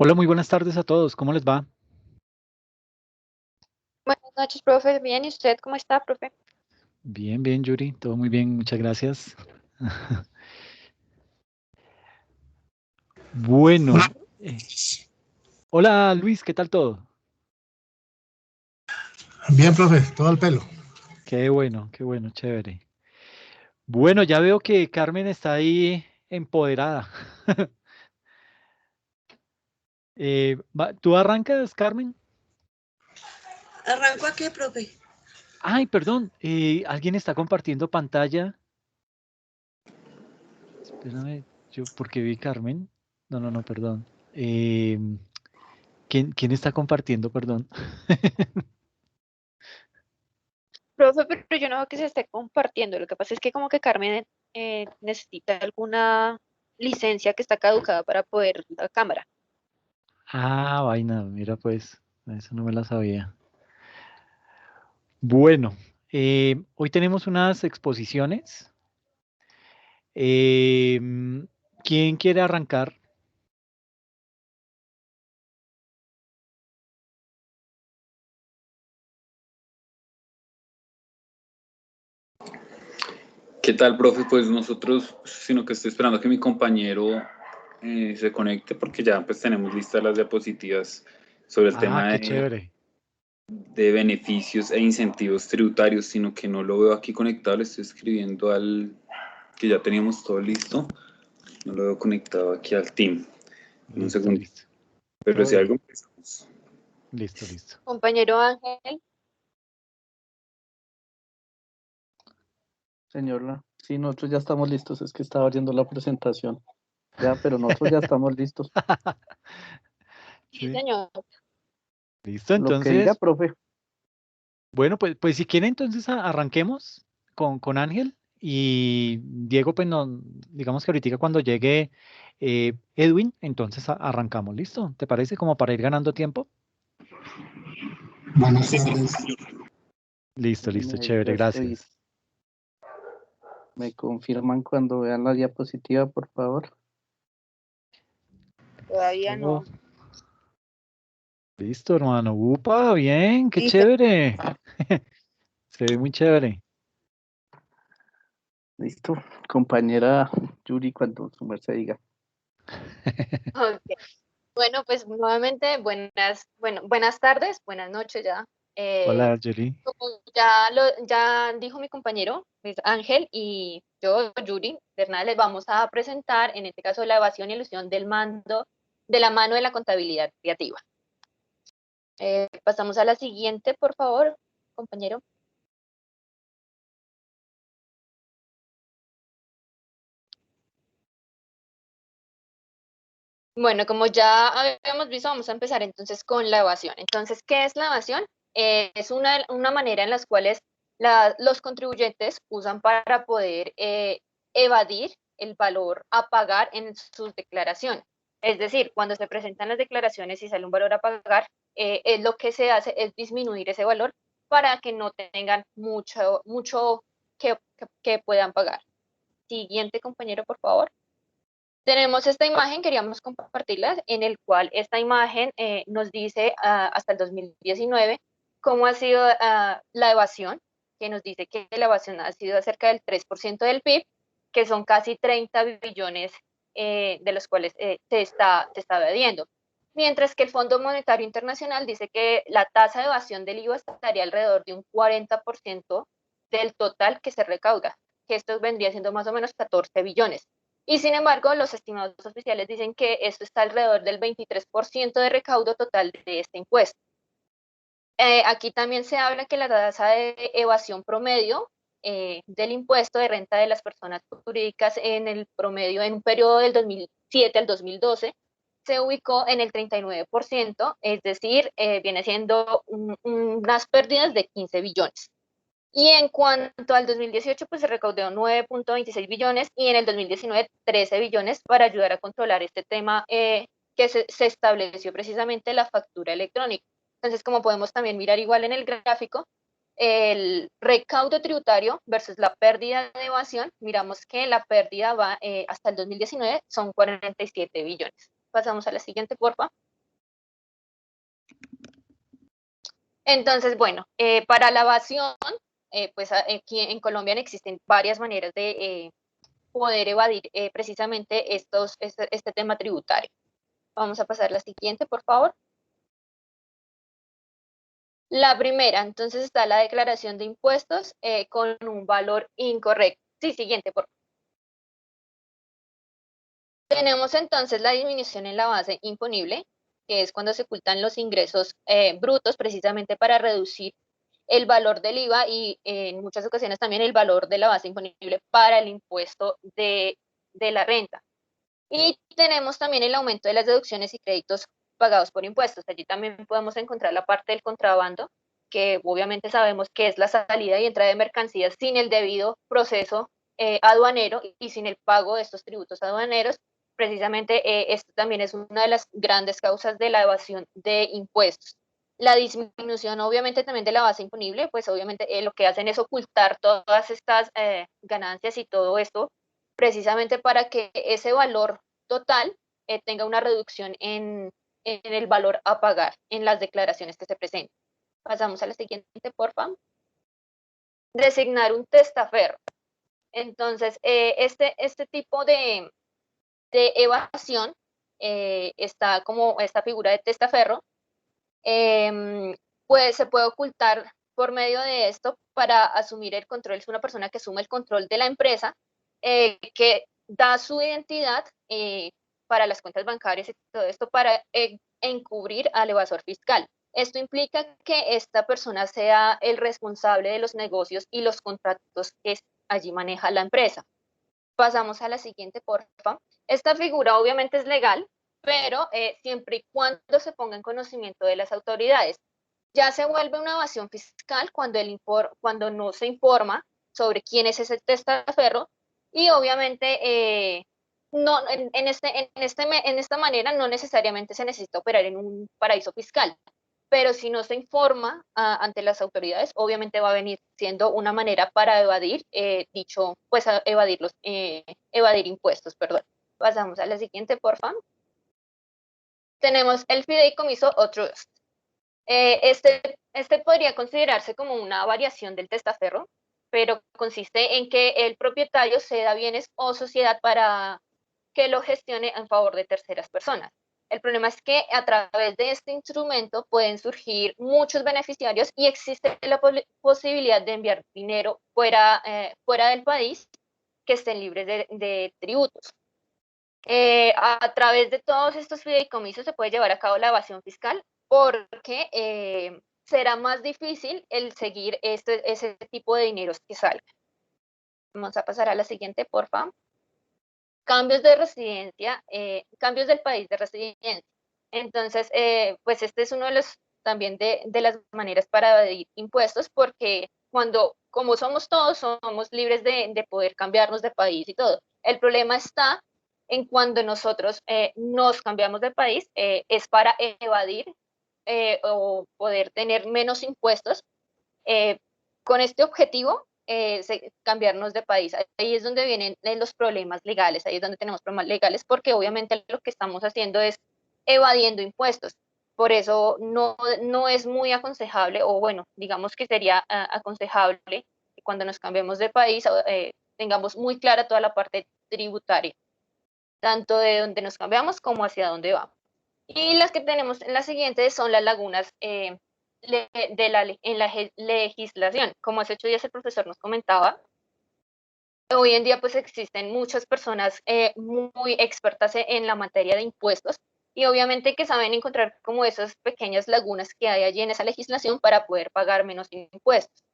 Hola, muy buenas tardes a todos. ¿Cómo les va? Buenas noches, profe. Bien, ¿y usted cómo está, profe? Bien, bien, Yuri. Todo muy bien, muchas gracias. Bueno, hola Luis, ¿qué tal todo? Bien, profe, todo al pelo. Qué bueno, chévere. Bueno, ya veo que Carmen está ahí empoderada. ¿Tú arrancas, Carmen? ¿Arranco a qué, profe? Ay, perdón, alguien está compartiendo pantalla. Espérame, yo porque vi Carmen. No, no, no, perdón. ¿Quién está compartiendo, perdón? Profe, pero yo no veo que se esté compartiendo. Lo que pasa es que como que Carmen necesita alguna licencia que está caducada para poder la cámara. Ah, vaina, mira pues, eso no me la sabía. Bueno, hoy tenemos unas exposiciones. ¿Quién quiere arrancar? ¿Qué tal, profe? Pues nosotros, sino que estoy esperando que mi compañero se conecte porque ya pues tenemos listas las diapositivas sobre el Ah, tema qué chévere. de beneficios e incentivos tributarios, sino que no lo veo aquí conectado, le estoy escribiendo al que ya teníamos todo listo, no lo veo conectado aquí al team. En un Listo, segundo, listo. pero Todo si algo bien. empezamos. Listo, listo. Compañero Ángel, Señora, sí, nosotros ya estamos listos, es que estaba abriendo la presentación. Ya, pero nosotros ya estamos listos. sí, Sí, señor. listo. Lo que diga, Entonces, profe. bueno, pues si quiere, entonces arranquemos con Ángel y Diego, pues no, digamos que ahorita cuando llegue Edwin, entonces arrancamos. ¿Listo? ¿Te parece como para ir ganando tiempo? Buenas tardes. Listo, listo, Déjenme, chévere, ya estoy. gracias. ¿Me confirman cuando vean la diapositiva, por favor? Todavía Oh, no. listo, hermano. Upa, bien, qué Sí, chévere. Se ve muy chévere. Listo. Compañera Yuri, cuando su merced diga. Ok. Bueno, pues nuevamente buenas tardes, buenas noches ya. Eh, Hola, Julie. Como ya dijo mi compañero, pues Ángel y yo, Yuri Bernal, les vamos a presentar, en este caso, la evasión y ilusión del mando, de la mano de la contabilidad creativa. Pasamos a la siguiente, por favor, compañero. Bueno, como ya habíamos visto, vamos a empezar entonces con la evasión. Entonces, ¿qué es la evasión? Es una manera en las cuales los contribuyentes usan para poder evadir el valor a pagar en sus declaraciones. Es decir, cuando se presentan las declaraciones y sale un valor a pagar, lo que se hace es disminuir ese valor para que no tengan mucho que puedan pagar. Siguiente compañero, por favor. Tenemos esta imagen, queríamos compartirla, en el cual esta imagen nos dice hasta el 2019 cómo ha sido la evasión, que nos dice que la evasión ha sido cerca del 3% del PIB, que son casi 30 billones de los cuales se está evadiendo. Mientras que el Fondo Monetario Internacional dice que la tasa de evasión del IVA estaría alrededor de un 40% del total que se recauda, que esto vendría siendo más o menos 14 billones. Y sin embargo, los estimados oficiales dicen que esto está alrededor del 23% de recaudo total de este impuesto. Aquí también se habla que la tasa de evasión promedio del impuesto de renta de las personas jurídicas en el promedio en un periodo del 2007 al 2012 se ubicó en el 39%, es decir, viene siendo unas pérdidas de 15 billones. Y en cuanto al 2018, pues se recaudó 9.26 billones y en el 2019 13 billones para ayudar a controlar este tema que se estableció precisamente la factura electrónica. Entonces, como podemos también mirar igual en el gráfico, el recaudo tributario versus la pérdida de evasión, miramos que la pérdida va hasta el 2019 son 47 billones. Pasamos a la siguiente, porfa. Entonces, bueno, para la evasión, pues aquí en Colombia existen varias maneras de poder evadir precisamente este tema tributario. Vamos a pasar a la siguiente, por favor. La primera, entonces está la declaración de impuestos con un valor incorrecto. Sí, siguiente, por favor. Tenemos entonces la disminución en la base imponible, que es cuando se ocultan los ingresos brutos precisamente para reducir el valor del IVA y en muchas ocasiones también el valor de la base imponible para el impuesto de la renta. Y tenemos también el aumento de las deducciones y créditos pagados por impuestos. Allí también podemos encontrar la parte del contrabando, que obviamente sabemos que es la salida y entrada de mercancías sin el debido proceso aduanero y sin el pago de estos tributos aduaneros. Precisamente esto también es una de las grandes causas de la evasión de impuestos. La disminución obviamente también de la base imponible, pues obviamente lo que hacen es ocultar todas estas ganancias y todo esto precisamente para que ese valor total tenga una reducción en el valor a pagar en las declaraciones que se presenten. Pasamos a la siguiente, por favor. Designar un testaferro. Entonces, este tipo de evasión está como esta figura de testaferro, pues se puede ocultar por medio de esto para asumir el control. Es una persona que asume el control de la empresa, que da su identidad para las cuentas bancarias y todo esto para encubrir al evasor fiscal. Esto implica que esta persona sea el responsable de los negocios y los contratos que allí maneja la empresa. Pasamos a la siguiente, por favor. Esta figura obviamente es legal, pero siempre y cuando se ponga en conocimiento de las autoridades. Ya se vuelve una evasión fiscal cuando no se informa sobre quién es ese testaferro y obviamente no, en esta manera no necesariamente se necesita operar en un paraíso fiscal, pero si no se informa ante las autoridades, obviamente va a venir siendo una manera para evadir evadir impuestos, perdón. Pasamos a la siguiente, por favor. Tenemos el fideicomiso o trust. Este podría considerarse como una variación del testaferro, pero consiste en que el propietario ceda bienes o sociedad para que lo gestione en favor de terceras personas. El problema es que a través de este instrumento pueden surgir muchos beneficiarios y existe la posibilidad de enviar dinero fuera del país que estén libres de tributos. A través de todos estos fideicomisos se puede llevar a cabo la evasión fiscal porque será más difícil el seguir ese tipo de dineros que salgan. Vamos a pasar a la siguiente, por favor. Cambios de residencia, cambios del país de residencia. Entonces, pues este es uno de los también de las maneras para evadir impuestos, porque como somos todos, somos libres de poder cambiarnos de país y todo. El problema está en cuando nosotros nos cambiamos de país, es para evadir o poder tener menos impuestos. Con este objetivo, cambiarnos de país. Ahí es donde vienen los problemas legales, ahí es donde tenemos problemas legales, porque obviamente lo que estamos haciendo es evadiendo impuestos. Por eso no es muy aconsejable, o bueno, digamos que sería aconsejable que cuando nos cambiemos de país tengamos muy clara toda la parte tributaria, tanto de donde nos cambiamos como hacia dónde vamos. Y las que tenemos en la siguiente son las lagunas en la legislación. Como hace 8 días el profesor nos comentaba, hoy en día pues existen muchas personas muy expertas en la materia de impuestos y obviamente que saben encontrar como esas pequeñas lagunas que hay allí en esa legislación para poder pagar menos impuestos.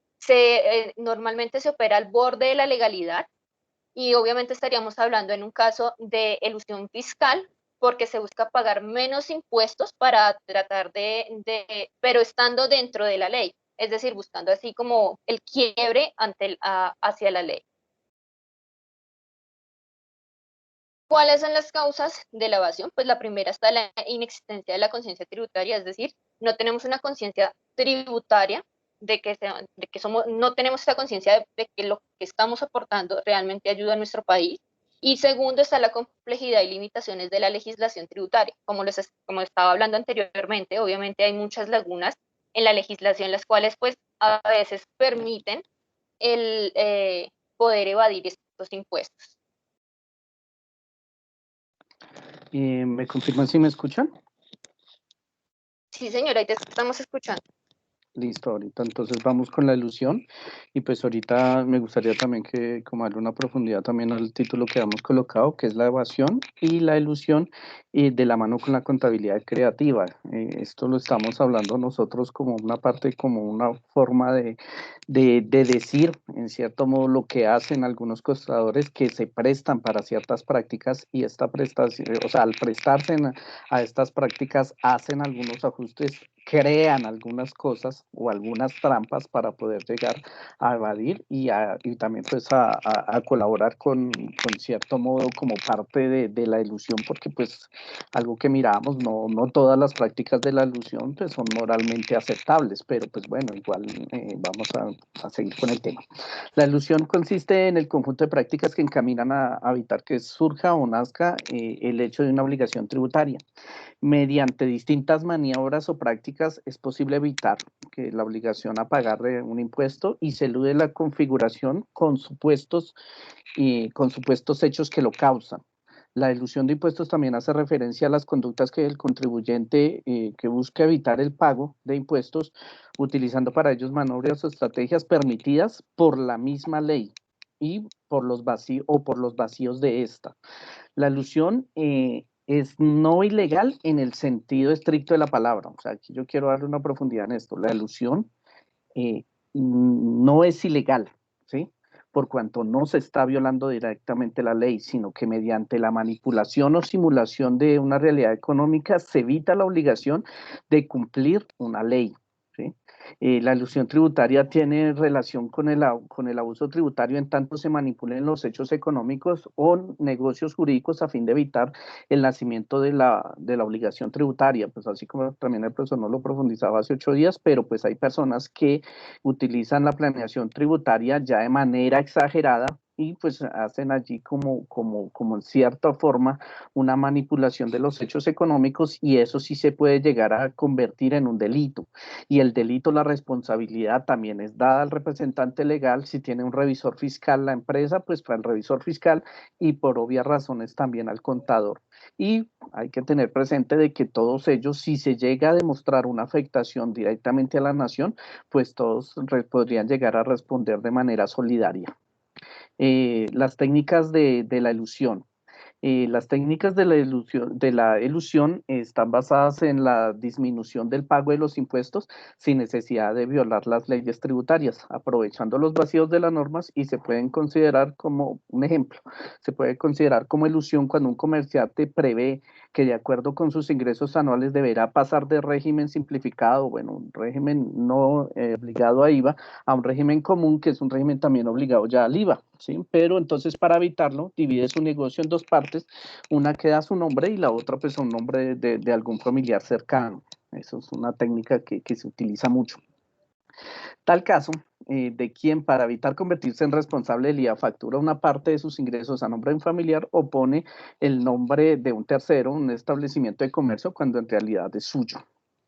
Normalmente se opera al borde de la legalidad y obviamente estaríamos hablando en un caso de elusión fiscal porque se busca pagar menos impuestos para tratar pero estando dentro de la ley, es decir, buscando así como el quiebre hacia la ley. ¿Cuáles son las causas de la evasión? Pues la primera está la inexistencia de la conciencia tributaria, es decir, no tenemos una conciencia tributaria no tenemos esa conciencia de que lo que estamos aportando realmente ayuda a nuestro país. Y segundo está la complejidad y limitaciones de la legislación tributaria. Como estaba hablando anteriormente, obviamente hay muchas lagunas en la legislación, las cuales pues a veces permiten el poder evadir estos impuestos. ¿Me confirman si me escuchan? Sí, señora, ahí te estamos escuchando. Listo, ahorita entonces vamos con la ilusión y pues ahorita me gustaría también que como darle una profundidad también al título que hemos colocado, que es la evasión y la ilusión de la mano con la contabilidad creativa. Esto lo estamos hablando nosotros como una parte, como una forma de decir en cierto modo lo que hacen algunos costadores que se prestan para ciertas prácticas y esta prestación, o sea, al prestarse a estas prácticas hacen algunos ajustes, crean algunas cosas o algunas trampas para poder llegar a evadir y también pues a colaborar con cierto modo como parte de la ilusión, porque pues algo que miramos, no todas las prácticas de la ilusión pues son moralmente aceptables, pero pues bueno, igual vamos a seguir con el tema. La ilusión consiste en el conjunto de prácticas que encaminan a evitar que surja o nazca el hecho de una obligación tributaria. Mediante distintas maniobras o prácticas es posible evitar que la obligación a pagar un impuesto y se elude la configuración con supuestos hechos que lo causan. La ilusión de impuestos también hace referencia a las conductas que el contribuyente que busca evitar el pago de impuestos, utilizando para ellos maniobras o estrategias permitidas por la misma ley y por los vacíos de esta. La ilusión es no ilegal en el sentido estricto de la palabra. O sea, aquí yo quiero darle una profundidad en esto. La ilusión no es ilegal, ¿sí? Por cuanto no se está violando directamente la ley, sino que mediante la manipulación o simulación de una realidad económica se evita la obligación de cumplir una ley, ¿sí? La ilusión tributaria tiene relación con el abuso tributario en tanto se manipulen los hechos económicos o negocios jurídicos a fin de evitar el nacimiento de la obligación tributaria. Pues así como también el profesor no lo profundizaba hace 8 días, pero pues hay personas que utilizan la planeación tributaria ya de manera exagerada y pues hacen allí como en cierta forma una manipulación de los hechos económicos y eso sí se puede llegar a convertir en un delito. Y el delito, la responsabilidad también es dada al representante legal. Si tiene un revisor fiscal la empresa, pues para el revisor fiscal y por obvias razones también al contador. Y hay que tener presente de que todos ellos, si se llega a demostrar una afectación directamente a la nación, pues todos podrían llegar a responder de manera solidaria. Las técnicas de la ilusión. Las técnicas de la ilusión están basadas en la disminución del pago de los impuestos sin necesidad de violar las leyes tributarias, aprovechando los vacíos de las normas y se pueden considerar como un ejemplo. Se puede considerar como ilusión cuando un comerciante prevé que de acuerdo con sus ingresos anuales deberá pasar de régimen simplificado, bueno, un régimen no obligado a IVA, a un régimen común que es un régimen también obligado ya al IVA, ¿sí? Pero entonces para evitarlo divide su negocio en dos partes, una queda a su nombre y la otra pues a un nombre de algún familiar cercano. Eso es una técnica que se utiliza mucho. Tal caso de quien para evitar convertirse en responsable del IVA factura una parte de sus ingresos a nombre de un familiar o pone el nombre de un tercero, un establecimiento de comercio, cuando en realidad es suyo,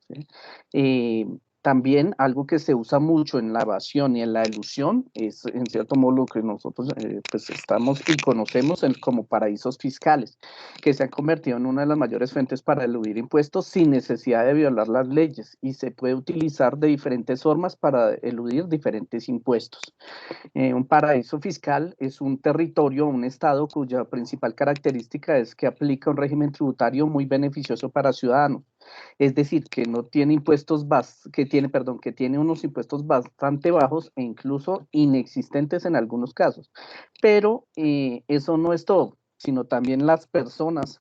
¿sí? También algo que se usa mucho en la evasión y en la elusión es en cierto modo lo que nosotros pues estamos y conocemos como paraísos fiscales, que se han convertido en una de las mayores fuentes para eludir impuestos sin necesidad de violar las leyes y se puede utilizar de diferentes formas para eludir diferentes impuestos. Un paraíso fiscal es un territorio, un estado cuya principal característica es que aplica un régimen tributario muy beneficioso para ciudadanos. Es decir, que no tiene que tiene unos impuestos bastante bajos e incluso inexistentes en algunos casos. Pero eso no es todo, sino también las personas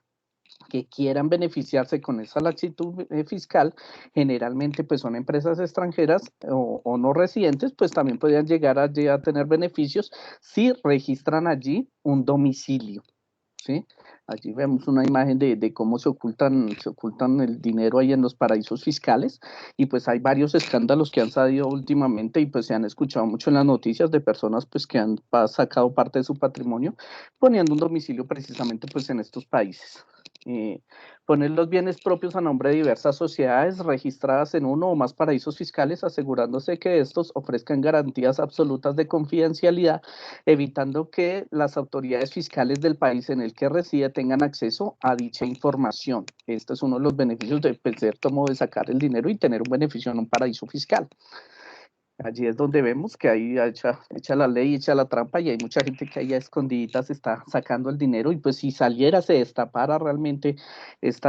que quieran beneficiarse con esa laxitud fiscal, generalmente pues son empresas extranjeras o no residentes, pues también podrían llegar a tener beneficios si registran allí un domicilio, ¿sí? Allí vemos una imagen de cómo se ocultan el dinero ahí en los paraísos fiscales y pues hay varios escándalos que han salido últimamente y pues se han escuchado mucho en las noticias de personas pues que han sacado parte de su patrimonio poniendo un domicilio precisamente pues en estos países. Poner los bienes propios a nombre de diversas sociedades registradas en uno o más paraísos fiscales, asegurándose que estos ofrezcan garantías absolutas de confidencialidad, evitando que las autoridades fiscales del país en el que reside tengan acceso a dicha información. Este es uno de los beneficios de, pues, cierto modo, de sacar el dinero y tener un beneficio en un paraíso fiscal. Allí es donde vemos que ahí echa la ley, echa la trampa, y hay mucha gente que ahí a escondiditas está sacando el dinero, y pues si saliera, se destapara realmente esto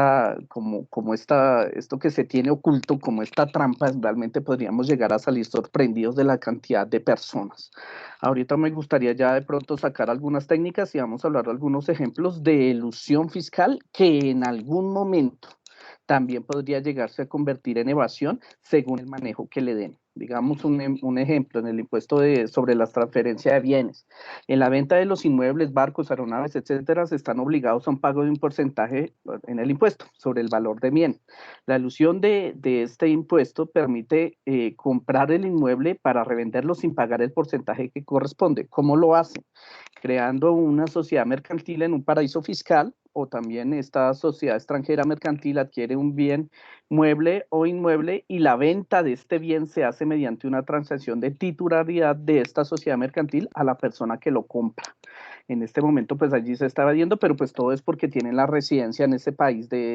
que se tiene oculto, como esta trampa, realmente podríamos llegar a salir sorprendidos de la cantidad de personas. Ahorita me gustaría ya de pronto sacar algunas técnicas y vamos a hablar de algunos ejemplos de elusión fiscal que en algún momento también podría llegarse a convertir en evasión según el manejo que le den. Digamos un ejemplo, en el impuesto sobre las transferencias de bienes. En la venta de los inmuebles, barcos, aeronaves, etcétera, se están obligados a un pago de un porcentaje en el impuesto sobre el valor de bien. La elusión de este impuesto permite comprar el inmueble para revenderlo sin pagar el porcentaje que corresponde. ¿Cómo lo hace? Creando una sociedad mercantil en un paraíso fiscal, o también esta sociedad extranjera mercantil adquiere un bien mueble o inmueble y la venta de este bien se hace mediante una transacción de titularidad de esta sociedad mercantil a la persona que lo compra. En este momento, pues allí se está evadiendo, pero pues todo es porque tienen la residencia en ese país de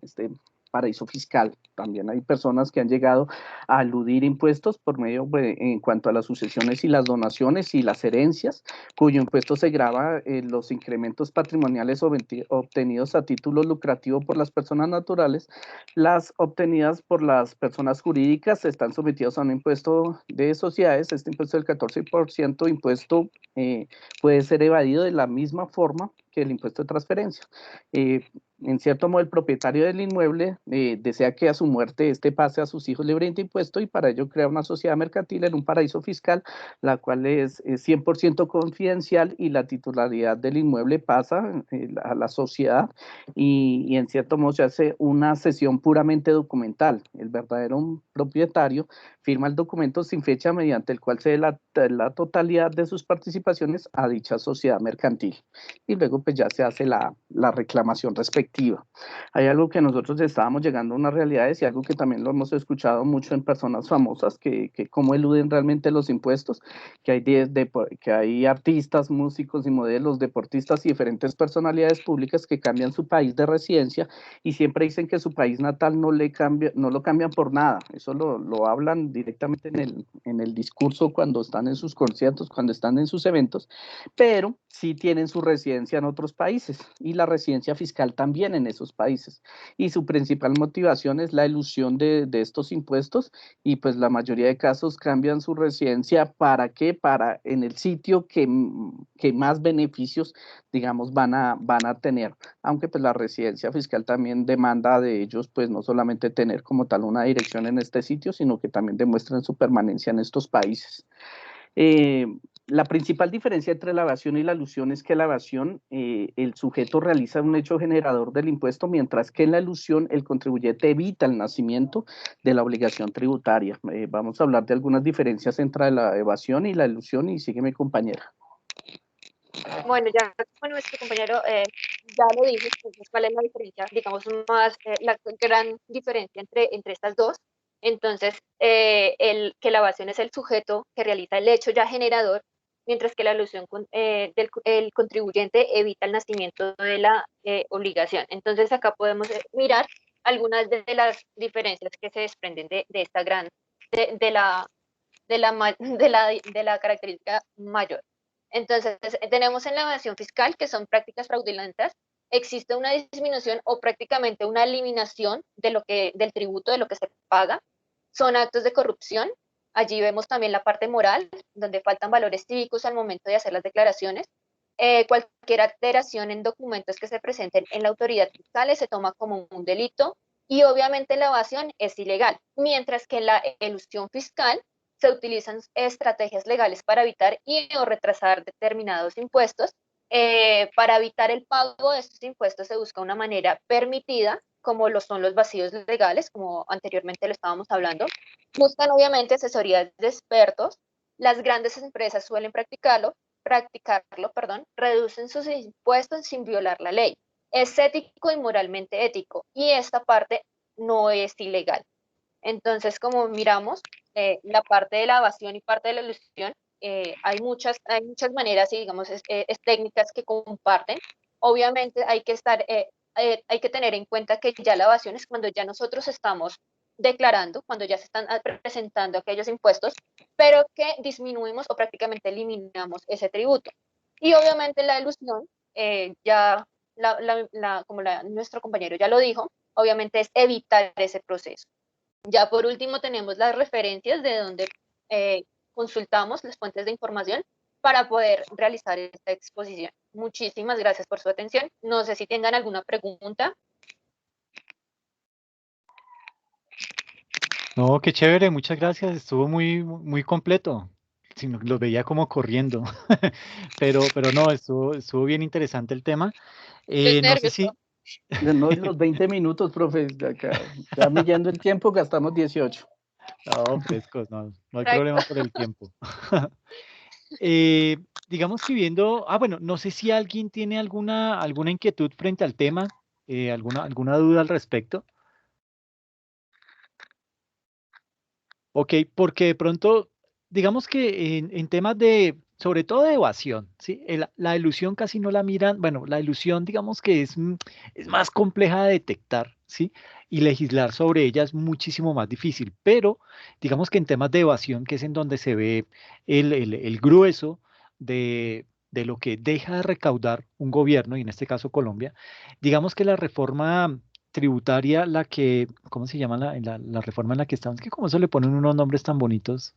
este paraíso fiscal. También hay personas que han llegado a eludir impuestos por medio, en cuanto a las sucesiones y las donaciones y las herencias, cuyo impuesto se grava en los incrementos patrimoniales obtenidos a título lucrativo por las personas naturales. Las obtenidas por las personas jurídicas están sometidas a un impuesto de sociedades. Este impuesto del 14% impuesto puede ser evadido de la misma forma que el impuesto de transferencia. En cierto modo, el propietario del inmueble desea que a su muerte este pase a sus hijos libre de impuesto, y para ello crea una sociedad mercantil en un paraíso fiscal, la cual es 100% confidencial, y la titularidad del inmueble pasa a la sociedad, y en cierto modo se hace una cesión puramente documental. El verdadero propietario firma el documento sin fecha mediante el cual cede la totalidad de sus participaciones a dicha sociedad mercantil, y luego pues ya se hace la reclamación respectiva. Hay algo que nosotros estábamos llegando a unas realidades, y algo que también lo hemos escuchado mucho en personas famosas, que cómo eluden realmente los impuestos, que hay artistas, músicos y modelos, deportistas y diferentes personalidades públicas que cambian su país de residencia y siempre dicen que su país natal no lo cambian por nada. Eso lo hablan directamente en el discurso, cuando están en sus conciertos, cuando están en sus eventos, pero sí tienen su residencia en otros países y la residencia fiscal también en esos países, y su principal motivación es la elusión de estos impuestos, y pues la mayoría de casos cambian su residencia. ¿Para qué? Para en el sitio que más beneficios, digamos, van a tener, aunque pues la residencia fiscal también demanda de ellos pues no solamente tener como tal una dirección en este sitio, sino que también demuestren su permanencia en estos países. La principal diferencia entre la evasión y la elusión es que la evasión, el sujeto realiza un hecho generador del impuesto, mientras que en la elusión el contribuyente evita el nacimiento de la obligación tributaria. Vamos a hablar de algunas diferencias entre la evasión y la elusión, y sígueme, compañera. Bueno, ya como nuestro compañero ya lo dijo, entonces, ¿cuál es la diferencia? Digamos, más la gran diferencia entre estas dos. Entonces, que la evasión es el sujeto que realiza el hecho ya generador, mientras que la elusión el contribuyente evita el nacimiento de la obligación. Entonces, acá podemos mirar algunas de las diferencias que se desprenden de esta gran, de la característica mayor. Entonces, tenemos en la evasión fiscal, que son prácticas fraudulentas, existe una disminución o prácticamente una eliminación del tributo, de lo que se paga. Son actos de corrupción. Allí vemos también la parte moral, donde faltan valores cívicos al momento de hacer las declaraciones. Cualquier alteración en documentos que se presenten en la autoridad fiscal se toma como un delito, y obviamente la evasión es ilegal, mientras que en la elusión fiscal se utilizan estrategias legales para evitar o retrasar determinados impuestos. Para evitar el pago de estos impuestos se busca una manera permitida, como lo son los vacíos legales, como anteriormente lo estábamos hablando. Buscan obviamente asesorías de expertos. Las grandes empresas suelen practicarlo, reducen sus impuestos sin violar la ley. es ético y moralmente ético, y esta parte no es ilegal. Entonces, como miramos, la parte de la evasión y parte de la ilusión, hay muchas maneras y, digamos, es técnicas que comparten. Obviamente hay que tener en cuenta que ya la evasión es cuando ya nosotros estamos declarando, cuando ya se están presentando aquellos impuestos, pero que disminuimos o prácticamente eliminamos ese tributo. Y obviamente la ilusión, ya nuestro compañero ya lo dijo, obviamente es evitar ese proceso. Ya por último tenemos las referencias de donde consultamos las fuentes de información para poder realizar esta exposición. Muchísimas gracias por su atención. No sé si tengan alguna pregunta. No, qué chévere, muchas gracias. Estuvo muy completo. Sí, los veía como corriendo. Pero no, estuvo bien interesante el tema. Estoy No sé nerviosa. si. No, los 20 minutos, profe, de acá. Ya millando el tiempo, gastamos 18. No, frescos, no hay Correcto. problema por el tiempo. Eh, digamos que viendo, bueno, no sé si alguien tiene alguna inquietud frente al tema, alguna duda al respecto. Ok, porque de pronto, digamos que en temas sobre todo de evasión, ¿sí? La ilusión casi no la miran, bueno, la ilusión digamos que es más compleja de detectar, ¿sí? Y legislar sobre ella es muchísimo más difícil, pero digamos que en temas de evasión, que es en donde se ve el grueso de lo que deja de recaudar un gobierno, y en este caso Colombia, digamos que la reforma tributaria, ¿cómo se llama la reforma en la que estamos? Que como eso le ponen unos nombres tan bonitos.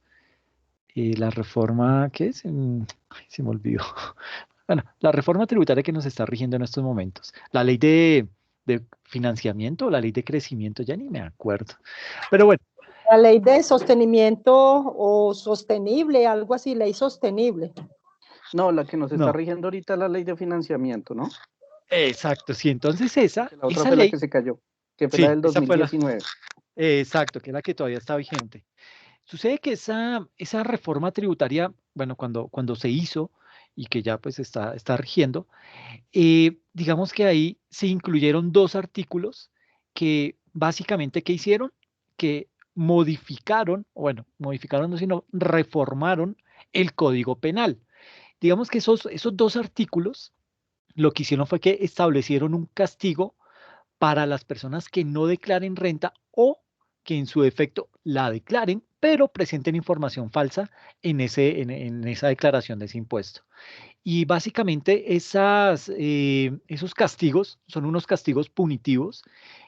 La reforma, ¿qué es? Ay, se me olvidó. Bueno, la reforma tributaria que nos está rigiendo en estos momentos. La ley de financiamiento, la ley de crecimiento, ya ni me acuerdo. Pero bueno, La ley de sostenimiento o sostenible, algo así, ley sostenible. No, la que nos está no, rigiendo ahorita es la ley de financiamiento, ¿no? exacto, sí. Entonces esa, La otra esa fue la ley, que se cayó, que fue la sí, del esa fue 2019. exacto, que es la que todavía está vigente. Sucede que esa reforma tributaria, bueno, cuando se hizo y que ya pues está rigiendo, digamos que ahí se incluyeron dos artículos que básicamente, ¿qué hicieron? Que modificaron, bueno, modificaron no, sino reformaron el Código Penal. Digamos que esos dos artículos lo que hicieron fue que establecieron un castigo para las personas que no declaren renta o que en su defecto la declaren, pero presenten información falsa en esa declaración de ese impuesto. Y básicamente esos castigos son unos castigos punitivos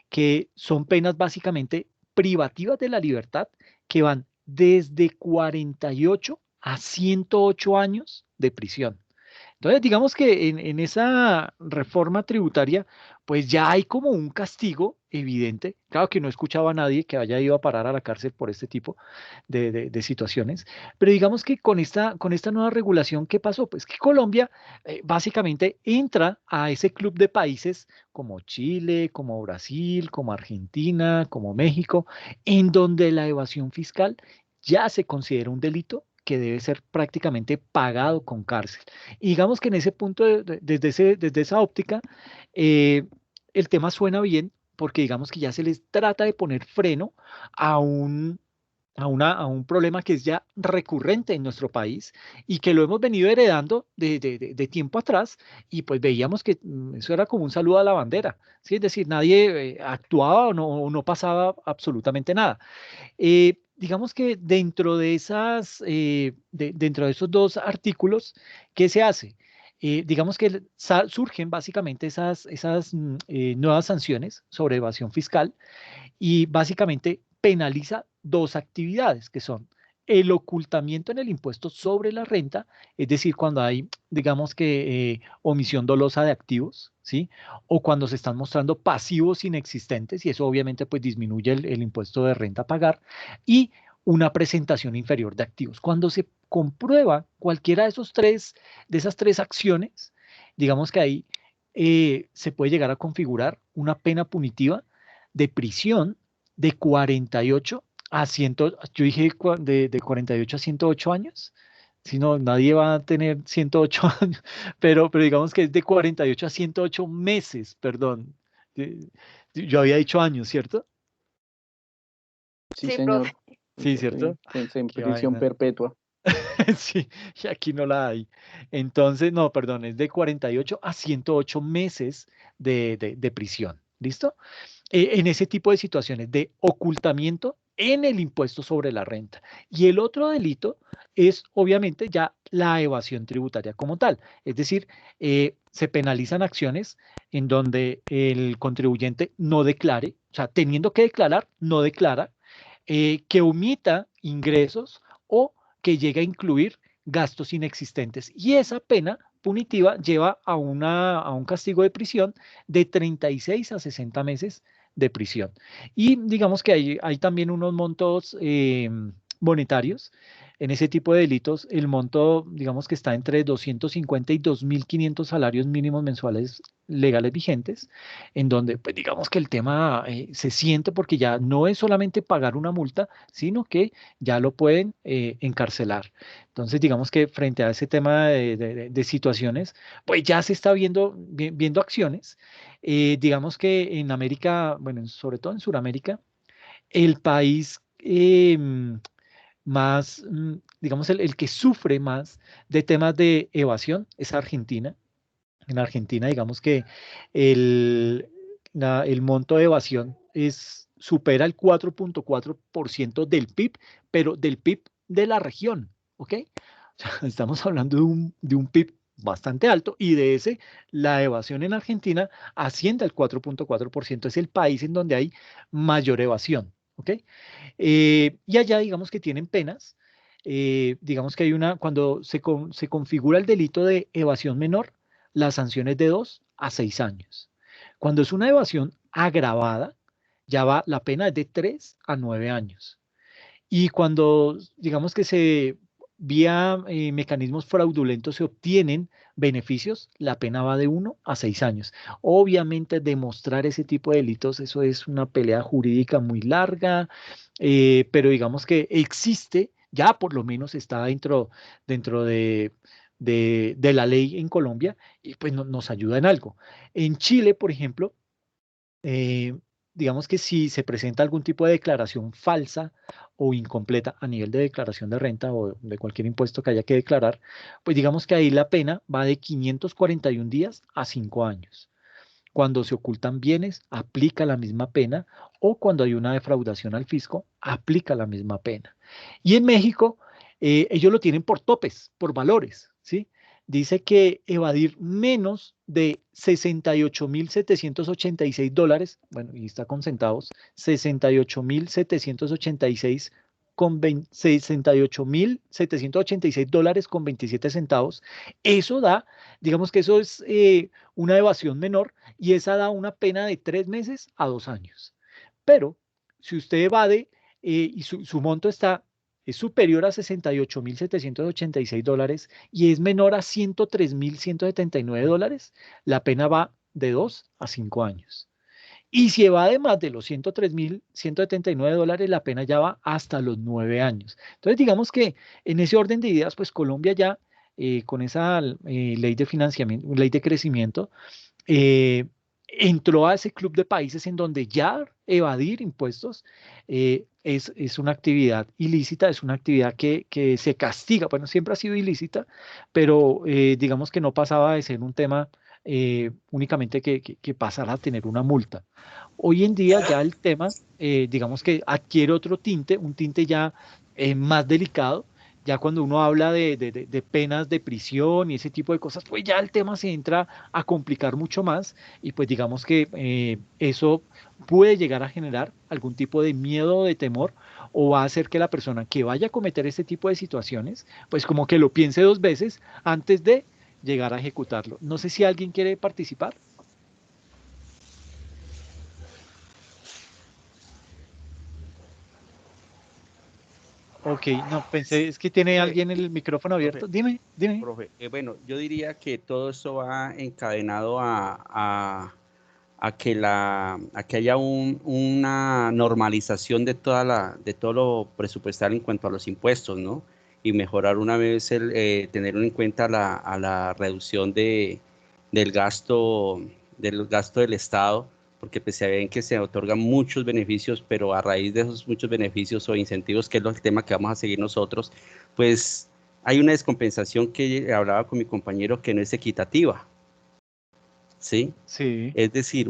que son penas básicamente privativas de la libertad que van desde 48 a 108 años de prisión. Entonces, digamos que en esa reforma tributaria, pues ya hay como un castigo evidente. Claro que no he escuchado a nadie que haya ido a parar a la cárcel por este tipo de situaciones, pero digamos que con esta nueva regulación, ¿qué pasó? Pues que Colombia básicamente entra a ese club de países como Chile, como Brasil, como Argentina, como México, en donde la evasión fiscal ya se considera un delito que debe ser prácticamente pagado con cárcel. Y digamos que en ese punto, desde esa óptica, eh, el tema suena bien porque digamos que ya se les trata de poner freno a un problema que es ya recurrente en nuestro país y que lo hemos venido heredando de tiempo atrás y pues veíamos que eso era como un saludo a la bandera, ¿sí? Es decir, nadie actuaba o no pasaba absolutamente nada. Digamos que dentro de esos dos artículos, ¿qué se hace? Digamos que surgen básicamente esas nuevas sanciones sobre evasión fiscal y básicamente penaliza dos actividades que son el ocultamiento en el impuesto sobre la renta, es decir, cuando hay, digamos que, omisión dolosa de activos, ¿sí? O cuando se están mostrando pasivos inexistentes, y eso obviamente pues disminuye el impuesto de renta a pagar, y una presentación inferior de activos. Cuando se comprueba cualquiera de esas tres acciones, digamos que ahí se puede llegar a configurar una pena punitiva de prisión de 48 a 100, yo dije de 48 a 108 años, Si no, nadie va a tener 108 años, pero digamos que es de 48 a 108 meses, perdón. Eh, Yo había dicho años, ¿cierto? Sí, Sí, profe. señor. Sí, Sí, ¿cierto? pensé en Qué prisión vaina. perpetua. Sí, y aquí no la hay. Entonces, no, perdón, es de 48 a 108 meses de prisión. ¿Listo? En ese tipo de situaciones de ocultamiento en el impuesto sobre la renta. Y el otro delito es obviamente ya la evasión tributaria como tal. Es decir, se penalizan acciones en donde el contribuyente no declare, o sea, teniendo que declarar, no declara, que omita ingresos o que llegue a incluir gastos inexistentes. Y esa pena punitiva lleva a un castigo de prisión de 36 a 60 meses de prisión. Y digamos que hay también unos montos monetarios. En ese tipo de delitos, el monto, digamos que está entre 250 y 2.500 salarios mínimos mensuales legales vigentes, en donde, pues digamos que el tema se siente porque ya no es solamente pagar una multa, sino que ya lo pueden encarcelar. Entonces, digamos que frente a ese tema de situaciones, pues ya se está viendo acciones. Digamos que en América, bueno, sobre todo en Sudamérica, el país más, digamos, el que sufre más de temas de evasión es Argentina. En Argentina, digamos que el, el monto de evasión supera el 4,4% del PIB, pero del PIB de la región, ¿ok? O sea, estamos hablando de un PIB bastante alto y de ese, la evasión en Argentina asciende al 4,4%. Es el país en donde hay mayor evasión, ¿ok? Y allá, digamos que tienen penas. Digamos que hay cuando se configura el delito de evasión menor, la sanción es de 2 a 6 años. Cuando es una evasión agravada, ya va, la pena es de 3 a 9 años. Y cuando, digamos que vía mecanismos fraudulentos se obtienen beneficios, la pena va de 1 a 6 años. Obviamente, demostrar ese tipo de delitos, eso es una pelea jurídica muy larga, pero digamos que existe, ya por lo menos está dentro de la ley en Colombia y pues nos ayuda en algo. En Chile, por ejemplo, eh, digamos que si se presenta algún tipo de declaración falsa o incompleta a nivel de declaración de renta o de cualquier impuesto que haya que declarar, pues digamos que ahí la pena va de 541 días a 5 años. Cuando se ocultan bienes, aplica la misma pena o cuando hay una defraudación al fisco, aplica la misma pena. Y en México, ellos lo tienen por topes, por valores, ¿sí? Dice que evadir menos de $68,786, bueno, y está con centavos, 68,786 con 68,786 dólares con 27 centavos. Eso da, digamos que eso es una evasión menor y esa da una pena de 3 meses a 2 años. Pero si usted evade y su monto es superior a 68,786 dólares y es menor a 103,179 dólares, la pena va de 2 a 5 años. Y si evade más de los 103,179 dólares, la pena ya va hasta los 9 años. Entonces, digamos que en ese orden de ideas, pues Colombia ya, con esa ley de financiamiento, ley de crecimiento, eh, entró a ese club de países en donde ya evadir impuestos es una actividad ilícita, es una actividad que se castiga. Bueno, siempre ha sido ilícita, pero digamos que no pasaba de ser un tema únicamente que pasara a tener una multa. Hoy en día ya el tema, digamos que adquiere otro tinte, un tinte ya más delicado. Ya cuando uno habla de penas de prisión y ese tipo de cosas, pues ya el tema se entra a complicar mucho más y pues digamos que eso puede llegar a generar algún tipo de miedo o de temor o va a hacer que la persona que vaya a cometer este tipo de situaciones, pues como que lo piense 2 veces antes de llegar a ejecutarlo. No sé si alguien quiere participar. Ok, no, pensé, es que tiene Profe, alguien el micrófono profe, abierto. Dime, dime. profe, bueno, yo diría que todo esto va encadenado a que haya una normalización de todo lo presupuestal en cuanto a los impuestos, ¿no? y mejorar una vez tener en cuenta a la reducción del gasto del Estado, porque pues se ven que se otorgan muchos beneficios, pero a raíz de esos muchos beneficios o incentivos, que es el tema que vamos a seguir nosotros, pues hay una descompensación que hablaba con mi compañero que no es equitativa, ¿sí? Sí. Es decir,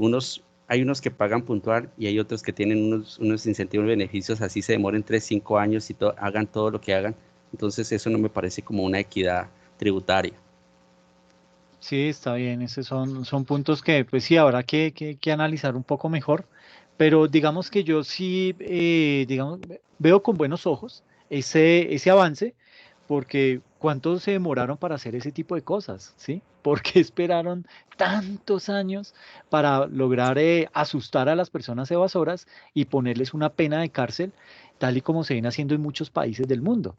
hay unos que pagan puntual y hay otros que tienen unos incentivos y beneficios, así se demoren 3, 5 años y hagan todo lo que hagan. Entonces eso no me parece como una equidad tributaria. Sí, está bien. Esos son puntos que, pues sí, habrá que analizar un poco mejor. Pero digamos que yo sí, digamos, veo con buenos ojos ese avance, porque ¿cuánto se demoraron para hacer ese tipo de cosas? ¿Sí? ¿Por qué esperaron tantos años para lograr asustar a las personas evasoras y ponerles una pena de cárcel, tal y como se viene haciendo en muchos países del mundo?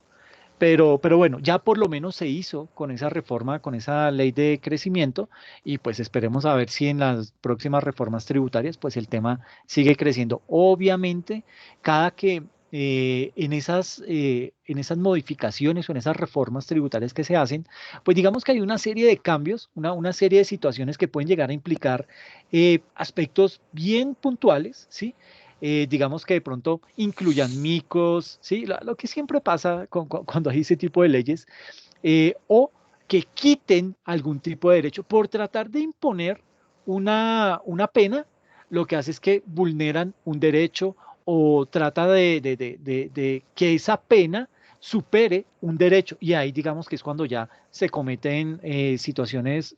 Pero bueno, ya por lo menos se hizo con esa reforma, con esa ley de crecimiento, y pues esperemos a ver si en las próximas reformas tributarias pues el tema sigue creciendo. Obviamente, cada que en esas modificaciones o en esas reformas tributarias que se hacen, pues digamos que hay una serie de cambios, una serie de situaciones que pueden llegar a implicar aspectos bien puntuales, ¿sí? Digamos que de pronto incluyan micos, ¿sí? Lo que siempre pasa cuando hay ese tipo de leyes, o que quiten algún tipo de derecho por tratar de imponer una pena, lo que hace es que vulneran un derecho o trata de que esa pena supere un derecho. Y ahí digamos que es cuando ya se cometen situaciones,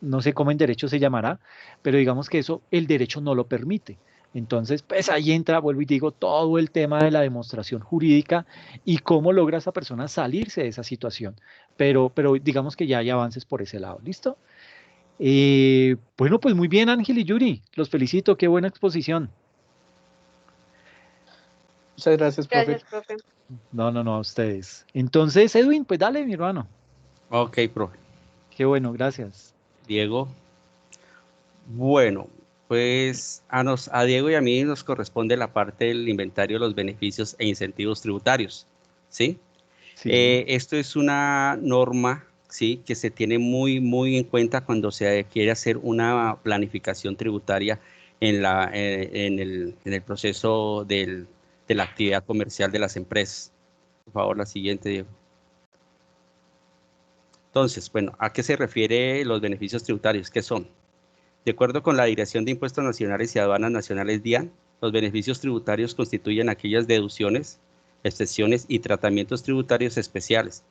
no sé cómo en derecho se llamará, pero digamos que eso el derecho no lo permite. Entonces, pues ahí entra, vuelvo y digo, todo el tema de la demostración jurídica y cómo logra esa persona salirse de esa situación. Pero digamos que ya hay avances por ese lado. ¿Listo? Bueno, pues muy bien, Ángel y Yuri. Los felicito. Qué buena exposición. Muchas gracias, profe. Gracias, profe. No, a ustedes. Entonces, Edwin, pues dale, mi hermano. Ok, profe. Qué bueno, gracias. Diego. Bueno, pues a Diego y a mí nos corresponde la parte del inventario de los beneficios e incentivos tributarios, ¿sí? Sí, Esto es una norma, ¿sí?, que se tiene muy en cuenta cuando se quiere hacer una planificación tributaria en el proceso de la actividad comercial de las empresas. Por favor, la siguiente, Diego. Entonces, bueno, ¿a qué se refiere los beneficios tributarios? ¿Qué son? De acuerdo con la Dirección de Impuestos Nacionales y Aduanas Nacionales DIAN, los beneficios tributarios constituyen aquellas deducciones, excepciones y tratamientos tributarios especiales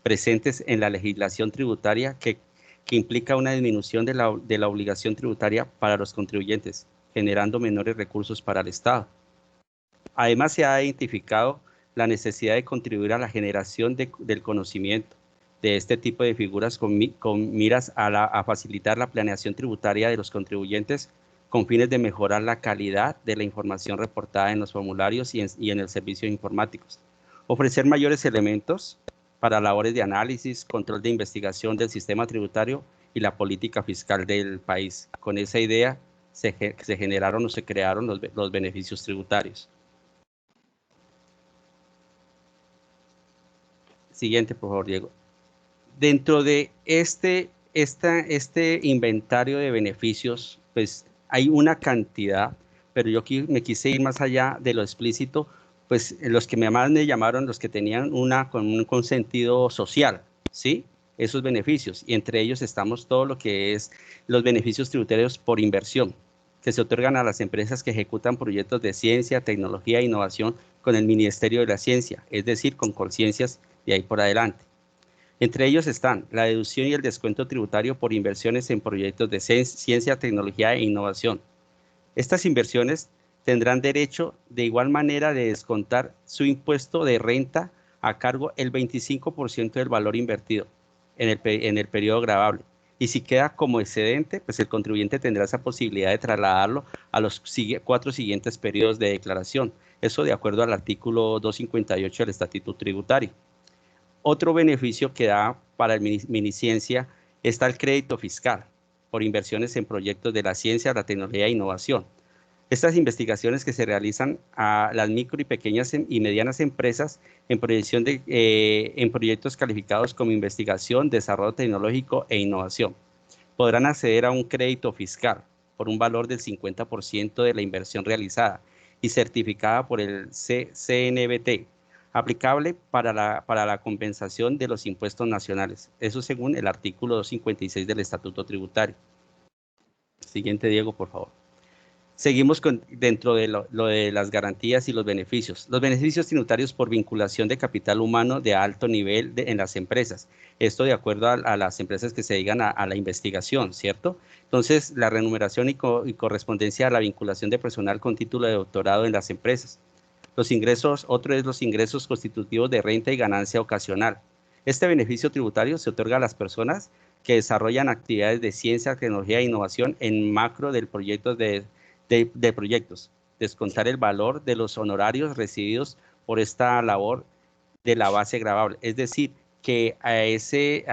presentes en la legislación tributaria que implica una disminución de la obligación tributaria para los contribuyentes, generando menores recursos para el Estado. Además, se ha identificado la necesidad de contribuir a la generación del conocimiento de este tipo de figuras con miras a facilitar la planeación tributaria de los contribuyentes con fines de mejorar la calidad de la información reportada en los formularios y en el servicios informáticos. Ofrecer mayores elementos para labores de análisis, control de investigación del sistema tributario y la política fiscal del país. Con esa idea se generaron o se crearon los beneficios tributarios. Siguiente, por favor, Diego. Dentro de este inventario de beneficios, pues hay una cantidad, pero yo me quise ir más allá de lo explícito, pues los que más me llamaron, los que tenían con un consentido social, ¿sí? Esos beneficios, y entre ellos estamos todo lo que es los beneficios tributarios por inversión, que se otorgan a las empresas que ejecutan proyectos de ciencia, tecnología e innovación con el Ministerio de la Ciencia, es decir, con conciencias de ahí por adelante. Entre ellos están la deducción y el descuento tributario por inversiones en proyectos de ciencia, tecnología e innovación. Estas inversiones tendrán derecho de igual manera de descontar su impuesto de renta a cargo el 25% del valor invertido en el periodo gravable. Y si queda como excedente, pues el contribuyente tendrá esa posibilidad de trasladarlo a los 4 siguientes periodos de declaración. Eso de acuerdo al artículo 258 del Estatuto Tributario. Otro beneficio que da para el Miniciencia está el crédito fiscal por inversiones en proyectos de la ciencia, la tecnología e innovación. Estas investigaciones que se realizan a las micro y pequeñas y medianas empresas en en proyectos calificados como investigación, desarrollo tecnológico e innovación. Podrán acceder a un crédito fiscal por un valor del 50% de la inversión realizada y certificada por el CNBT, aplicable para la compensación de los impuestos nacionales. Eso según el artículo 256 del Estatuto Tributario. Siguiente, Diego, por favor. Seguimos dentro de lo de las garantías y los beneficios. Los beneficios tributarios por vinculación de capital humano de alto nivel en las empresas. Esto de acuerdo a las empresas que se dedican a la investigación, ¿cierto? Entonces, la remuneración y correspondencia a la vinculación de personal con título de doctorado en las empresas. Los ingresos, otro es los ingresos constitutivos de renta y ganancia ocasional. Este beneficio tributario se otorga a las personas que desarrollan actividades de ciencia, tecnología e innovación en macro del proyecto de proyectos, descontar el valor de los honorarios recibidos por esta labor de la base gravable. Es decir, que a ese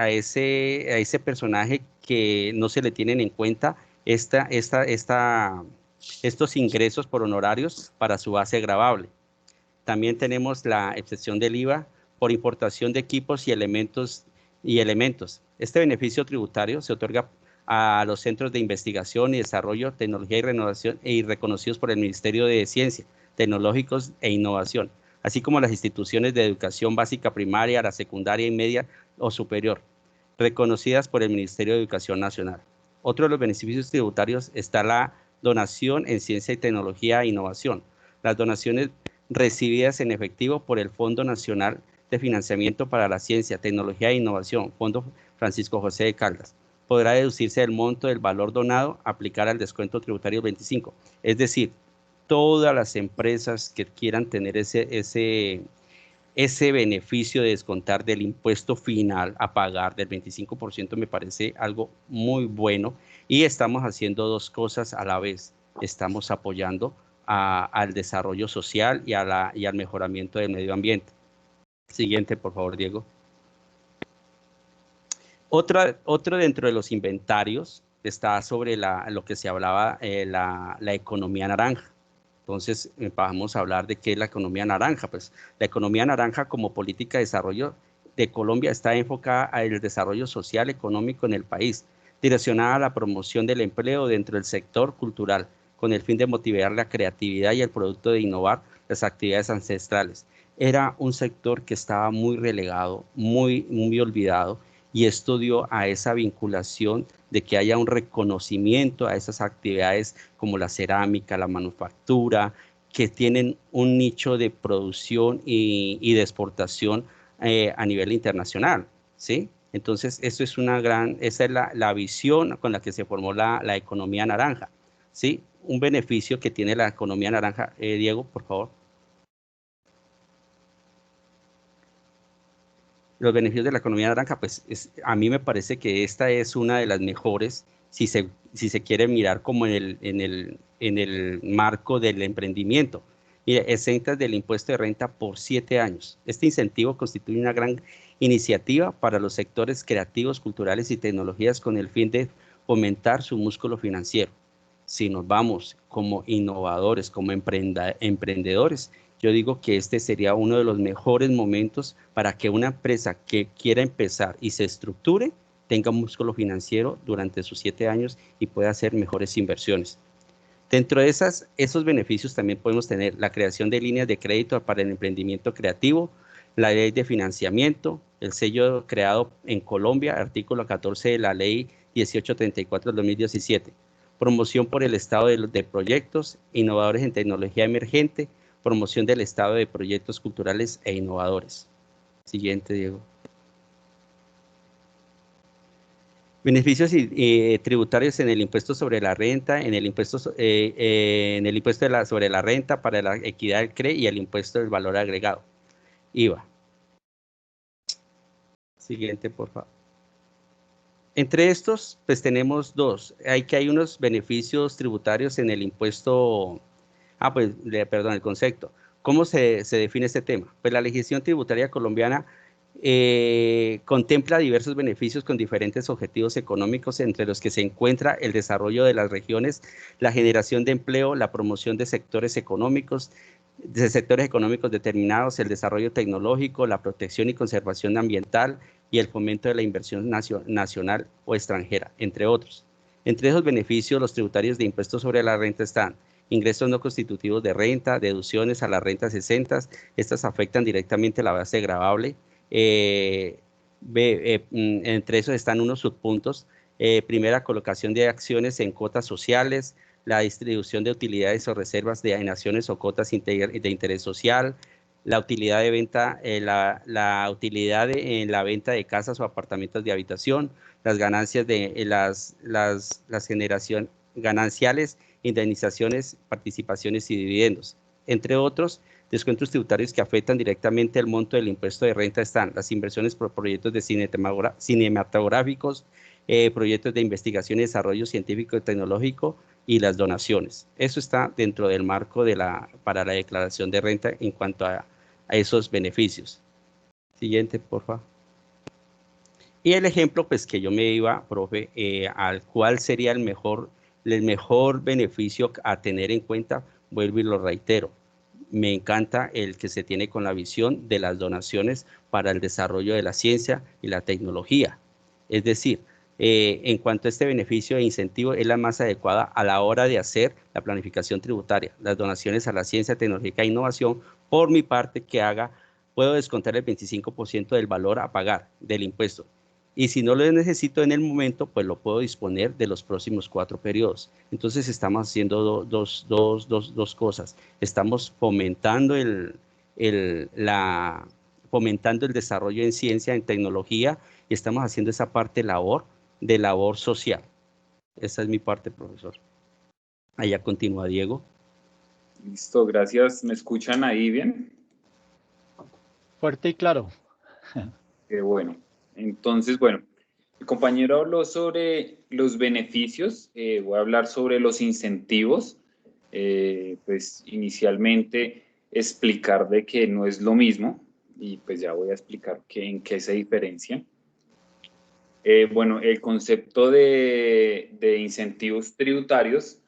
personaje que no se le tienen en cuenta estos ingresos por honorarios para su base gravable. También tenemos la excepción del IVA por importación de equipos y elementos. Este beneficio tributario se otorga a los centros de investigación y desarrollo, tecnología y renovación y reconocidos por el Ministerio de Ciencia, Tecnológicos e Innovación, así como las instituciones de educación básica primaria, la secundaria y media o superior, reconocidas por el Ministerio de Educación Nacional. Otro de los beneficios tributarios está la donación en ciencia y tecnología e innovación. Las donaciones recibidas en efectivo por el Fondo Nacional de Financiamiento para la Ciencia, Tecnología e Innovación, Fondo Francisco José de Caldas, podrá deducirse del monto del valor donado, aplicar al descuento tributario 25. Es decir, todas las empresas que quieran tener ese beneficio de descontar del impuesto final a pagar del 25% me parece algo muy bueno, y estamos haciendo dos cosas a la vez. Estamos apoyando al desarrollo social y al mejoramiento del medio ambiente. Siguiente, por favor, Diego. Otro dentro de los inventarios está sobre lo que se hablaba, la economía naranja. Entonces, vamos a hablar de qué es la economía naranja. Pues la economía naranja como política de desarrollo de Colombia está enfocada al desarrollo social, económico en el país, direccionada a la promoción del empleo dentro del sector cultural, con el fin de motivar la creatividad y el producto de innovar las actividades ancestrales. Era un sector que estaba muy relegado, muy olvidado, y esto dio a esa vinculación de que haya un reconocimiento a esas actividades como la cerámica, la manufactura, que tienen un nicho de producción y de exportación a nivel internacional, ¿sí? Entonces, esa es la visión con la que se formó la economía naranja, ¿sí? Un beneficio que tiene la economía naranja. Diego, por favor. Los beneficios de la economía naranja, pues a mí me parece que esta es una de las mejores si se quiere mirar como en el marco del emprendimiento. Mire, exentas del impuesto de renta por 7 años. Este incentivo constituye una gran iniciativa para los sectores creativos, culturales y tecnologías con el fin de fomentar su músculo financiero. Si nos vamos como innovadores, como emprendedores, yo digo que este sería uno de los mejores momentos para que una empresa que quiera empezar y se estructure tenga un músculo financiero durante sus 7 años y pueda hacer mejores inversiones. Dentro de esos beneficios también podemos tener la creación de líneas de crédito para el emprendimiento creativo, la ley de financiamiento, el sello creado en Colombia, artículo 14 de la ley 1834 del 2017, promoción por el estado de proyectos, innovadores en tecnología emergente, promoción del estado de proyectos culturales e innovadores. Siguiente, Diego. Beneficios tributarios en el impuesto sobre la renta, en el impuesto sobre la renta para la equidad del CRE y el impuesto del valor agregado, IVA. Siguiente, por favor. Entre estos, pues tenemos dos. Hay unos beneficios tributarios en el impuesto, el concepto. ¿Cómo se define este tema? Pues la legislación tributaria colombiana Contempla diversos beneficios con diferentes objetivos económicos, entre los que se encuentra el desarrollo de las regiones, la generación de empleo, la promoción de sectores económicos determinados, el desarrollo tecnológico, la protección y conservación ambiental y el fomento de la inversión nacional o extranjera, entre otros. Entre esos beneficios, los tributarios de impuestos sobre la renta están: ingresos no constitutivos de renta, deducciones a las rentas exentas. Estas afectan directamente la base gravable. Entre esos están unos subpuntos. Primera, colocación de acciones en cuotas sociales, la distribución de utilidades o reservas de enaciones o cotas de interés social, la utilidad de venta, la utilidad en la venta de casas o apartamentos de habitación, las ganancias de las generaciones gananciales, indemnizaciones, participaciones y dividendos. Entre otros descuentos tributarios que afectan directamente el monto del impuesto de renta están las inversiones por proyectos de cinematográficos, proyectos de investigación y desarrollo científico y tecnológico, y las donaciones. Eso está dentro del marco para la declaración de renta en cuanto a esos beneficios. Siguiente, por favor. Y el ejemplo, pues, que yo me iba, profe, al cual sería el mejor beneficio a tener en cuenta, vuelvo y lo reitero. Me encanta el que se tiene con la visión de las donaciones para el desarrollo de la ciencia y la tecnología. Es decir, en cuanto a este beneficio e incentivo, es la más adecuada a la hora de hacer la planificación tributaria. Las donaciones a la ciencia, tecnología e innovación, por mi parte, puedo descontar el 25% del valor a pagar del impuesto. Y si no lo necesito en el momento, pues lo puedo disponer de los próximos 4 periodos. Entonces estamos haciendo dos cosas. Estamos fomentando fomentando el desarrollo en ciencia, en tecnología, y estamos haciendo esa parte de labor social. Esa es mi parte, profesor. Allá continúa Diego. Listo, gracias. ¿Me escuchan ahí bien? Fuerte y claro. Qué bueno. Entonces, bueno, el compañero habló sobre los beneficios, voy a hablar sobre los incentivos. Pues inicialmente explicar de que no es lo mismo y pues ya voy a explicar en qué se diferencian. Bueno, el concepto de incentivos tributarios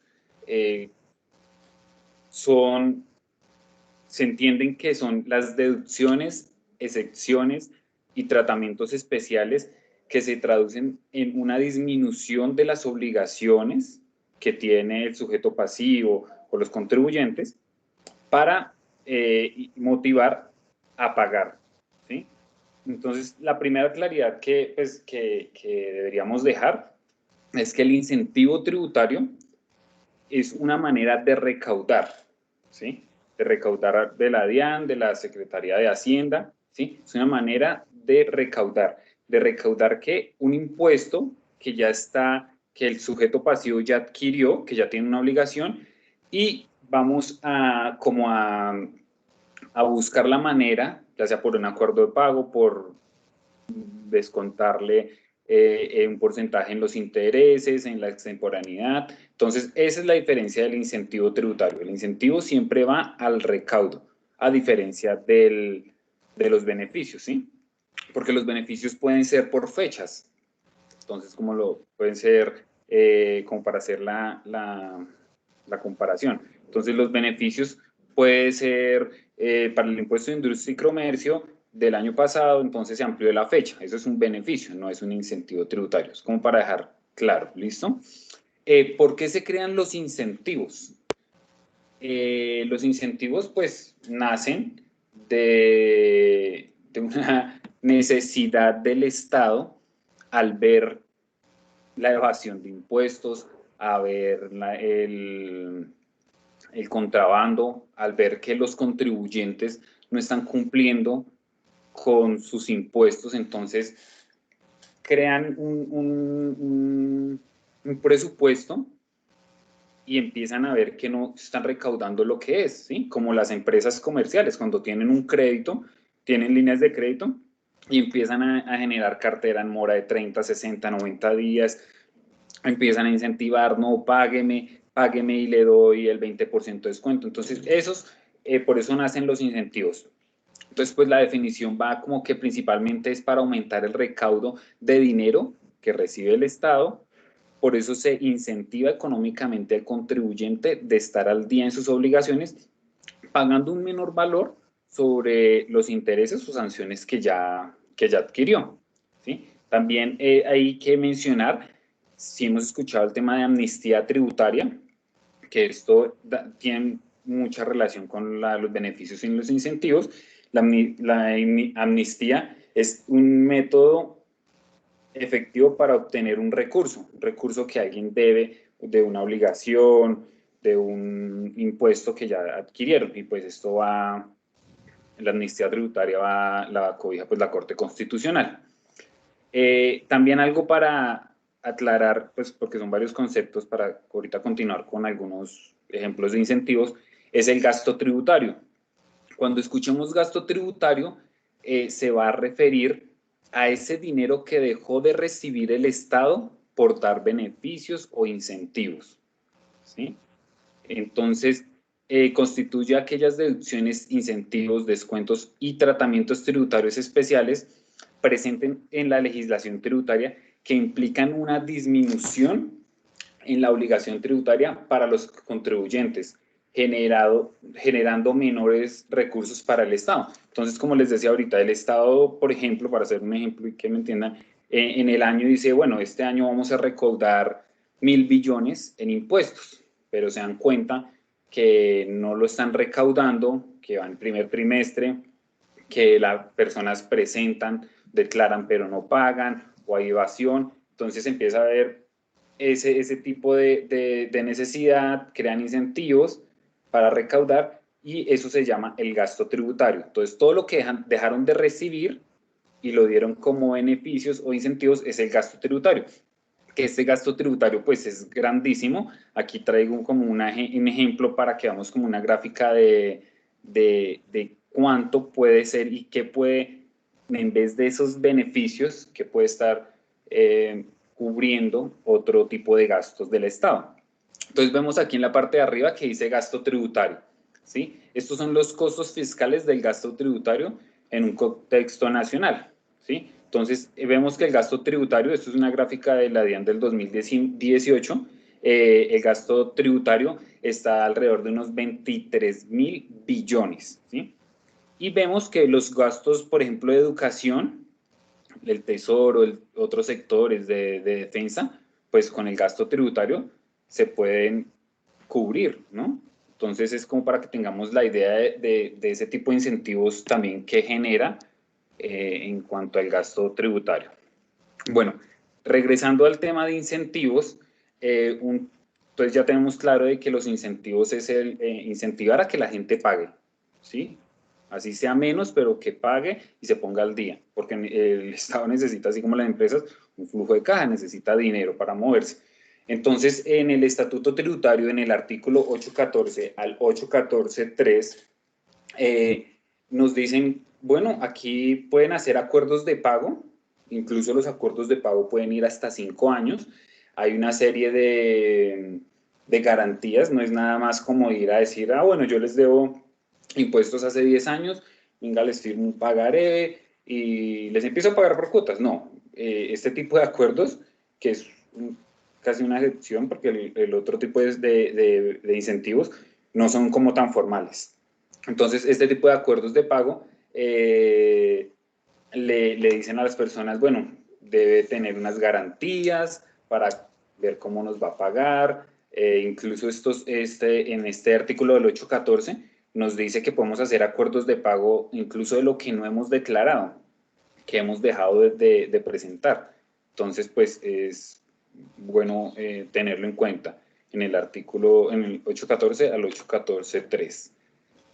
se entienden que son las deducciones, excepciones y tratamientos especiales que se traducen en una disminución de las obligaciones que tiene el sujeto pasivo o los contribuyentes para motivar a pagar, ¿sí? Entonces, la primera claridad que deberíamos dejar es que el incentivo tributario es una manera de recaudar, ¿sí? De recaudar de la DIAN, de la Secretaría de Hacienda, ¿sí? Es una manera de recaudar que un impuesto que ya está, que el sujeto pasivo ya adquirió, que ya tiene una obligación, y vamos a buscar la manera, ya sea por un acuerdo de pago, por descontarle un porcentaje en los intereses, en la extemporaneidad. Entonces, esa es la diferencia del incentivo tributario. El incentivo siempre va al recaudo, a diferencia de los beneficios, ¿sí? Porque los beneficios pueden ser por fechas. Entonces, pueden ser como para hacer la comparación. Entonces, los beneficios puede ser para el impuesto de industria y comercio del año pasado, entonces se amplió la fecha. Eso es un beneficio, no es un incentivo tributario. Es como para dejar claro, ¿listo? ¿Por qué se crean los incentivos? Los incentivos, pues, nacen de una necesidad del Estado al ver la evasión de impuestos, a ver el contrabando, al ver que los contribuyentes no están cumpliendo con sus impuestos, entonces crean un presupuesto y empiezan a ver que no están recaudando lo que es, ¿sí? Como las empresas comerciales, cuando tienen un crédito, tienen líneas de crédito y empiezan a generar cartera en mora de 30, 60, 90 días, empiezan a incentivar, no, págueme y le doy el 20% de descuento. Entonces, por eso nacen los incentivos, Entonces, pues la definición va como que principalmente es para aumentar el recaudo de dinero que recibe el Estado. Por eso se incentiva económicamente al contribuyente de estar al día en sus obligaciones, pagando un menor valor sobre los intereses o sanciones que ya adquirió, ¿sí? También hay que mencionar, si hemos escuchado el tema de amnistía tributaria, que esto tiene mucha relación con los beneficios y los incentivos. La amnistía es un método efectivo para obtener un recurso que alguien debe de una obligación, de un impuesto que ya adquirieron, y pues esto va, la amnistía tributaria la cobija pues la Corte Constitucional. También algo para aclarar, pues porque son varios conceptos para ahorita continuar con algunos ejemplos de incentivos, es el gasto tributario. Cuando escuchemos gasto tributario, se va a referir a ese dinero que dejó de recibir el Estado por dar beneficios o incentivos, ¿sí? Entonces, constituye aquellas deducciones, incentivos, descuentos y tratamientos tributarios especiales presentes en la legislación tributaria que implican una disminución en la obligación tributaria para los contribuyentes, generando menores recursos para el Estado. Entonces, como les decía ahorita, el Estado, por ejemplo, para hacer un ejemplo y que me entiendan, en el año dice, bueno, este año vamos a recaudar 1.000 billones en impuestos, pero se dan cuenta que no lo están recaudando, que va en primer trimestre, que las personas presentan, declaran pero no pagan, o hay evasión. Entonces empieza a haber ese tipo de necesidad, crean incentivos para recaudar y eso se llama el gasto tributario. Entonces todo lo que dejaron de recibir y lo dieron como beneficios o incentivos es el gasto tributario. Que este gasto tributario pues es grandísimo. Aquí traigo como un ejemplo para que veamos como una gráfica de cuánto puede ser y qué puede, en vez de esos beneficios, que puede estar cubriendo otro tipo de gastos del Estado. Entonces vemos aquí en la parte de arriba que dice gasto tributario, ¿sí? Estos son los costos fiscales del gasto tributario en un contexto nacional, ¿sí? Entonces vemos que el gasto tributario, esto es una gráfica de la DIAN del 2018, el gasto tributario está alrededor de unos 23.000 billones, ¿sí? Y vemos que los gastos, por ejemplo, de educación, el Tesoro, otros sectores de defensa, pues con el gasto tributario se pueden cubrir, ¿no? Entonces es como para que tengamos la idea de ese tipo de incentivos también que genera en cuanto al gasto tributario. Bueno, regresando al tema de incentivos, pues ya tenemos claro de que los incentivos es el incentivar a que la gente pague, ¿sí? Así sea menos, pero que pague y se ponga al día, porque el Estado necesita, así como las empresas, un flujo de caja, necesita dinero para moverse. Entonces, en el Estatuto Tributario, en el artículo 814 al 814.3, nos dicen, bueno, aquí pueden hacer acuerdos de pago, incluso los acuerdos de pago pueden ir hasta 5 años, hay una serie de garantías, no es nada más como ir a decir, bueno, yo les debo impuestos hace 10 años, venga, les firmo un pagaré y les empiezo a pagar por cuotas. No, este tipo de acuerdos, que es casi una excepción, porque el otro tipo de incentivos no son como tan formales. Entonces, este tipo de acuerdos de pago le dicen a las personas, bueno, debe tener unas garantías para ver cómo nos va a pagar. Incluso en este artículo del 814 nos dice que podemos hacer acuerdos de pago incluso de lo que no hemos declarado, que hemos dejado de presentar. Entonces, pues es bueno tenerlo en cuenta en el artículo, en el 814 al 814.3.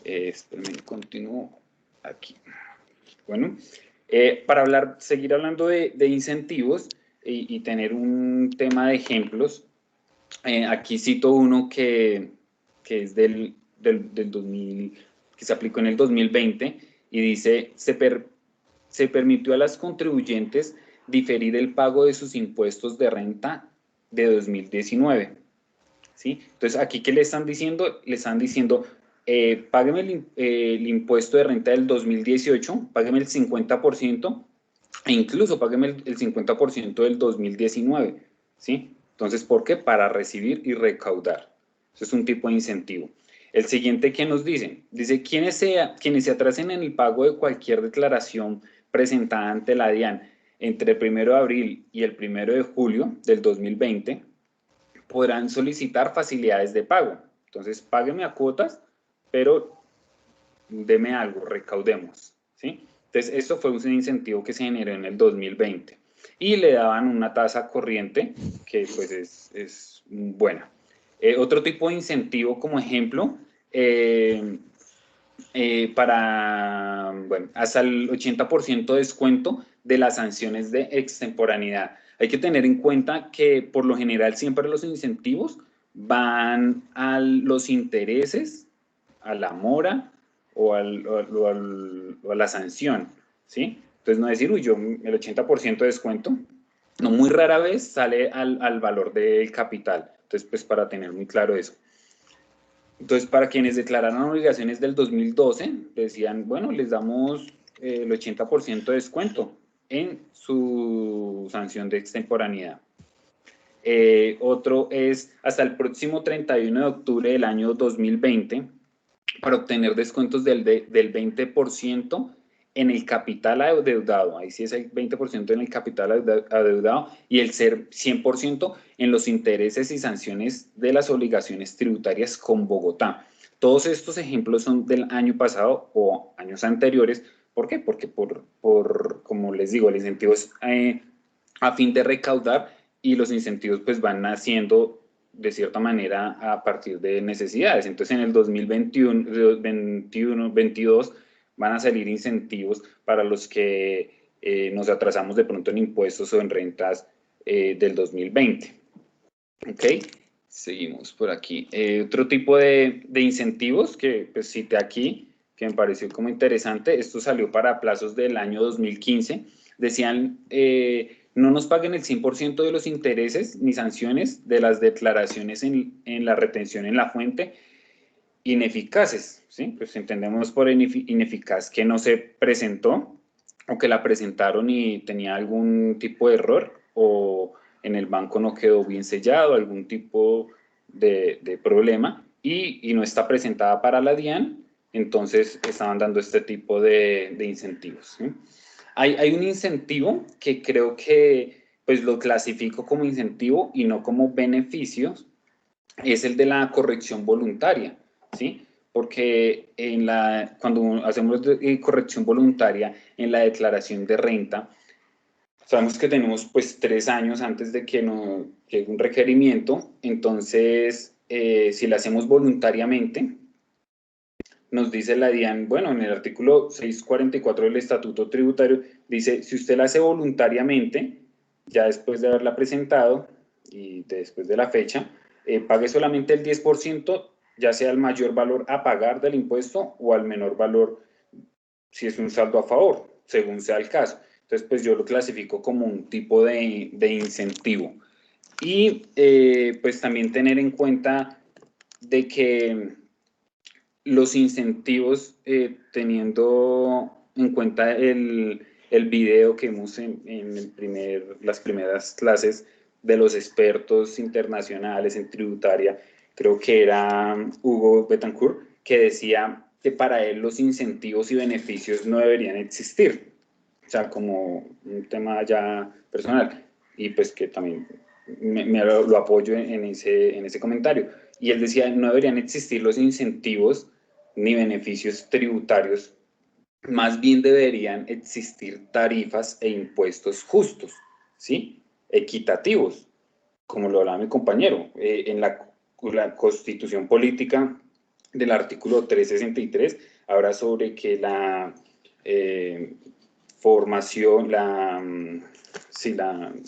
Espérenme, continúo aquí. Bueno, para seguir hablando de incentivos y tener un tema de ejemplos, aquí cito uno que es del 2000, que se aplicó en el 2020 y dice, se permitió a las contribuyentes diferir el pago de sus impuestos de renta de 2019, ¿sí? Entonces, aquí, ¿qué le están diciendo? Le están diciendo, págueme el impuesto de renta del 2018, págueme el 50%, e incluso págueme el 50% del 2019, ¿sí? Entonces, ¿por qué? Para recibir y recaudar. Eso es un tipo de incentivo. El siguiente, ¿qué nos dice? Dice, quienes se atrasen en el pago de cualquier declaración presentada ante la DIAN entre el 1 de abril y el 1 de julio del 2020, podrán solicitar facilidades de pago. Entonces, págueme a cuotas, pero deme algo, recaudemos, ¿sí? Entonces, esto fue un incentivo que se generó en el 2020 y le daban una tasa corriente que pues es buena. Otro tipo de incentivo, como ejemplo, para, bueno, hasta el 80% de descuento de las sanciones de extemporaneidad. Hay que tener en cuenta que por lo general siempre los incentivos van a los intereses, a la mora o a la sanción, ¿sí? Entonces no decir, uy, yo el 80% de descuento, no, muy rara vez sale al valor del capital. Entonces, pues para tener muy claro eso. Entonces, para quienes declararon obligaciones del 2012, decían, bueno, les damos el 80% de descuento en su sanción de extemporaneidad. Otro es hasta el próximo 31 de octubre del año 2020 para obtener descuentos del 20% en el capital adeudado. Ahí sí es el 20% en el capital adeudado y el 100% en los intereses y sanciones de las obligaciones tributarias con Bogotá. Todos estos ejemplos son del año pasado o años anteriores. ¿Por qué? Porque como les digo, el incentivo es a fin de recaudar y los incentivos pues van naciendo de cierta manera a partir de necesidades. Entonces en el 2021-22 van a salir incentivos para los que nos atrasamos de pronto en impuestos o en rentas del 2020. ¿Ok? Seguimos por aquí. Otro tipo de incentivos que pues cité aquí, que me pareció como interesante, esto salió para plazos del año 2015, decían, no nos paguen el 100% de los intereses ni sanciones de las declaraciones en la retención en la fuente ineficaces, ¿sí? Pues entendemos por ineficaz que no se presentó o que la presentaron y tenía algún tipo de error o en el banco no quedó bien sellado, algún tipo de problema y no está presentada para la DIAN, entonces estaban dando este tipo de incentivos, ¿sí? Hay un incentivo que creo que pues lo clasifico como incentivo y no como beneficios, es el de la corrección voluntaria, ¿sí? Porque cuando hacemos corrección voluntaria en la declaración de renta, sabemos que tenemos pues 3 años antes de que nos llegue un requerimiento, entonces si la hacemos voluntariamente, nos dice la DIAN, bueno, en el artículo 644 del Estatuto Tributario, dice, si usted la hace voluntariamente, ya después de haberla presentado y después de la fecha, pague solamente el 10%, ya sea el mayor valor a pagar del impuesto o al menor valor si es un saldo a favor, según sea el caso. Entonces, pues yo lo clasifico como un tipo de incentivo. Y pues también tener en cuenta de que los incentivos, teniendo en cuenta el video que vimos en las primeras clases de los expertos internacionales en tributaria, creo que era Hugo Betancourt, que decía que para él los incentivos y beneficios no deberían existir, o sea, como un tema ya personal, y pues que también lo apoyo en ese comentario. Y él decía, no deberían existir los incentivos ni beneficios tributarios, más bien deberían existir tarifas e impuestos justos, ¿sí? Equitativos, como lo hablaba mi compañero. En la Constitución Política del artículo 363 habla sobre que la formación,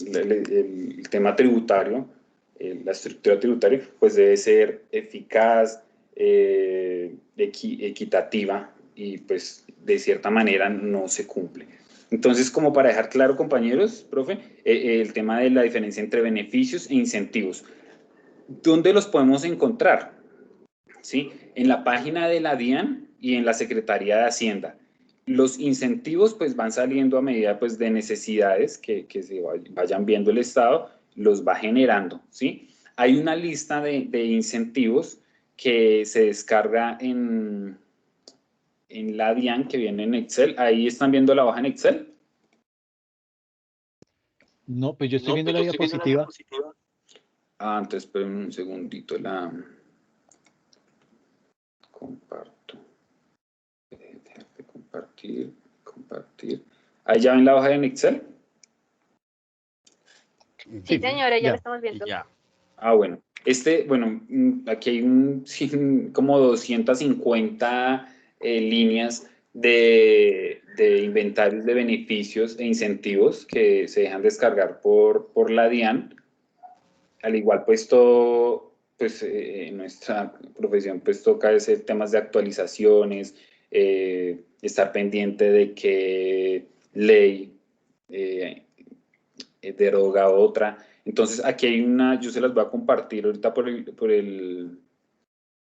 el tema tributario, la estructura tributaria, pues debe ser eficaz, equitativa y pues de cierta manera no se cumple. Entonces, como para dejar claro, compañeros, profe, el tema de la diferencia entre beneficios e incentivos. ¿Dónde los podemos encontrar? ¿sí? En la página de la DIAN y en la Secretaría de Hacienda. Los incentivos pues van saliendo a medida pues de necesidades que se vayan viendo el Estado, los va generando, ¿sí? Hay una lista de incentivos que se descarga en la DIAN que viene en Excel. Ahí están viendo la hoja en Excel. No, pues yo estoy viendo la diapositiva. Ah, entonces esperen un segundito, la comparto. Dejar de compartir. Ahí ya ven la hoja en Excel. Sí, señora, ya ya. lo estamos viendo. Ya. Ah, bueno. Bueno, aquí hay como 250 líneas de inventarios de beneficios e incentivos que se dejan descargar por la DIAN. Al igual, pues todo, pues en nuestra profesión, pues toca hacer temas de actualizaciones, estar pendiente de qué ley deroga otra. Entonces, aquí hay yo se las voy a compartir ahorita por el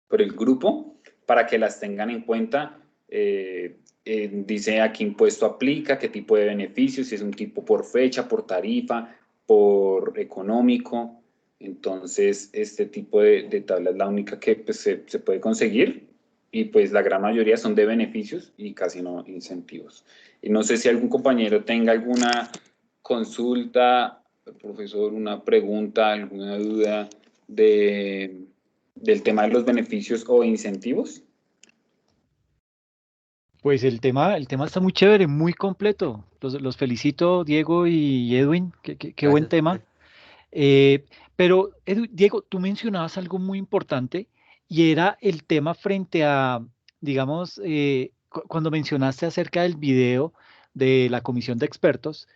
grupo para que las tengan en cuenta. Dice a qué impuesto aplica, qué tipo de beneficios, si es un tipo por fecha, por tarifa, por económico. Entonces, este tipo de tabla es la única que pues, se puede conseguir y pues la gran mayoría son de beneficios y casi no incentivos. Y no sé si algún compañero tenga alguna consulta, profesor, una pregunta, alguna duda del tema de los beneficios o incentivos. Pues el tema está muy chévere, muy completo. Los felicito, Diego y Edwin, qué buen Gracias, tema. profe. Pero, Diego, tú mencionabas algo muy importante y era el tema frente a, digamos, cuando mencionaste acerca del video de la comisión de expertos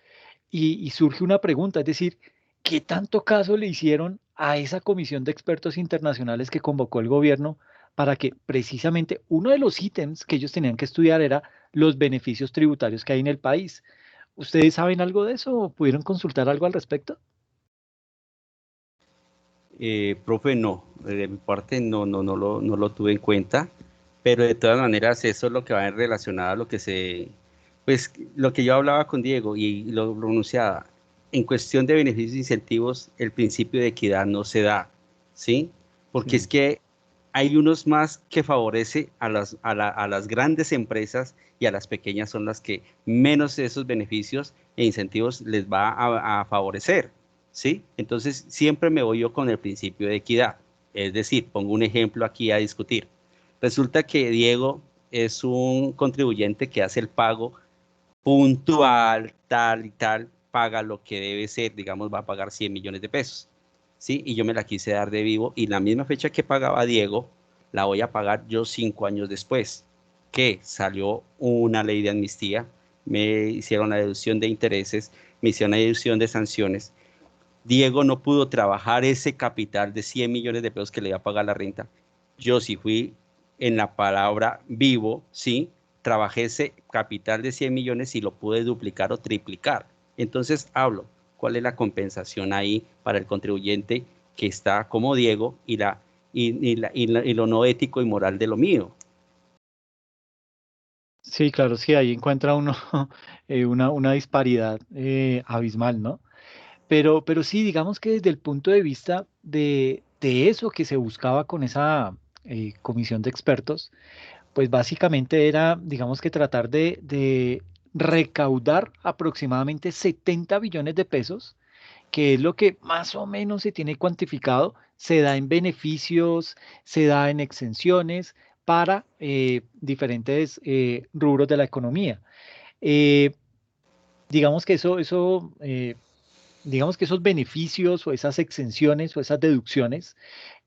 y surge una pregunta, es decir, ¿qué tanto caso le hicieron a esa comisión de expertos internacionales que convocó el gobierno para que precisamente uno de los ítems que ellos tenían que estudiar era los beneficios tributarios que hay en el país? ¿Ustedes saben algo de eso o pudieron consultar algo al respecto? Profe, no, de mi parte no lo tuve en cuenta, pero de todas maneras eso es lo que va relacionado a lo que pues lo que yo hablaba con Diego y lo pronunciaba, en cuestión de beneficios e incentivos, el principio de equidad no se da, ¿sí? Porque es Sí. que hay unos más que favorece a las grandes empresas y a las pequeñas son las que menos esos beneficios e incentivos les va a favorecer. ¿Sí? Entonces, siempre me voy yo con el principio de equidad. Es decir, pongo un ejemplo aquí a discutir. Resulta que Diego es un contribuyente que hace el pago puntual, tal y tal, paga lo que debe ser, digamos, va a pagar 100 millones de pesos. ¿Sí? Y yo me la quise dar de vivo y la misma fecha que pagaba Diego, la voy a pagar yo 5 años después, que salió una ley de amnistía, me hicieron la deducción de intereses, me hicieron la deducción de sanciones. Diego no pudo trabajar ese capital de 100 millones de pesos que le iba a pagar la renta. Yo sí fui en la palabra vivo, sí, trabajé ese capital de 100 millones y lo pude duplicar o triplicar. Entonces hablo, ¿cuál es la compensación ahí para el contribuyente que está como Diego y lo no ético y moral de lo mío? Sí, claro, sí, ahí encuentra uno una disparidad abismal, ¿no? Pero sí, digamos que desde el punto de vista de eso que se buscaba con esa comisión de expertos, pues básicamente era, digamos que tratar de recaudar aproximadamente 70 billones de pesos, que es lo que más o menos se tiene cuantificado, se da en beneficios, se da en exenciones para diferentes rubros de la economía. Eh, digamos que digamos que esos beneficios o esas exenciones o esas deducciones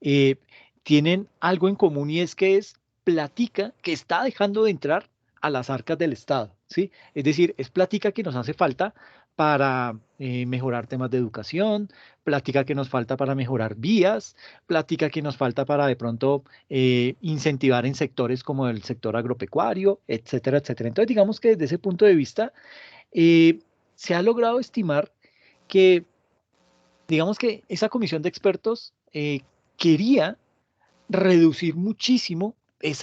eh, tienen algo en común y es que es platica que está dejando de entrar a las arcas del Estado, ¿sí? Es decir, es platica que nos hace falta para mejorar temas de educación, plática que nos falta para mejorar vías, plática que nos falta para de pronto incentivar en sectores como el sector agropecuario, etcétera, etcétera. Entonces, digamos que desde ese punto de vista, eh, se ha logrado estimar que, digamos que esa comisión de expertos quería reducir muchísimo es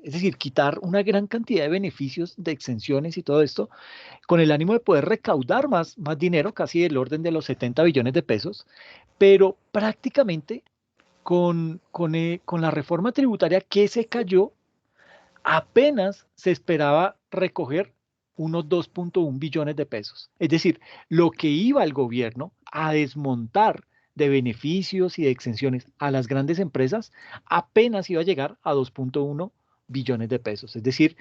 decir, quitar una gran cantidad de beneficios de exenciones y todo esto, con el ánimo de poder recaudar más dinero, casi del orden de los 70 billones de pesos, pero prácticamente con la reforma tributaria que se cayó, apenas se esperaba recoger unos 2.1 billones de pesos. Es decir, lo que iba el gobierno a desmontar de beneficios y de exenciones a las grandes empresas, apenas iba a llegar a 2.1 billones de pesos. Es decir,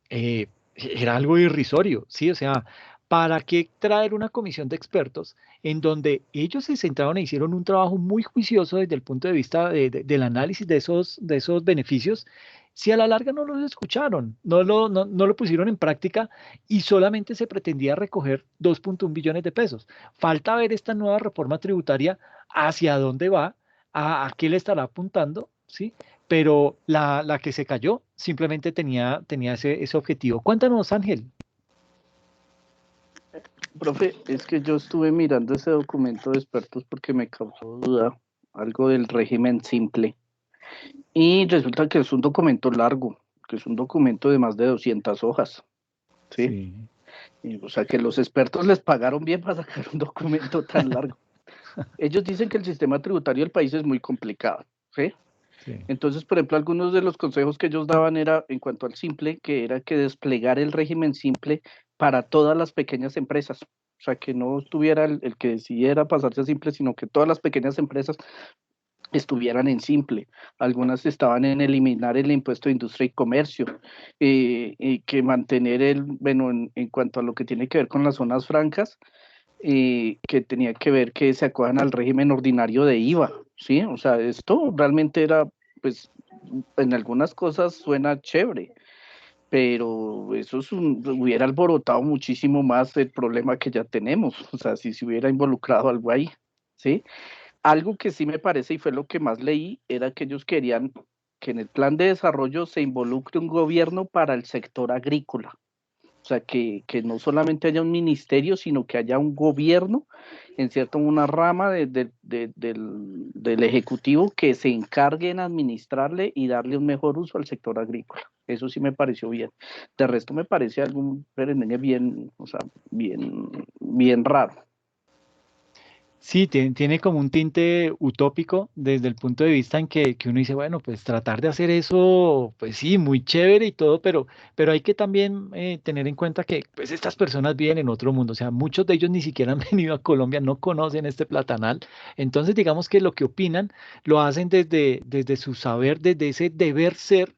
era algo irrisorio, ¿sí? O sea, ¿para qué traer una comisión de expertos en donde ellos se centraron e hicieron un trabajo muy juicioso desde el punto de vista del análisis de esos beneficios? Si a la larga no los escucharon, no lo pusieron en práctica y solamente se pretendía recoger 2.1 billones de pesos. Falta ver esta nueva reforma tributaria hacia dónde va, a qué le estará apuntando, ¿sí? Pero la que se cayó simplemente tenía ese objetivo. Cuéntanos, Ángel. Profe, es que yo estuve mirando ese documento de expertos porque me causó duda algo del régimen simple. Y resulta que es un documento largo, que es un documento de más de 200 hojas. ¿Sí? Sí. Y, o sea, que los expertos les pagaron bien para sacar un documento tan largo. Ellos dicen que el sistema tributario del país es muy complicado. ¿Sí? Sí. Entonces, por ejemplo, algunos de los consejos que ellos daban era, en cuanto al simple, que era que desplegar el régimen simple para todas las pequeñas empresas. O sea, que no estuviera el que decidiera pasarse a simple, sino que todas las pequeñas empresas estuvieran en simple. Algunas estaban en eliminar el impuesto de industria y comercio, y que mantener bueno, en cuanto a lo que tiene que ver con las zonas francas, que tenía que ver que se acojan al régimen ordinario de IVA, ¿sí? O sea, esto realmente era, pues, en algunas cosas suena chévere, pero eso hubiera alborotado muchísimo más el problema que ya tenemos, o sea, si se hubiera involucrado algo ahí, ¿sí? Algo que sí me parece, y fue lo que más leí, era que ellos querían que en el plan de desarrollo se involucre un gobierno para el sector agrícola. O sea, que no solamente haya un ministerio, sino que haya un gobierno, en cierto, una rama del Ejecutivo que se encargue en administrarle y darle un mejor uso al sector agrícola. Eso sí me pareció bien. De resto me parece algo bien, o sea, bien raro. Sí, tiene como un tinte utópico desde el punto de vista en que uno dice, bueno, pues tratar de hacer eso, pues sí, muy chévere y todo, pero hay que también tener en cuenta que pues estas personas viven en otro mundo, o sea, muchos de ellos ni siquiera han venido a Colombia, no conocen este platanal, entonces digamos que lo que opinan lo hacen desde su saber, desde ese deber ser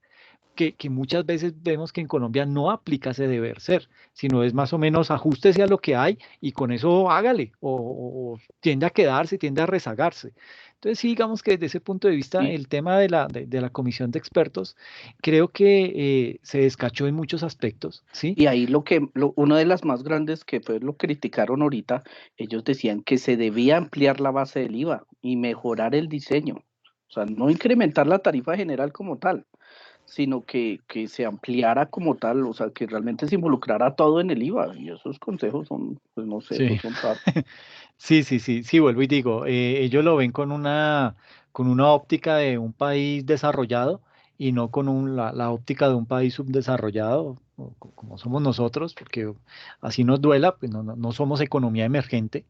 que muchas veces vemos que en Colombia no aplica ese deber ser, sino es más o menos ajústese a lo que hay y con eso hágale, o tiende a quedarse, tiende a rezagarse. Entonces, sí, digamos que desde ese punto de vista, Y, el tema de la comisión de expertos, creo que se descachó en muchos aspectos, ¿sí? y ahí una de las más grandes que pues lo criticaron ahorita, ellos decían que se debía ampliar la base del IVA y mejorar el diseño. O sea, no incrementar la tarifa general como tal, sino que se ampliara como tal, o sea, que realmente se involucrara todo en el IVA. Y esos consejos son, pues no sé, Sí. esos son raros. Sí, vuelvo y digo, ellos lo ven con una óptica de un país desarrollado y no con la óptica de un país subdesarrollado, como somos nosotros, porque así nos duela, pues no somos economía emergente,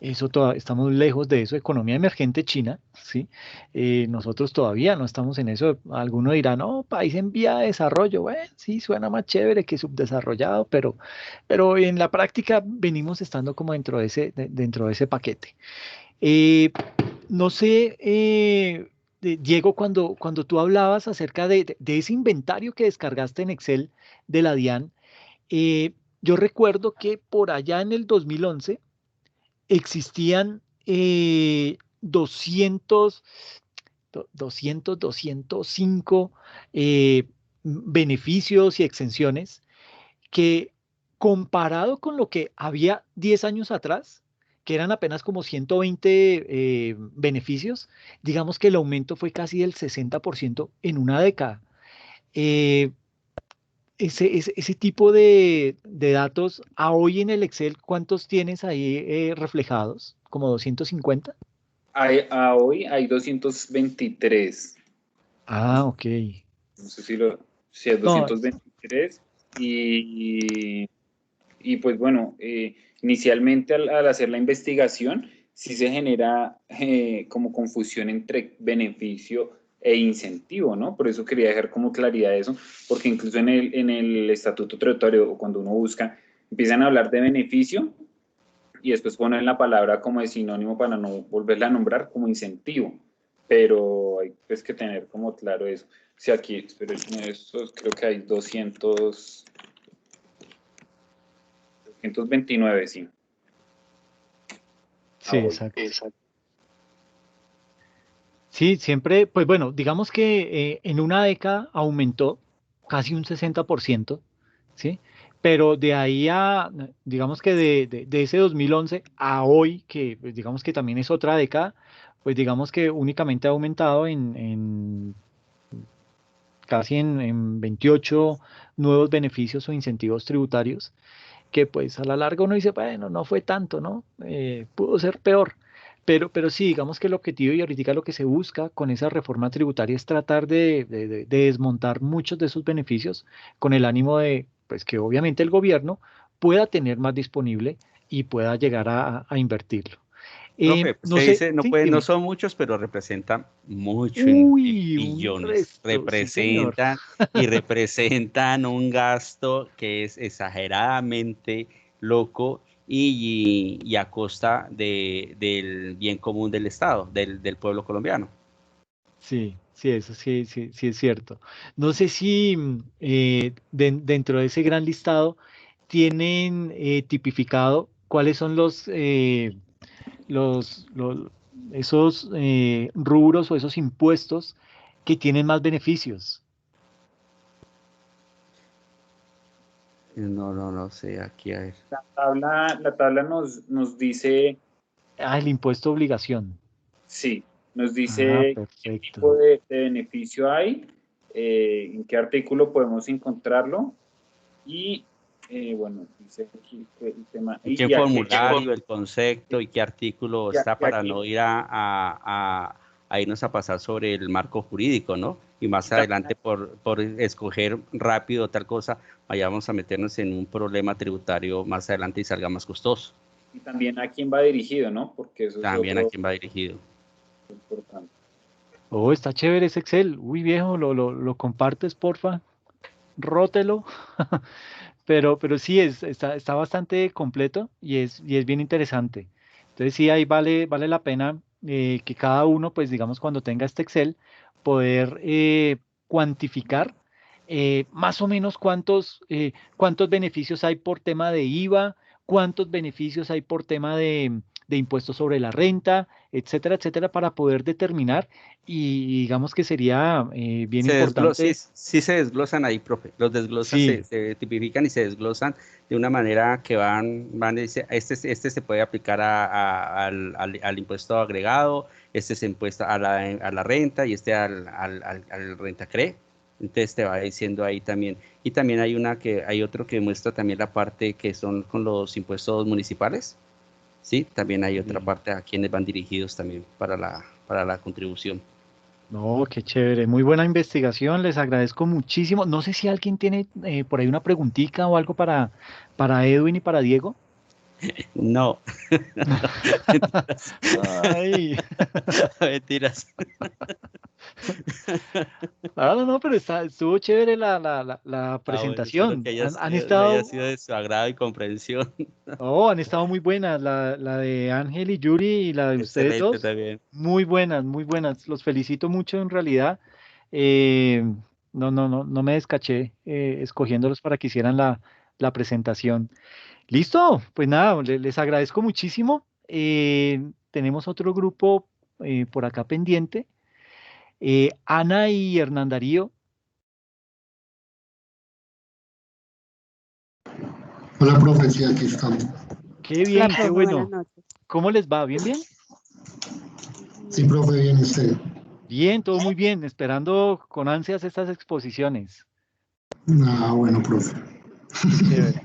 estamos lejos de eso, economía emergente China, ¿sí? Nosotros todavía no estamos en eso, alguno dirá, no, país en vía de desarrollo, bueno, sí, suena más chévere que subdesarrollado, pero en la práctica venimos estando como dentro de ese paquete. Eh, no sé, Diego, cuando tú hablabas acerca de ese inventario que descargaste en Excel de la DIAN, yo recuerdo que por allá en el 2011 existían 205 beneficios y exenciones que comparado con lo que había 10 años atrás, que eran apenas como 120 beneficios, digamos que el aumento fue casi del 60% en una década. Eh, ese tipo de datos, a hoy en el Excel, ¿cuántos tienes ahí reflejados? ¿Como 250? Hoy hay 223. Ah, ok. No sé si es No, 223 y pues bueno, inicialmente al hacer la investigación sí se genera como confusión entre beneficio e incentivo, ¿no? Por eso quería dejar como claridad eso, porque incluso en el estatuto tributario o cuando uno busca, empiezan a hablar de beneficio y después ponen la palabra como de sinónimo para no volverla a nombrar como incentivo, pero hay pues que tener como claro eso. Si aquí, espero estos creo que hay 229, sí. sí, Voy. exacto. Sí, siempre, pues bueno, digamos que en una década aumentó casi un 60%, ¿sí? Pero de ahí a, digamos que de ese 2011 a hoy, que pues, digamos que también es otra década, pues digamos que únicamente ha aumentado en casi en 28 nuevos beneficios o incentivos tributarios, que pues a la larga uno dice, bueno, no fue tanto, ¿no? Pudo ser peor. Pero sí, digamos que el objetivo y ahorita lo que se busca con esa reforma tributaria es tratar de desmontar muchos de esos beneficios con el ánimo de, pues que obviamente el gobierno pueda tener más disponible y pueda llegar a invertirlo. Profe, No usted sé, dice, no sí, puede, no dime. son muchos, pero representan mucho en Uy, un billones. resto, sí, señor. Representan un gasto que es exageradamente loco y a costa del bien común del Estado, del pueblo colombiano. Sí, sí, eso sí, sí, sí es cierto. No sé si dentro de ese gran listado tienen tipificado cuáles son los esos rubros o esos impuestos que tienen más beneficios. No sé, aquí a ver. La tabla nos dice, Ah, el impuesto de obligación. sí, nos Ah, dice qué tipo perfecto. de beneficio hay, en qué artículo podemos encontrarlo y, bueno, dice aquí que el tema, ¿En qué y aquí, formulario, el concepto y qué artículo está y para aquí, no ir a irnos a pasar sobre el marco jurídico, ¿no? Y y más también, adelante por escoger rápido tal cosa, vayamos a meternos en un problema tributario más adelante y salga más costoso. y también a quién va dirigido, ¿no? Porque eso es También a otro quién va dirigido. importante. Oh, está chévere ese Excel. Uy, viejo, lo compartes, porfa. Rótelo. Pero sí, está bastante completo y es bien interesante. Entonces sí, ahí vale la pena que cada uno, pues digamos, cuando tenga este Excel, poder cuantificar más o menos cuántos beneficios hay por tema de IVA, cuántos beneficios hay por tema de impuestos sobre la renta, etcétera, etcétera, para poder determinar y digamos que sería bien Sí, importante. sí se desglosan ahí, profe. Los desglosan, Sí. se tipifican y se desglosan de una manera que van y dice, este se puede aplicar al impuesto agregado, este se impuesta a la renta y este al renta cree. Entonces te va diciendo ahí también. Y también hay otro que muestra también la parte que son con los impuestos municipales. Sí, también hay otra Sí. parte a quienes van dirigidos también para la contribución. No, qué chévere, muy buena investigación, les agradezco muchísimo. No sé si alguien tiene por ahí una preguntita o algo para Edwin y para Diego. No, mentiras. Ay, Mentiras. no, pero estuvo chévere la Ah, bueno, espero presentación. que haya Han sido de su agrado y comprensión. han estado muy buenas, la de Ángel y Yuri y la de ustedes Excelente dos, también. muy buenas, muy buenas. Los felicito mucho en realidad. Eh, no me descaché escogiéndolos para que hicieran la presentación. Listo, pues nada, les agradezco muchísimo. Tenemos otro grupo por acá pendiente. Ana y Hernán Darío. Hola, profe, sí, aquí estamos. Qué Hola, bien, qué profe, buenas bueno. noches. ¿Cómo les va? ¿Bien, bien? Sí, profe, bien, ¿y usted? Bien, todo muy bien. Esperando con ansias estas exposiciones. Ah, bueno, profe. Qué chévere.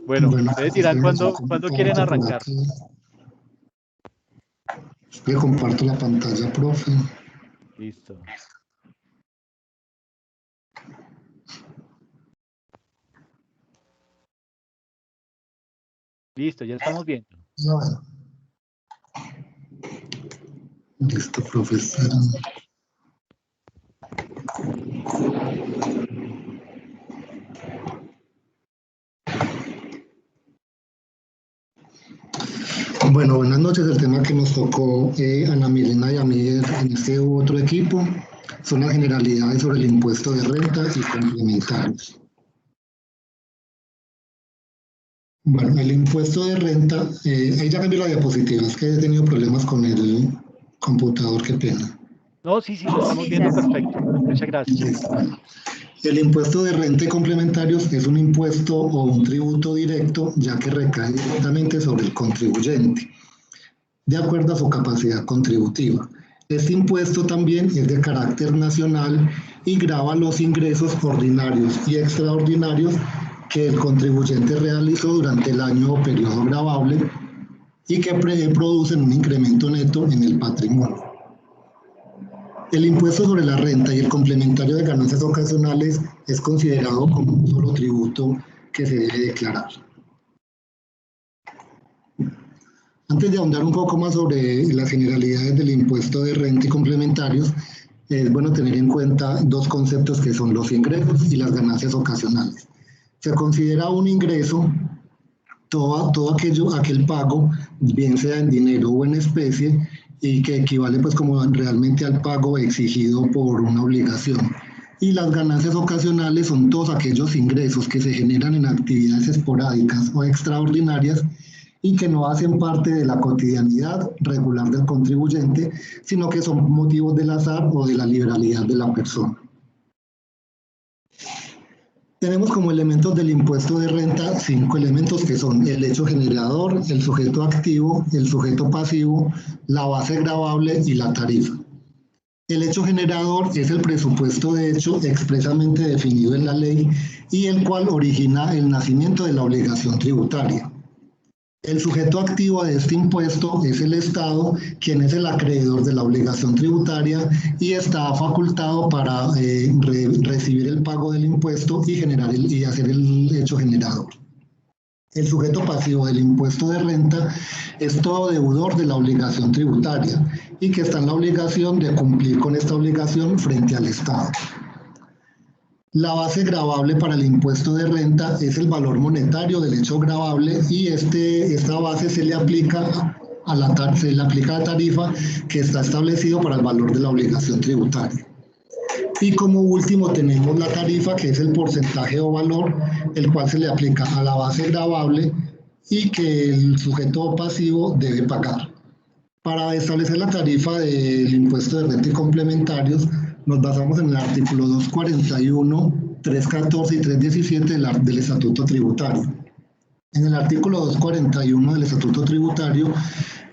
Bueno, Bueno, ustedes dirán espérenme, yo cuándo quieren comparto por arrancar. aquí. Le comparto la pantalla, profe. Listo. Listo, ya estamos viendo. Bueno. Listo, profesor. Bueno, buenas noches. El tema que nos tocó Ana Milena y a mí en este otro equipo son las generalidades sobre el impuesto de renta y complementarios. Bueno, el impuesto de renta, ahí ya cambió la diapositiva, es que he tenido problemas con el computador, qué pena. No, sí, lo estamos viendo perfecto. Muchas gracias. El impuesto de renta y complementarios es un impuesto o un tributo directo, ya que recae directamente sobre el contribuyente, de acuerdo a su capacidad contributiva. Este impuesto también es de carácter nacional y grava los ingresos ordinarios y extraordinarios que el contribuyente realizó durante el año o periodo gravable y que producen un incremento neto en el patrimonio. El impuesto sobre la renta y el complementario de ganancias ocasionales es considerado como un solo tributo que se debe declarar. Antes de ahondar un poco más sobre las generalidades del impuesto de renta y complementarios, es bueno tener en cuenta dos conceptos que son los ingresos y las ganancias ocasionales. Se considera un ingreso todo aquel pago, bien sea en dinero o en especie, y que equivale pues como realmente al pago exigido por una obligación. Y las ganancias ocasionales son todos aquellos ingresos que se generan en actividades esporádicas o extraordinarias y que no hacen parte de la cotidianidad regular del contribuyente, sino que son motivos del azar o de la liberalidad de la persona. Tenemos como elementos del impuesto de renta 5 elementos que son el hecho generador, el sujeto activo, el sujeto pasivo, la base gravable y la tarifa. El hecho generador es el presupuesto de hecho expresamente definido en la ley y el cual origina el nacimiento de la obligación tributaria. El sujeto activo de este impuesto es el Estado, quien es el acreedor de la obligación tributaria y está facultado para recibir el pago del impuesto y hacer el hecho generador. El sujeto pasivo del impuesto de renta es todo deudor de la obligación tributaria y que está en la obligación de cumplir con esta obligación frente al Estado. La base gravable para el impuesto de renta es el valor monetario del hecho gravable y esta base se le aplica a la tarifa que está establecido para el valor de la obligación tributaria. Y como último tenemos la tarifa, que es el porcentaje o valor, el cual se le aplica a la base gravable y que el sujeto pasivo debe pagar. Para establecer la tarifa del impuesto de renta y complementarios, nos basamos en el artículo 241, 314 y 317 del Estatuto Tributario. En el artículo 241 del Estatuto Tributario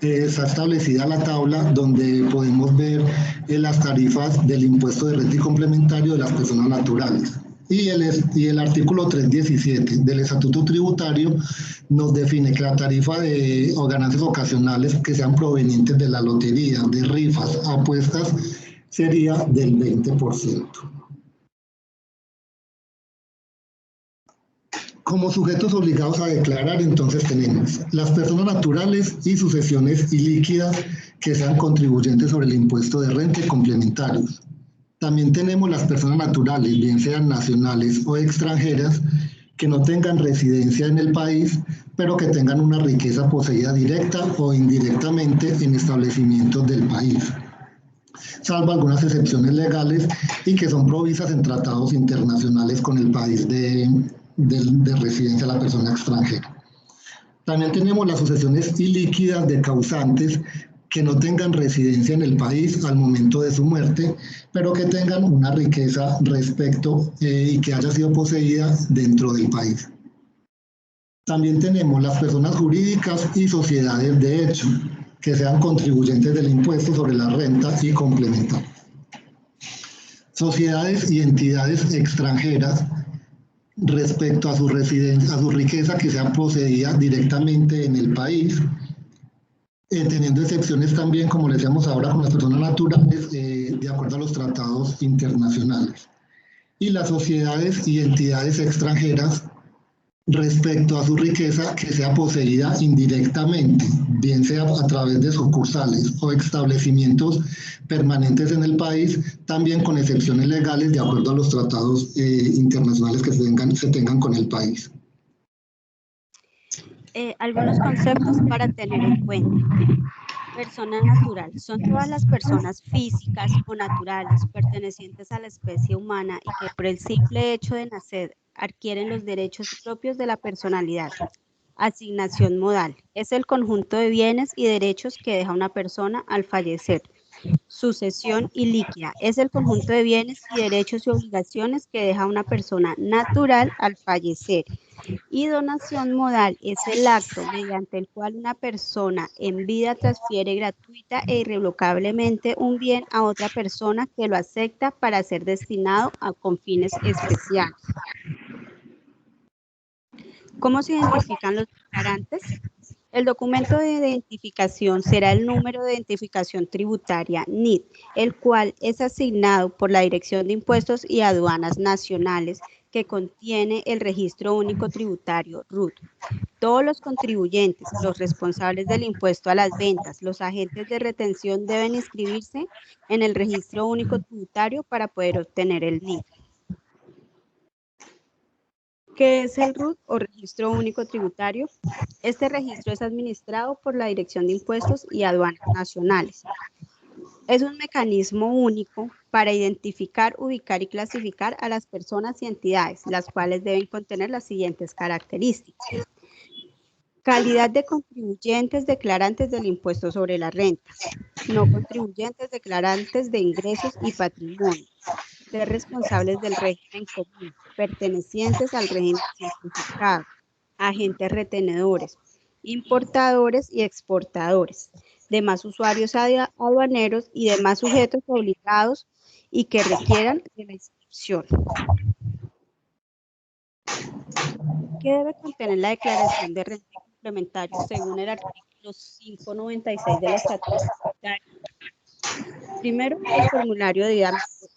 está establecida la tabla donde podemos ver las tarifas del impuesto de renta y complementario de las personas naturales. Y el artículo 317 del Estatuto Tributario nos define que la tarifa o ganancias ocasionales que sean provenientes de la lotería, de rifas, apuestas, sería del 20%. Como sujetos obligados a declarar, entonces tenemos las personas naturales y sucesiones ilíquidas que sean contribuyentes sobre el impuesto de renta y complementarios. También tenemos las personas naturales, bien sean nacionales o extranjeras, que no tengan residencia en el país, pero que tengan una riqueza poseída directa o indirectamente en establecimientos del país, salvo algunas excepciones legales y que son provisas en tratados internacionales con el país de residencia de la persona extranjera. También tenemos las sucesiones ilíquidas de causantes que no tengan residencia en el país al momento de su muerte, pero que tengan una riqueza respecto y que haya sido poseída dentro del país. También tenemos las personas jurídicas y sociedades de hecho, que sean contribuyentes del impuesto sobre la renta y complementarios. Sociedades y entidades extranjeras respecto a su residencia, a su riqueza que sea poseída directamente en el país, teniendo excepciones también, como le decíamos ahora, con las personas naturales, de acuerdo a los tratados internacionales. Y las sociedades y entidades extranjeras, respecto a su riqueza, que sea poseída indirectamente, bien sea a través de sucursales o establecimientos permanentes en el país, también con excepciones legales de acuerdo a los tratados internacionales que se tengan con el país. Algunos conceptos para tener en cuenta. Persona natural. Son todas las personas físicas o naturales pertenecientes a la especie humana y que por el simple hecho de nacer adquieren los derechos propios de la personalidad. Asignación modal. Es el conjunto de bienes y derechos que deja una persona al fallecer. Sucesión ilíquida. Es el conjunto de bienes y derechos y obligaciones que deja una persona natural al fallecer. Y donación modal es el acto mediante el cual una persona en vida transfiere gratuita e irrevocablemente un bien a otra persona que lo acepta para ser destinado con fines especiales. ¿Cómo se identifican los declarantes? El documento de identificación será el número de identificación tributaria NIT, el cual es asignado por la Dirección de Impuestos y Aduanas Nacionales, que contiene el Registro Único Tributario RUT. Todos los contribuyentes, los responsables del impuesto a las ventas, los agentes de retención deben inscribirse en el Registro Único Tributario para poder obtener el NIT. ¿Qué es el RUT o Registro Único Tributario? Este registro es administrado por la Dirección de Impuestos y Aduanas Nacionales. Es un mecanismo único para identificar, ubicar y clasificar a las personas y entidades, las cuales deben contener las siguientes características. Calidad de contribuyentes declarantes del impuesto sobre la renta, no contribuyentes declarantes de ingresos y patrimonio, ser responsables del régimen común, pertenecientes al régimen simplificado, agentes retenedores, importadores y exportadores, demás usuarios aduaneros y demás sujetos obligados y que requieran de la inscripción. ¿Qué debe contener la declaración de renta complementaria según el artículo 596 del Estatuto Tributario? Primero, el formulario de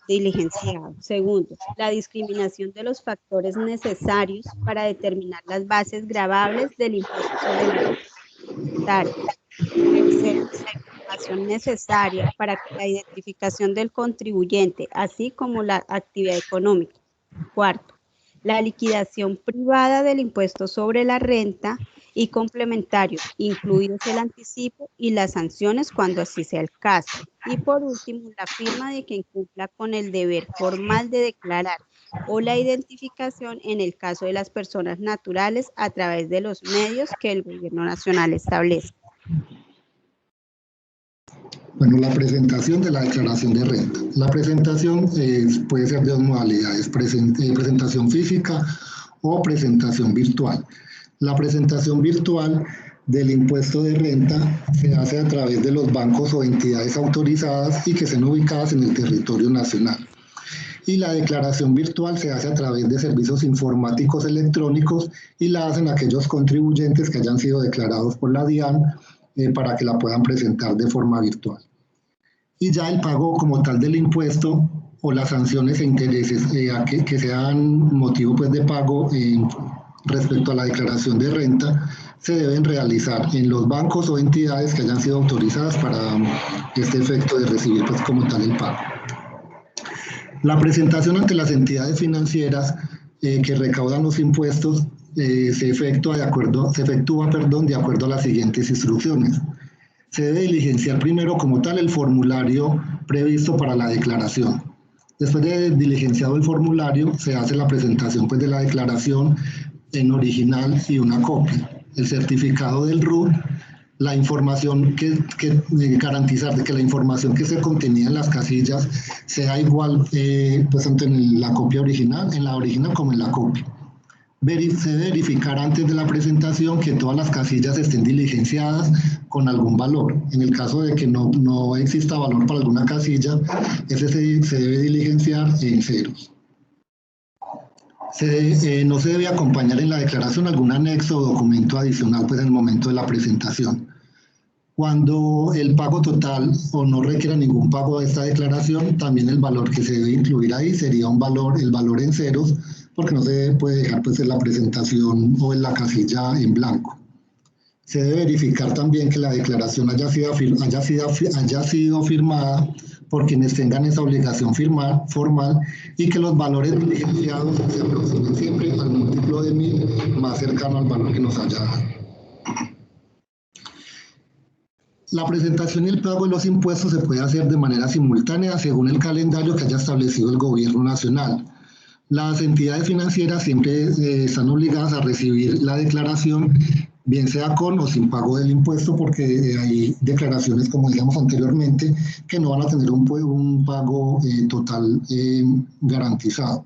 diligenciado. Segundo, la discriminación de los factores necesarios para determinar las bases gravables del impuesto sobre la renta tributaria. Tercero, la información necesaria para la identificación del contribuyente, así como la actividad económica. Cuarto, la liquidación privada del impuesto sobre la renta y complementario, incluidos el anticipo y las sanciones cuando así sea el caso. Y por último, la firma de quien cumpla con el deber formal de declarar o la identificación en el caso de las personas naturales a través de los medios que el Gobierno Nacional establezca. Bueno, la presentación de la declaración de renta. La presentación puede ser de dos modalidades, presentación física o presentación virtual. La presentación virtual del impuesto de renta se hace a través de los bancos o entidades autorizadas y que estén ubicadas en el territorio nacional. Y la declaración virtual se hace a través de servicios informáticos electrónicos y la hacen aquellos contribuyentes que hayan sido declarados por la DIAN para que la puedan presentar de forma virtual. Y ya el pago como tal del impuesto o las sanciones e intereses que sean motivo pues, de pago respecto a la declaración de renta se deben realizar en los bancos o entidades que hayan sido autorizadas para este efecto de recibir pues, como tal el pago. La presentación ante las entidades financieras que recaudan los impuestos se efectúa de acuerdo a las siguientes instrucciones. Se debe diligenciar primero como tal el formulario previsto para la declaración. Después de diligenciado el formulario, se hace la presentación pues, de la declaración en original y una copia. El certificado del RUT, la información garantizar de que la información que se contenía en las casillas sea igual pues, tanto en la copia original, en la original como en la copia. Se debe verificar antes de la presentación que todas las casillas estén diligenciadas con algún valor. En el caso de que no exista valor para alguna casilla, ese se debe diligenciar en ceros. No se debe acompañar en la declaración algún anexo o documento adicional pues, en el momento de la presentación. Cuando el pago total o no requiera ningún pago de esta declaración, también el valor que se debe incluir ahí sería el valor en ceros, porque no se puede dejar pues en la presentación o en la casilla en blanco. Se debe verificar también que la declaración haya sido firmada por quienes tengan esa obligación formal y que los valores diligenciados se aproximen siempre al múltiplo de 1000 más cercano al valor que nos haya dado. La presentación y el pago de los impuestos se puede hacer de manera simultánea según el calendario que haya establecido el Gobierno Nacional. Las entidades financieras siempre están obligadas a recibir la declaración, bien sea con o sin pago del impuesto, porque hay declaraciones, como decíamos anteriormente, que no van a tener un pago total garantizado.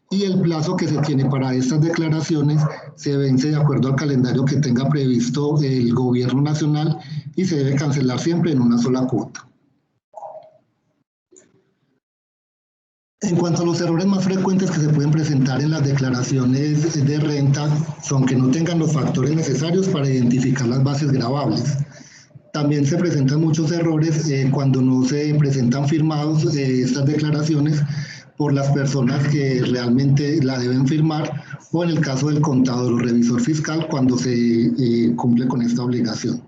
Y el plazo que se tiene para estas declaraciones se vence de acuerdo al calendario que tenga previsto el Gobierno Nacional y se debe cancelar siempre en una sola cuota. En cuanto a los errores más frecuentes que se pueden presentar en las declaraciones de renta, son que no tengan los factores necesarios para identificar las bases gravables. También se presentan muchos errores cuando no se presentan firmados estas declaraciones por las personas que realmente la deben firmar, o en el caso del contador o revisor fiscal cuando se cumple con esta obligación.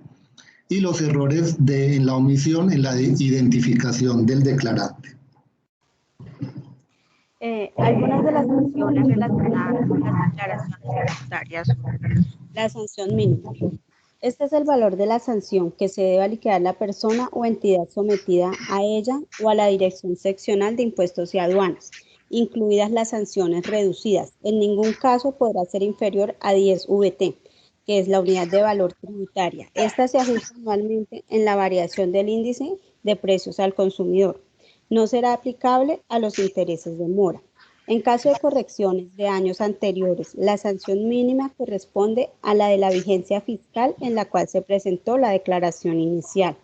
Y los errores en la omisión en la identificación del declarante. Algunas de las sanciones relacionadas con las declaraciones tributarias son la sanción mínima. Este es el valor de la sanción que se debe liquidar la persona o entidad sometida a ella o a la Dirección Seccional de Impuestos y Aduanas, incluidas las sanciones reducidas. En ningún caso podrá ser inferior a 10 VT, que es la unidad de valor tributaria. Esta se ajusta anualmente en la variación del índice de precios al consumidor. No será aplicable a los intereses de mora. En caso de correcciones de años anteriores, la sanción mínima corresponde a la de la vigencia fiscal en la cual se presentó la declaración inicial.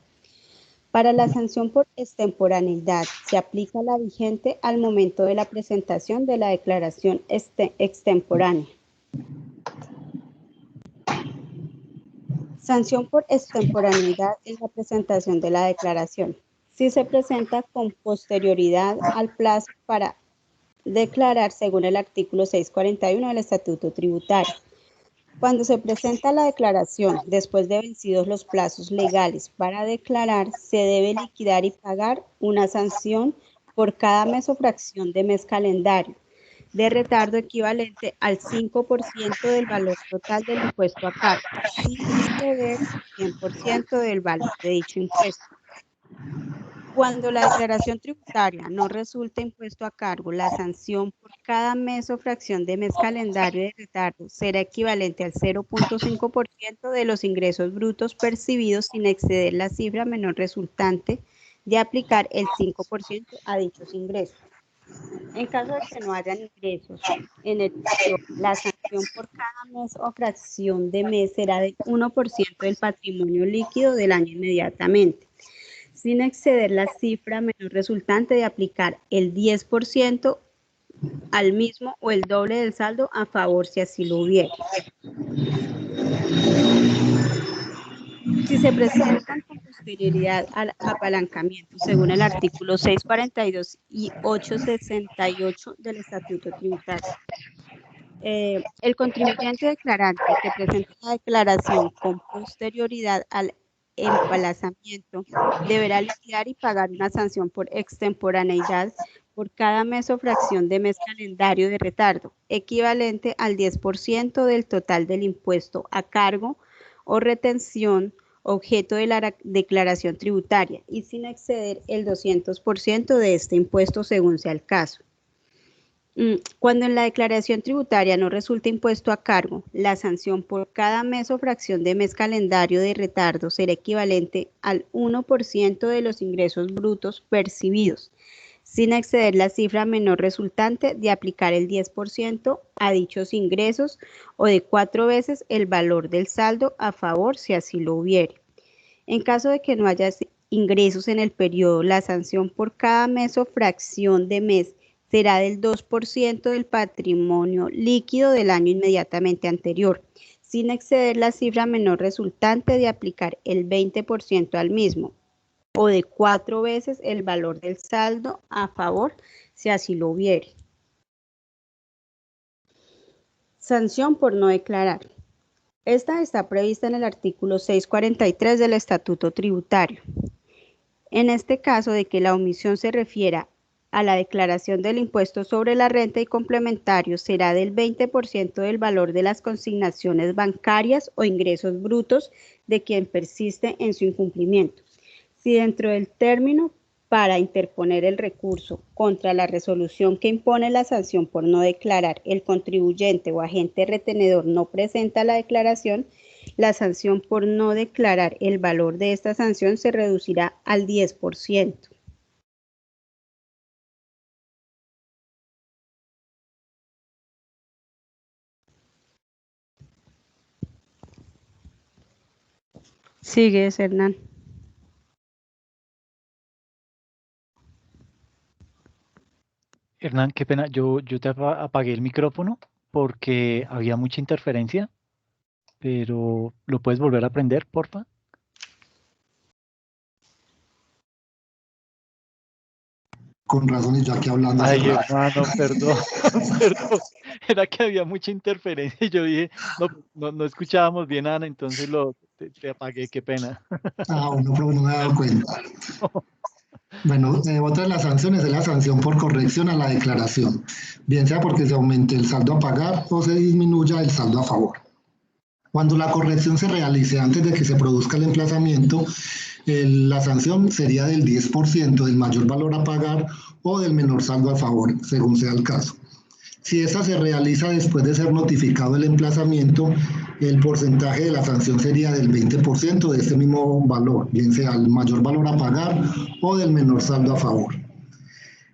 Para la sanción por extemporaneidad, se aplica la vigente al momento de la presentación de la declaración extemporánea. Sanción por extemporaneidad en la presentación de la declaración. Si se presenta con posterioridad al plazo para declarar según el artículo 641 del Estatuto Tributario. Cuando se presenta la declaración después de vencidos los plazos legales para declarar, se debe liquidar y pagar una sanción por cada mes o fracción de mes calendario de retardo equivalente al 5% del valor total del impuesto a cargo, sin exceder el 100% del valor de dicho impuesto. Cuando la declaración tributaria no resulta impuesto a cargo, la sanción por cada mes o fracción de mes calendario de retardo será equivalente al 0.5% de los ingresos brutos percibidos sin exceder la cifra menor resultante de aplicar el 5% a dichos ingresos. En caso de que no hayan ingresos en el periodo, la sanción por cada mes o fracción de mes será del 1% del patrimonio líquido del año inmediatamente, sin exceder la cifra menor resultante de aplicar el 10% al mismo o el doble del saldo a favor si así lo hubiera. Si se presentan con posterioridad al apalancamiento, según el artículo 642 y 868 del Estatuto Tributario, el contribuyente declarante que presente la declaración con posterioridad al emplazamiento deberá liquidar y pagar una sanción por extemporaneidad por cada mes o fracción de mes calendario de retardo, equivalente al 10% del total del impuesto a cargo o retención objeto de la declaración tributaria y sin exceder el 200% de este impuesto según sea el caso. Cuando en la declaración tributaria no resulta impuesto a cargo, la sanción por cada mes o fracción de mes calendario de retardo será equivalente al 1% de los ingresos brutos percibidos, sin exceder la cifra menor resultante de aplicar el 10% a dichos ingresos o de 4 veces el valor del saldo a favor si así lo hubiere. En caso de que no haya ingresos en el periodo, la sanción por cada mes o fracción de mes será del 2% del patrimonio líquido del año inmediatamente anterior, sin exceder la cifra menor resultante de aplicar el 20% al mismo, o de 4 veces el valor del saldo a favor, si así lo hubiere. Sanción por no declarar. Esta está prevista en el artículo 643 del Estatuto Tributario. En este caso de que la omisión se refiera a la declaración del impuesto sobre la renta y complementarios, será del 20% del valor de las consignaciones bancarias o ingresos brutos de quien persiste en su incumplimiento. Si dentro del término para interponer el recurso contra la resolución que impone la sanción por no declarar, el contribuyente o agente retenedor no presenta la declaración, la sanción por no declarar el valor de esta sanción se reducirá al 10%. Sigue, Hernán. Hernán, qué pena, yo te apagué el micrófono porque había mucha interferencia, pero ¿lo puedes volver a prender, porfa? Con razón, y yo aquí hablando. Ay, hermano, perdón, perdón. Era que había mucha interferencia y yo dije, no escuchábamos bien, Ana, entonces te apagué, qué pena. Bueno, pero no me he dado cuenta. Bueno, otra de las sanciones es la sanción por corrección a la declaración, bien sea porque se aumente el saldo a pagar o se disminuya el saldo a favor. Cuando la corrección se realice antes de que se produzca el emplazamiento, la sanción sería del 10% del mayor valor a pagar o del menor saldo a favor, según sea el caso. Si esta se realiza después de ser notificado el emplazamiento, el porcentaje de la sanción sería del 20% de este mismo valor, bien sea el mayor valor a pagar o del menor saldo a favor.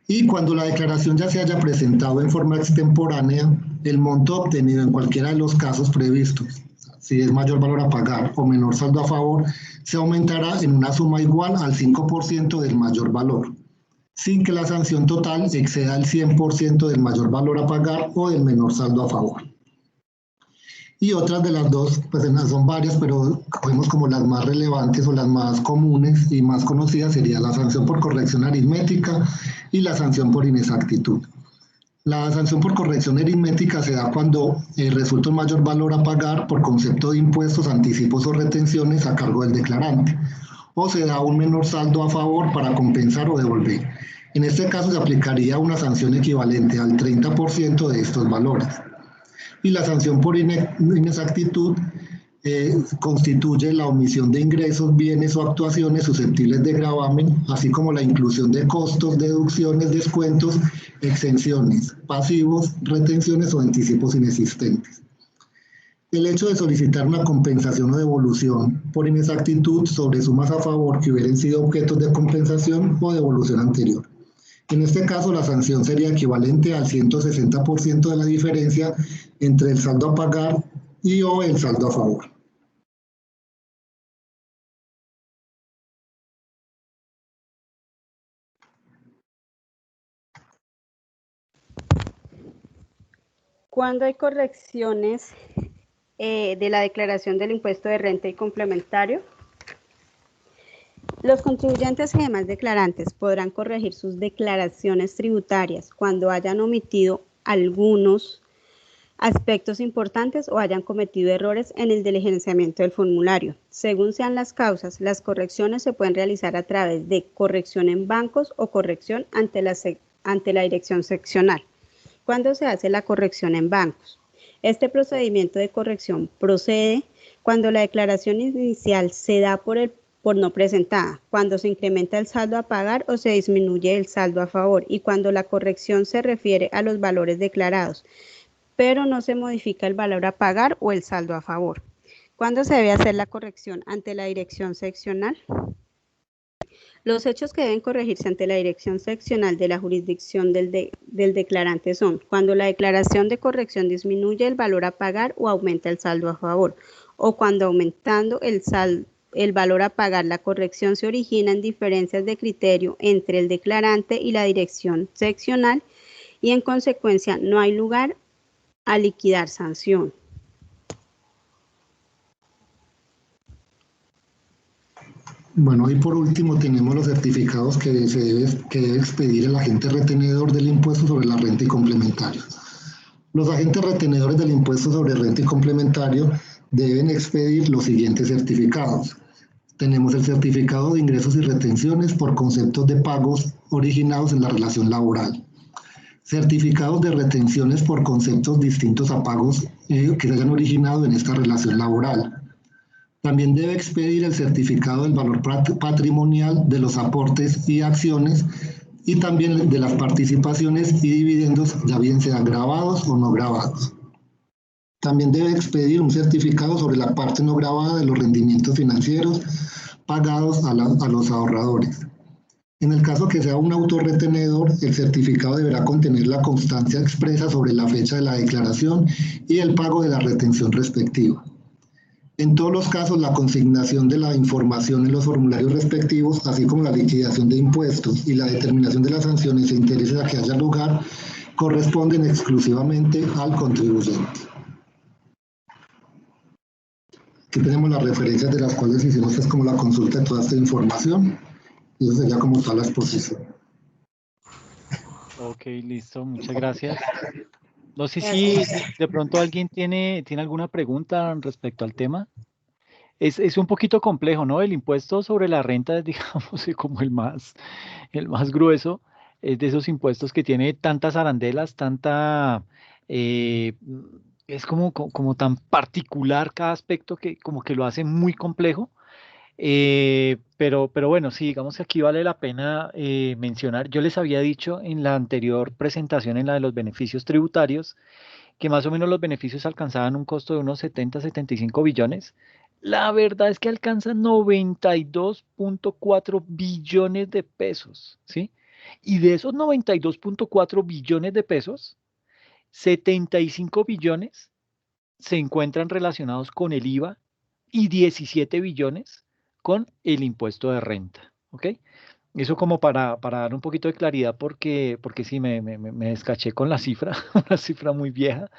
Y cuando la declaración ya se haya presentado en forma extemporánea, el monto obtenido en cualquiera de los casos previstos, si es mayor valor a pagar o menor saldo a favor, se aumentará en una suma igual al 5% del mayor valor, sin que la sanción total exceda el 100% del mayor valor a pagar o del menor saldo a favor. Y otras de las dos, pues son varias, pero cogemos como las más relevantes o las más comunes y más conocidas, sería la sanción por corrección aritmética y la sanción por inexactitud. La sanción por corrección aritmética se da cuando resulta un mayor valor a pagar por concepto de impuestos, anticipos o retenciones a cargo del declarante, o se da un menor saldo a favor para compensar o devolver. En este caso se aplicaría una sanción equivalente al 30% de estos valores. Y la sanción por inexactitud constituye la omisión de ingresos, bienes o actuaciones susceptibles de gravamen, así como la inclusión de costos, deducciones, descuentos, exenciones, pasivos, retenciones o anticipos inexistentes. El hecho de solicitar una compensación o devolución por inexactitud sobre sumas a favor que hubieran sido objetos de compensación o devolución anterior. En este caso, la sanción sería equivalente al 160% de la diferencia entre el saldo a pagar y o el saldo a favor. Cuando hay correcciones de la declaración del impuesto de renta y complementario, los contribuyentes y demás declarantes podrán corregir sus declaraciones tributarias cuando hayan omitido algunos aspectos importantes o hayan cometido errores en el diligenciamiento del formulario. Según sean las causas, las correcciones se pueden realizar a través de corrección en bancos o corrección ante la dirección seccional. ¿Cuándo se hace la corrección en bancos? Este procedimiento de corrección procede cuando la declaración inicial se da por no presentada, cuando se incrementa el saldo a pagar o se disminuye el saldo a favor y cuando la corrección se refiere a los valores declarados, pero no se modifica el valor a pagar o el saldo a favor. ¿Cuándo se debe hacer la corrección ante la dirección seccional? Los hechos que deben corregirse ante la dirección seccional de la jurisdicción del declarante son cuando la declaración de corrección disminuye el valor a pagar o aumenta el saldo a favor, o cuando aumentando el valor a pagar la corrección se origina en diferencias de criterio entre el declarante y la dirección seccional y en consecuencia no hay lugar a liquidar sanción. Bueno, y por último tenemos los certificados que debe expedir el agente retenedor del impuesto sobre la renta y complementario. Los agentes retenedores del impuesto sobre renta y complementario deben expedir los siguientes certificados. Tenemos el certificado de ingresos y retenciones por conceptos de pagos originados en la relación laboral. Certificados de retenciones por conceptos distintos a pagos que se hayan originado en esta relación laboral. También debe expedir el certificado del valor patrimonial de los aportes y acciones y también de las participaciones y dividendos, ya bien sean grabados o no grabados. También debe expedir un certificado sobre la parte no grabada de los rendimientos financieros pagados a los ahorradores. En el caso que sea un autorretenedor, el certificado deberá contener la constancia expresa sobre la fecha de la declaración y el pago de la retención respectiva. En todos los casos, la consignación de la información en los formularios respectivos, así como la liquidación de impuestos y la determinación de las sanciones e intereses a que haya lugar, corresponden exclusivamente al contribuyente. Aquí tenemos las referencias de las cuales hicimos como la consulta de toda esta información, y eso sería como toda la exposición. Ok, listo, muchas gracias. No sé si de pronto alguien tiene alguna pregunta respecto al tema. Es un poquito complejo, ¿no? El impuesto sobre la renta es, digamos, como el más grueso. Es de esos impuestos que tiene tantas arandelas, es como tan particular cada aspecto que como que lo hace muy complejo. Pero bueno, sí, digamos que aquí vale la pena mencionar. Yo les había dicho en la anterior presentación, en la de los beneficios tributarios, que más o menos los beneficios alcanzaban un costo de unos 75 billones. La verdad es que alcanzan 92.4 billones de pesos, ¿sí? Y de esos 92.4 billones de pesos, 75 billones se encuentran relacionados con el IVA y 17 billones con el impuesto de renta, ¿ok? Eso como para dar un poquito de claridad porque sí, me descaché con la cifra, una cifra muy vieja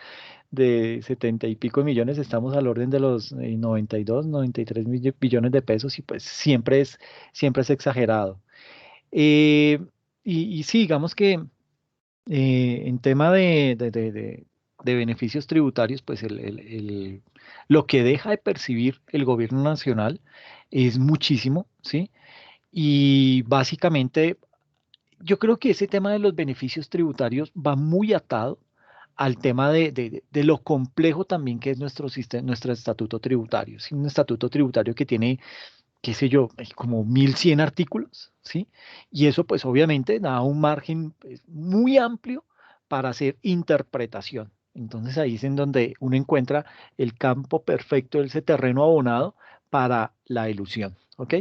de 70 y pico de millones, estamos al orden de los 92, 93 billones de pesos y pues siempre es exagerado. Eh, y sí, digamos que en tema de beneficios tributarios, pues lo que deja de percibir el gobierno nacional es muchísimo, ¿sí? Y básicamente yo creo que ese tema de los beneficios tributarios va muy atado al tema de lo complejo también que es nuestro sistema, nuestro estatuto tributario. Es un estatuto tributario que tiene, qué sé yo, como 1100 artículos, ¿sí? Y eso pues obviamente da un margen pues, muy amplio para hacer interpretación. Entonces ahí es en donde uno encuentra el campo perfecto, ese terreno abonado para la ilusión, ¿ok?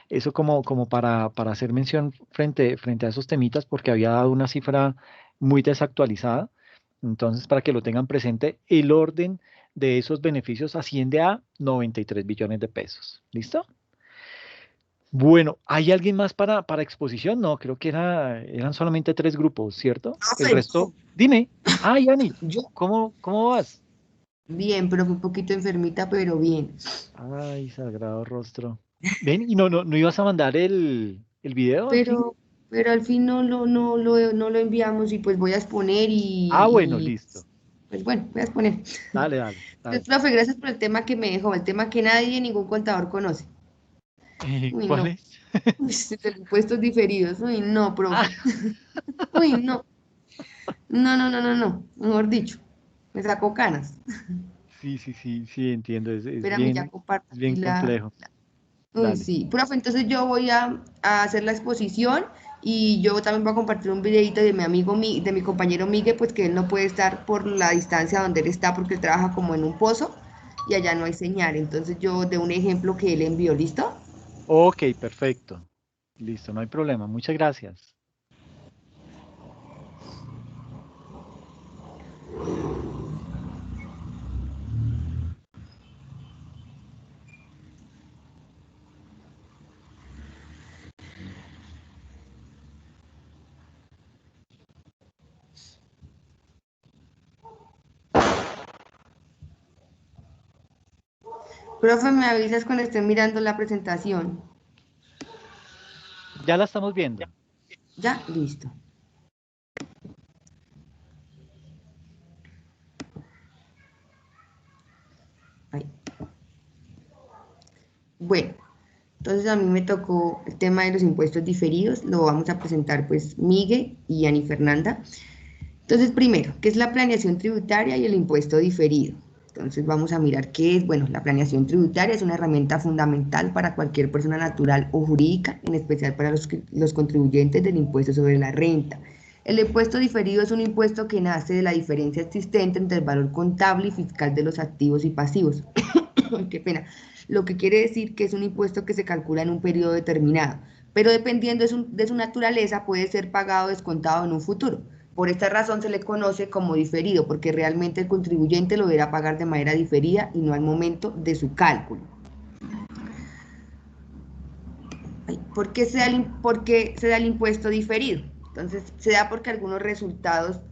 Eso como para hacer mención frente a esos temitas, porque había dado una cifra muy desactualizada. Entonces, para que lo tengan presente, el orden de esos beneficios asciende a 93 billones de pesos. ¿Listo? Bueno, ¿hay alguien más para exposición? No, creo que eran solamente 3 grupos, ¿cierto? El Profe, resto, dime. Ah, Yani, yo ¿cómo vas? bien, pero un poquito enfermita, pero bien. Ay, sagrado rostro. Ven, y no ibas a mandar el video al fin. Pero al fin no lo enviamos y pues voy a exponer Ah, bueno, listo. pues bueno, voy a exponer. Dale. Pues, profe, gracias por el tema que me dejó, el tema que nadie, ningún contador conoce. Uy, ¿Cuál no. es? Uy, los impuestos diferidos. Uy, no, Ah, profe. Uy, no. No. Mejor dicho, me sacó canas. sí, entiendo. Espérame, ya comparto Es aquí bien la. complejo. Uy, Dale. sí. Profe, entonces yo voy a hacer la exposición y yo también voy a compartir un videito de mi amigo, de mi compañero Miguel, pues que él no puede estar por la distancia donde él está porque él trabaja como en un pozo y allá no hay señal. Entonces yo de un ejemplo que él envió, ¿listo? Ok, perfecto. Listo, no hay problema. Muchas gracias. Profe, me avisas cuando esté mirando la presentación. Ya la estamos viendo. Ya, listo. Ahí. Bueno, entonces a mí me tocó el tema de los impuestos diferidos, lo vamos a presentar pues Miguel y Ani Fernanda. Entonces, primero, ¿qué es la planeación tributaria y el impuesto diferido? Entonces vamos a mirar qué es. Bueno, la planeación tributaria es una herramienta fundamental para cualquier persona natural o jurídica, en especial para los contribuyentes del impuesto sobre la renta. El impuesto diferido es un impuesto que nace de la diferencia existente entre el valor contable y fiscal de los activos y pasivos. Qué pena. Lo que quiere decir que es un impuesto que se calcula en un periodo determinado, pero dependiendo de su naturaleza puede ser pagado o descontado en un futuro. Por esta razón se le conoce como diferido, porque realmente el contribuyente lo deberá pagar de manera diferida y no al momento de su cálculo. ¿Por qué se da el impuesto diferido? Entonces, se da porque algunos resultados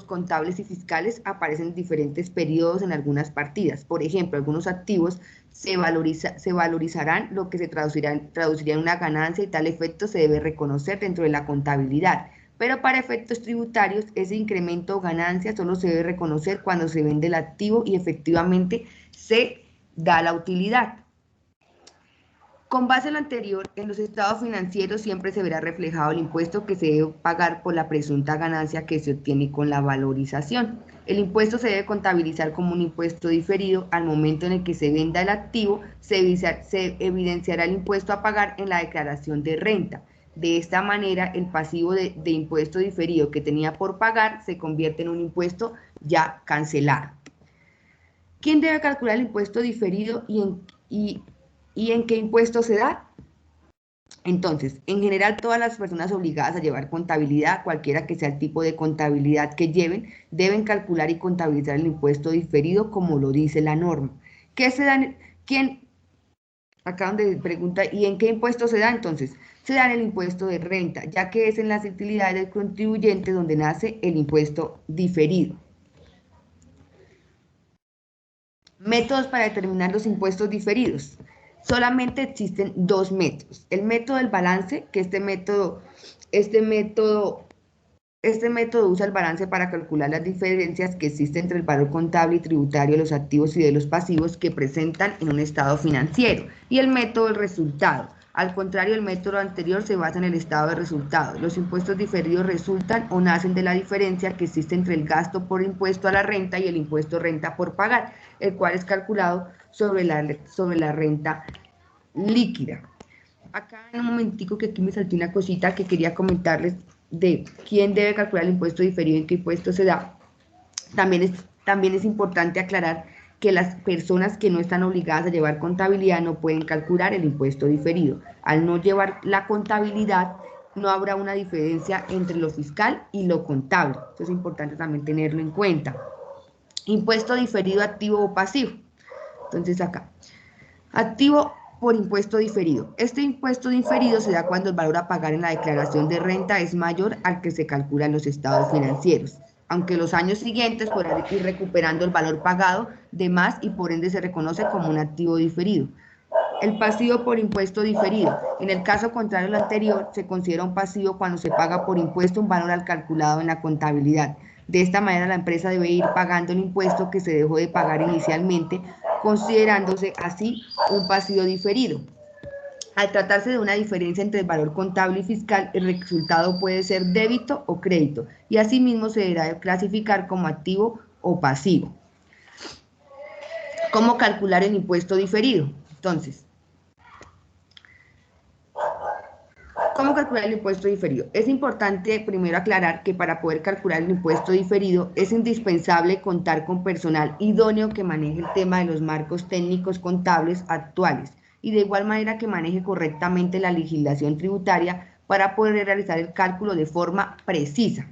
contables y fiscales aparecen en diferentes periodos en algunas partidas. Por ejemplo, algunos activos se valorizarán, lo que se traduciría en una ganancia, y tal efecto se debe reconocer dentro de la contabilidad. Pero para efectos tributarios, ese incremento o ganancia solo se debe reconocer cuando se vende el activo y efectivamente se da la utilidad. Con base en lo anterior, en los estados financieros siempre se verá reflejado el impuesto que se debe pagar por la presunta ganancia que se obtiene con la valorización. El impuesto se debe contabilizar como un impuesto diferido. Al momento en el que se venda el activo, se evidenciará el impuesto a pagar en la declaración de renta. De esta manera, el pasivo de impuesto diferido que tenía por pagar se convierte en un impuesto ya cancelado. ¿Quién debe calcular el impuesto diferido y en qué impuesto se da? Entonces, en general, todas las personas obligadas a llevar contabilidad, cualquiera que sea el tipo de contabilidad que lleven, deben calcular y contabilizar el impuesto diferido como lo dice la norma. ¿Qué se da? Acá donde pregunta, ¿y en qué impuesto se da? Entonces, se da en el impuesto de renta, ya que es en las utilidades del contribuyente donde nace el impuesto diferido. Métodos para determinar los impuestos diferidos. Solamente existen dos métodos. El método del balance, que este método usa el balance para calcular las diferencias que existen entre el valor contable y tributario de los activos y de los pasivos que presentan en un estado financiero. Y el método del resultado. Al contrario, el método anterior se basa en el estado de resultado. Los impuestos diferidos resultan o nacen de la diferencia que existe entre el gasto por impuesto a la renta y el impuesto renta por pagar, el cual es calculado sobre la renta líquida. Acá en un momentico que aquí me salté una cosita que quería comentarles de quién debe calcular el impuesto diferido y en qué impuesto se da. También es importante aclarar que las personas que no están obligadas a llevar contabilidad no pueden calcular el impuesto diferido. Al no llevar la contabilidad, no habrá una diferencia entre lo fiscal y lo contable. Eso es importante también tenerlo en cuenta. Impuesto diferido activo o pasivo. Entonces acá, activo por impuesto diferido. Este impuesto diferido se da cuando el valor a pagar en la declaración de renta es mayor al que se calcula en los estados financieros, aunque los años siguientes podrán ir recuperando el valor pagado de más y por ende se reconoce como un activo diferido. El pasivo por impuesto diferido. En el caso contrario a lo anterior, se considera un pasivo cuando se paga por impuesto un valor al calculado en la contabilidad. De esta manera, la empresa debe ir pagando el impuesto que se dejó de pagar inicialmente, considerándose así un pasivo diferido. Al tratarse de una diferencia entre el valor contable y fiscal, el resultado puede ser débito o crédito, y asimismo se deberá clasificar como activo o pasivo. ¿Cómo calcular el impuesto diferido? Entonces, ¿cómo calcular el impuesto diferido? Es importante primero aclarar que para poder calcular el impuesto diferido es indispensable contar con personal idóneo que maneje el tema de los marcos técnicos contables actuales y de igual manera que maneje correctamente la legislación tributaria para poder realizar el cálculo de forma precisa.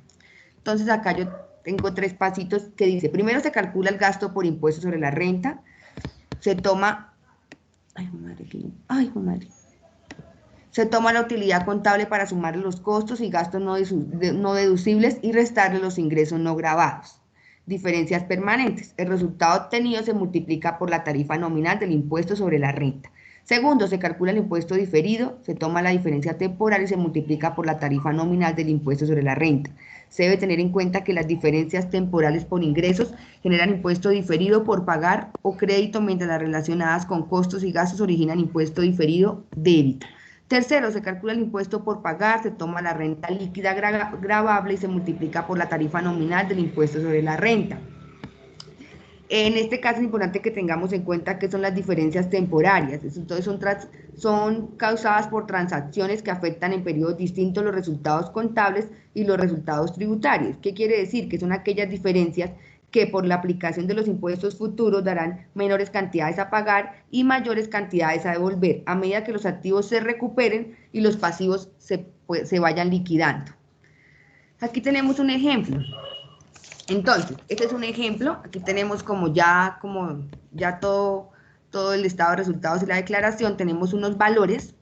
Entonces acá yo tengo 3 pasitos que dice, primero se calcula el gasto por impuesto sobre la renta, se toma, se toma la utilidad contable para sumarle los costos y gastos no deducibles y restarle los ingresos no gravados. Diferencias permanentes. El resultado obtenido se multiplica por la tarifa nominal del impuesto sobre la renta. Segundo, se calcula el impuesto diferido, se toma la diferencia temporal y se multiplica por la tarifa nominal del impuesto sobre la renta. Se debe tener en cuenta que las diferencias temporales por ingresos generan impuesto diferido por pagar o crédito, mientras las relacionadas con costos y gastos originan impuesto diferido débito. Tercero, se calcula el impuesto por pagar, se toma la renta líquida gravable y se multiplica por la tarifa nominal del impuesto sobre la renta. En este caso es importante que tengamos en cuenta que son las diferencias temporarias. Entonces son causadas por transacciones que afectan en periodos distintos los resultados contables y los resultados tributarios. ¿Qué quiere decir? Que son aquellas diferencias que por la aplicación de los impuestos futuros darán menores cantidades a pagar y mayores cantidades a devolver, a medida que los activos se recuperen y los pasivos se vayan liquidando. Aquí tenemos un ejemplo. Entonces, este es un ejemplo. Aquí tenemos como ya todo el estado de resultados y la declaración. Tenemos unos valores.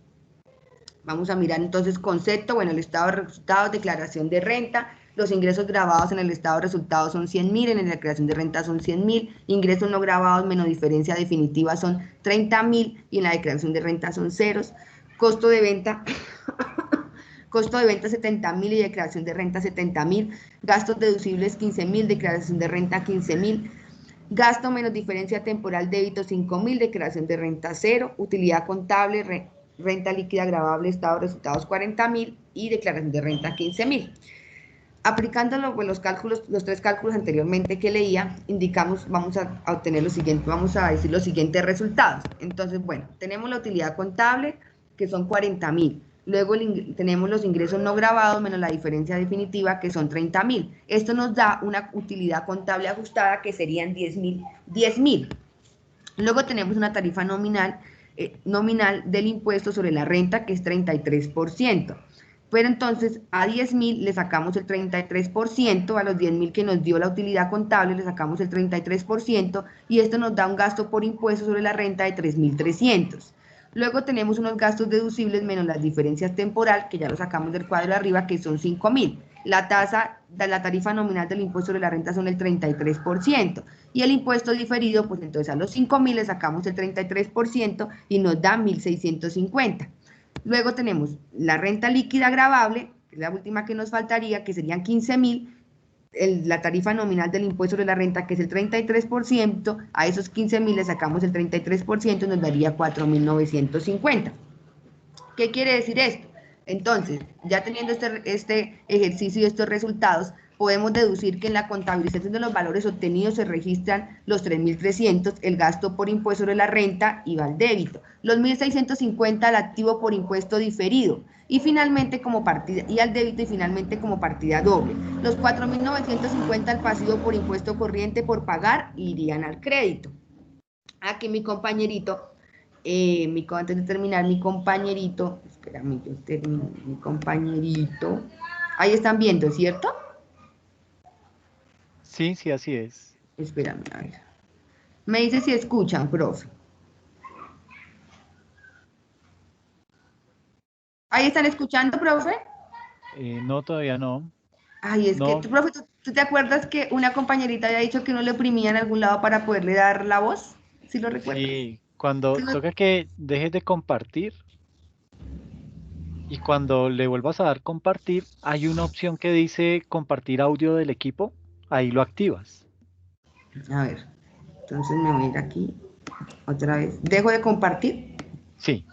Vamos a mirar entonces concepto. Bueno, el estado de resultados, declaración de renta. Los ingresos grabados en el estado de resultados son 100.000, en la declaración de renta son 100.000. Ingresos no grabados menos diferencia definitiva son 30.000 y en la declaración de renta son ceros. Costo de venta... Costo de venta 70.000 y declaración de renta 70.000. Gastos deducibles 15.000, declaración de renta 15.000. Gasto menos diferencia temporal débito 5.000, declaración de renta 0. Utilidad contable, renta líquida gravable, estado de resultados 40.000 y declaración de renta 15.000. Aplicando pues, los tres cálculos anteriormente que leía, indicamos, vamos a obtener lo siguiente, vamos a decir los siguientes resultados. Entonces, bueno, tenemos la utilidad contable que son 40.000. Luego tenemos los ingresos no grabados menos la diferencia definitiva, que son 30.000. Esto nos da una utilidad contable ajustada, que serían 10.000. Luego tenemos una tarifa nominal del impuesto sobre la renta, que es 33%. Pero entonces a 10.000 le sacamos el 33%, a los 10.000 que nos dio la utilidad contable le sacamos el 33%, y esto nos da un gasto por impuesto sobre la renta de 3.300. Luego tenemos unos gastos deducibles menos las diferencias temporal, que ya lo sacamos del cuadro de arriba, que son 5.000. La tarifa nominal del impuesto sobre la renta son el 33%. Y el impuesto diferido, pues entonces a los 5.000 le sacamos el 33% y nos da 1.650. Luego tenemos la renta líquida gravable, que es la última que nos faltaría, que serían 15.000. La tarifa nominal del impuesto sobre la renta, que es el 33%, a esos 15.000 le sacamos el 33% y nos daría 4.950. ¿Qué quiere decir esto? Entonces, ya teniendo este ejercicio y estos resultados, podemos deducir que en la contabilización de los valores obtenidos se registran los 3.300, el gasto por impuesto sobre la renta y va al débito, los 1.650 al activo por impuesto diferido, y finalmente como partida, y al débito y finalmente como partida doble. Los 4.950 al pasivo por impuesto corriente por pagar irían al crédito. Aquí mi compañerito, antes de terminar, mi compañerito, espérame, yo termino, mi compañerito, ahí están viendo, ¿cierto? Sí, sí, así es. Espérame, a ver. Me dice si escuchan, profe. ¿Ahí están escuchando, profe? No, todavía no. Ay, es No, que, profe, ¿tú te acuerdas que una compañerita había dicho que no le oprimía en algún lado para poderle dar la voz? ¿Sí lo recuerdas? sí, cuando toca que dejes de compartir y cuando le vuelvas a dar compartir, hay una opción que dice compartir audio del equipo, ahí lo activas. A ver, entonces me voy a ir aquí otra vez. ¿Dejo de compartir? Sí.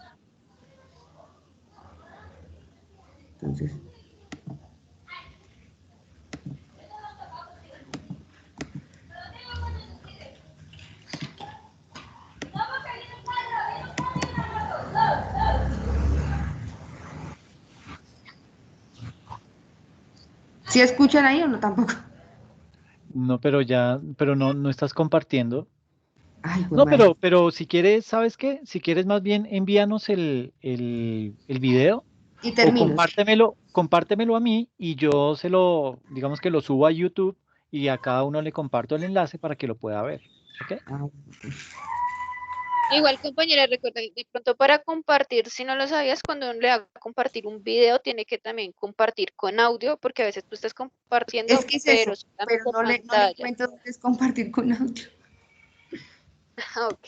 Entonces... ¿Sí escuchan ahí o no tampoco? No, pero no estás compartiendo. Ay, pues No, madre. pero si quieres, ¿sabes qué? Si quieres más bien envíanos el video Y o termino. compártemelo a mí y yo digamos que lo subo a YouTube y a cada uno le comparto el enlace para que lo pueda ver. ¿Ok? Igual, compañera, recuerda, de pronto para compartir, si no lo sabías, cuando uno le va a compartir un video, tiene que también compartir con audio, porque a veces tú estás compartiendo, Es que es pero eso, pero solamente no le pantalla. encuentro dónde es compartir con audio. Ok.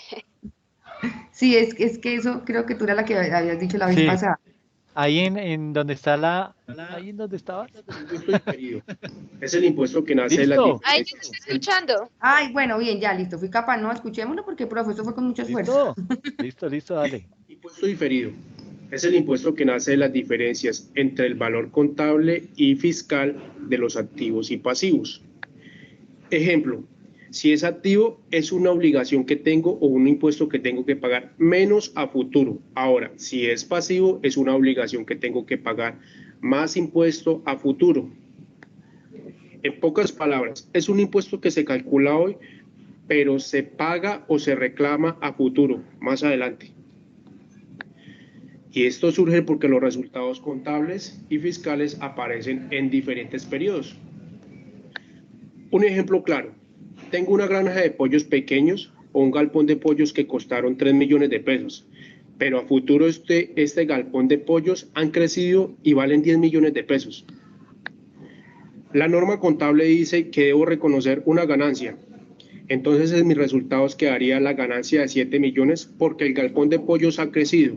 Sí, es que eso creo que tú eras la que habías dicho la vez Sí, pasada. ahí en donde está ahí en donde estabas. Impuesto diferido. Es el impuesto que nace de las Listo, Ay, yo te estoy escuchando. Ay, bueno, bien, ya, listo. Fui capaz, no, escuchémoslo porque, profe, eso fue con mucho esfuerzo. listo, dale. Impuesto diferido. Es el impuesto que nace de las diferencias entre el valor contable y fiscal de los activos y pasivos. Ejemplo, si es activo, es una obligación que tengo o un impuesto que tengo que pagar menos a futuro. Ahora, si es pasivo, es una obligación que tengo que pagar más impuesto a futuro. En pocas palabras, es un impuesto que se calcula hoy, pero se paga o se reclama a futuro, más adelante. Y esto surge porque los resultados contables y fiscales aparecen en diferentes periodos. Un ejemplo claro, tengo una granja de pollos pequeños o un galpón de pollos que costaron 3 millones de pesos, pero a futuro este galpón de pollos han crecido y valen 10 millones de pesos. La norma contable dice que debo reconocer una ganancia. Entonces en mis resultados quedaría la ganancia de 7 millones porque el galpón de pollos ha crecido.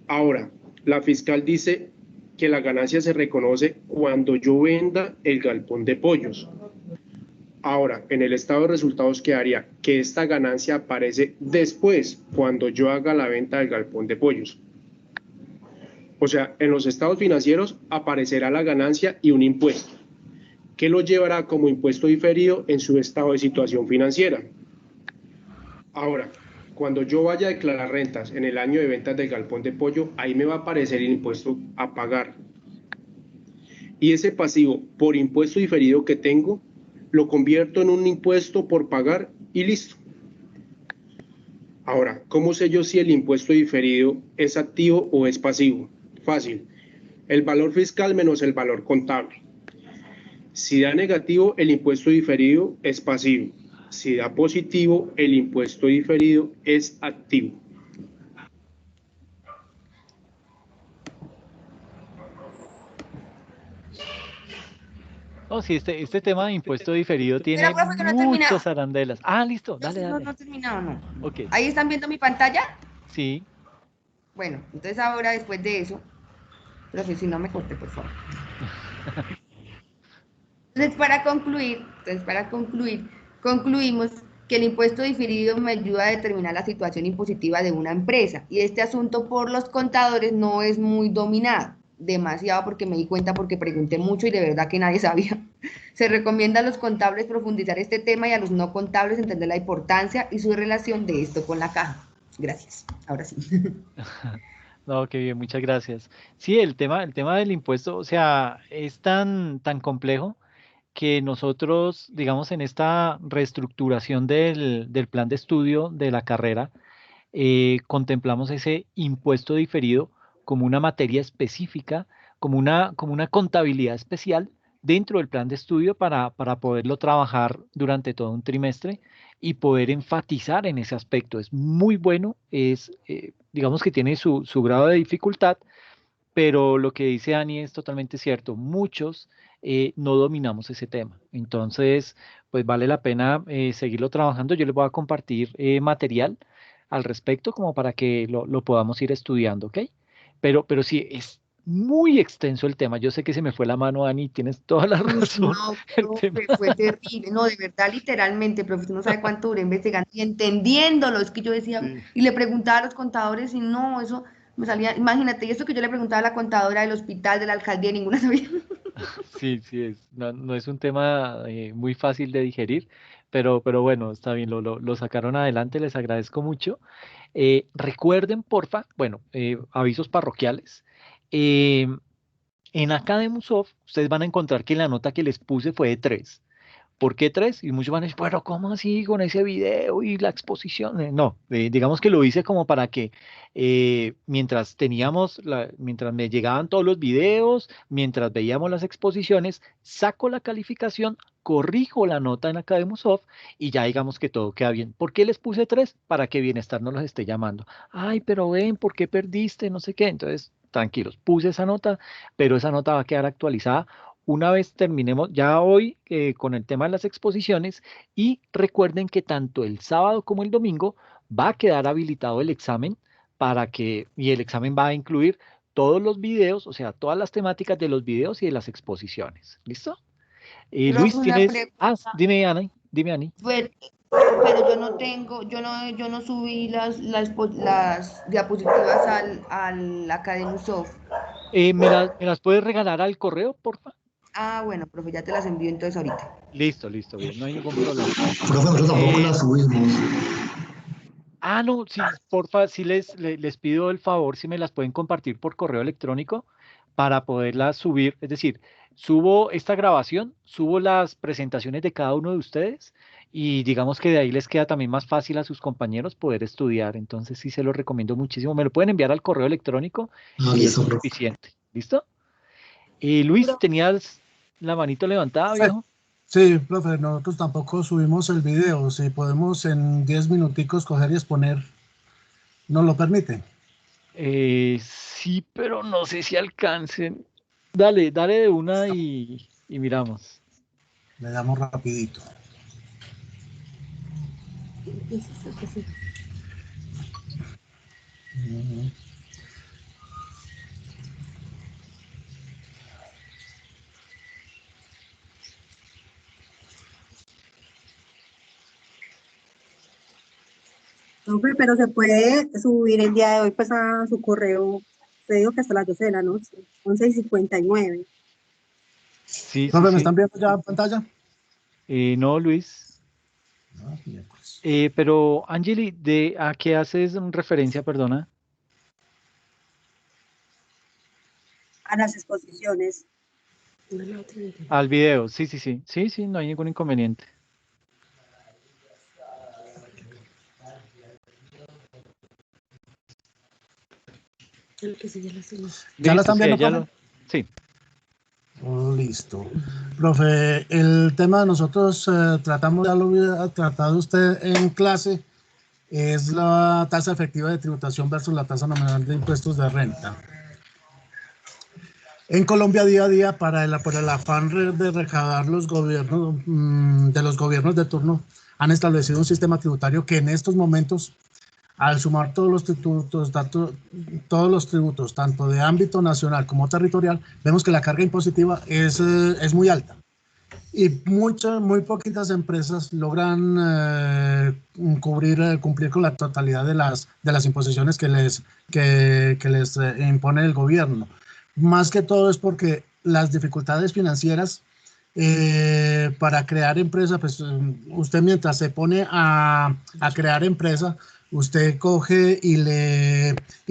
Ahora, la fiscal dice que la ganancia se reconoce cuando yo venda el galpón de pollos. Ahora, en el estado de resultados quedaría que esta ganancia aparece después, cuando yo haga la venta del galpón de pollos. O sea, en los estados financieros aparecerá la ganancia y un impuesto, que lo llevará como impuesto diferido en su estado de situación financiera. Ahora, cuando yo vaya a declarar rentas en el año de ventas del galpón de pollo, ahí me va a aparecer el impuesto a pagar. Y ese pasivo por impuesto diferido que tengo, lo convierto en un impuesto por pagar y listo. Ahora, ¿cómo sé yo si el impuesto diferido es activo o es pasivo? Fácil. El valor fiscal menos el valor contable. Si da negativo, el impuesto diferido es pasivo. Si da positivo, el impuesto diferido es activo. Oh, sí, este tema de impuesto diferido Espera, tiene profe, que no he terminado. muchas arandelas. Ah, listo, No, dale. no he terminado, no. Ok, ¿Ahí están viendo mi pantalla? sí. Bueno, entonces ahora después de eso, profe, si no me corte, por favor. Entonces, para concluir, concluimos que el impuesto diferido me ayuda a determinar la situación impositiva de una empresa y este asunto por los contadores no es muy dominado, demasiado porque me di cuenta porque pregunté mucho y de verdad que nadie sabía. Se recomienda a los contables profundizar este tema y a los no contables entender la importancia y su relación de esto con la caja. Gracias. Ahora sí. No, qué bien, muchas gracias. Sí, el tema del impuesto, o sea, es tan complejo que nosotros, digamos, en esta reestructuración del plan de estudio de la carrera, contemplamos ese impuesto diferido como una materia específica, como una contabilidad especial dentro del plan de estudio para poderlo trabajar durante todo un trimestre y poder enfatizar en ese aspecto. Es muy bueno, digamos que tiene su grado de dificultad, pero lo que dice Ani es totalmente cierto. Muchos no dominamos ese tema. Entonces, pues vale la pena seguirlo trabajando. Yo les voy a compartir material al respecto como para que lo podamos ir estudiando, ¿ok? Pero sí, es muy extenso el tema. Yo sé que se me fue la mano, Ani, tienes toda la razón. No, El tema. profe, fue terrible. No, de verdad, literalmente, profe, usted no sabe cuánto duré investigando y entendiéndolo. Es que yo decía, Sí. y le preguntaba a los contadores y no, eso me salía, imagínate, y esto que yo le preguntaba a la contadora del hospital, de la alcaldía, ninguna sabía. Sí, no es un tema muy fácil de digerir, pero bueno, está bien, lo sacaron adelante, les agradezco mucho. Recuerden, porfa, bueno, avisos parroquiales. eh, en Academysoft, ustedes van a encontrar que la nota que les puse fue de 3. ¿Por qué 3? Y muchos van a decir, pero ¿cómo así con ese video y la exposición? No, digamos que lo hice como para que mientras me llegaban todos los videos, mientras veíamos las exposiciones, saco la calificación, corrijo la nota en Academysoft y ya digamos que todo queda bien. ¿Por qué les puse 3? Para que Bienestar no los esté llamando. Ay, pero ven, ¿por qué perdiste? No sé qué. Entonces, tranquilos, puse esa nota, pero esa nota va a quedar actualizada una vez terminemos ya hoy con el tema de las exposiciones y recuerden que tanto el sábado como el domingo va a quedar habilitado el examen y el examen va a incluir todos los videos, o sea, todas las temáticas de los videos y de las exposiciones. ¿Listo? Profe, Luis, una tienes... Ah, pregunta. dime, Ana, dime, Ani. Pero yo no tengo, yo no subí las diapositivas al Academisoft. ¿Me las puedes regalar al correo, porfa? Ah, bueno, profe, ya te las envío entonces ahorita. Listo, listo, bien, no hay ningún problema. Profe, nosotros tampoco Eh, la subimos. no, sí, porfa, sí les pido el favor si me las pueden compartir por correo electrónico para poderlas subir. Es decir, subo esta grabación, subo las presentaciones de cada uno de ustedes y digamos que de ahí les queda también más fácil a sus compañeros poder estudiar. Entonces sí se lo recomiendo muchísimo. Me lo pueden enviar al correo electrónico Ah, y eso listo, es profe. suficiente. ¿Listo? Luis, ¿tenías la manito levantada, Sí, viejo? sí, profe, nosotros tampoco subimos el video. Si podemos en 10 minuticos coger y exponer, ¿nos lo permiten? Sí, pero no sé si alcancen. Dale, dale de una y miramos. Le damos rapidito. Profe, pero se puede subir el día de hoy pues a su correo, te digo que hasta las 12 de la noche, 11:59. Sí, sí, Profe, ¿me sí. están viendo ya en pantalla? No, Luis. Ah, miércoles. Pero, Angeli, ¿a qué haces referencia, perdona? A las exposiciones. Al video. Sí, sí, sí. Sí, sí, no hay ningún inconveniente. ¿Ya la Listo, están sí, viendo, profe? Sí. Oh, listo. Profe, el tema de nosotros tratamos, ya lo había tratado usted en clase, es la tasa efectiva de tributación versus la tasa nominal de impuestos de renta. En Colombia, día a día, por el afán de recaudar los gobiernos, de los gobiernos de turno, han establecido un sistema tributario que en estos momentos, al sumar todos los tributos, tanto de ámbito nacional como territorial, vemos que la carga impositiva es muy alta. Y muy poquitas empresas logran cumplir con la totalidad de las imposiciones que les impone el gobierno. Más que todo es porque las dificultades financieras para crear empresa, pues usted mientras se pone a crear empresa, usted coge y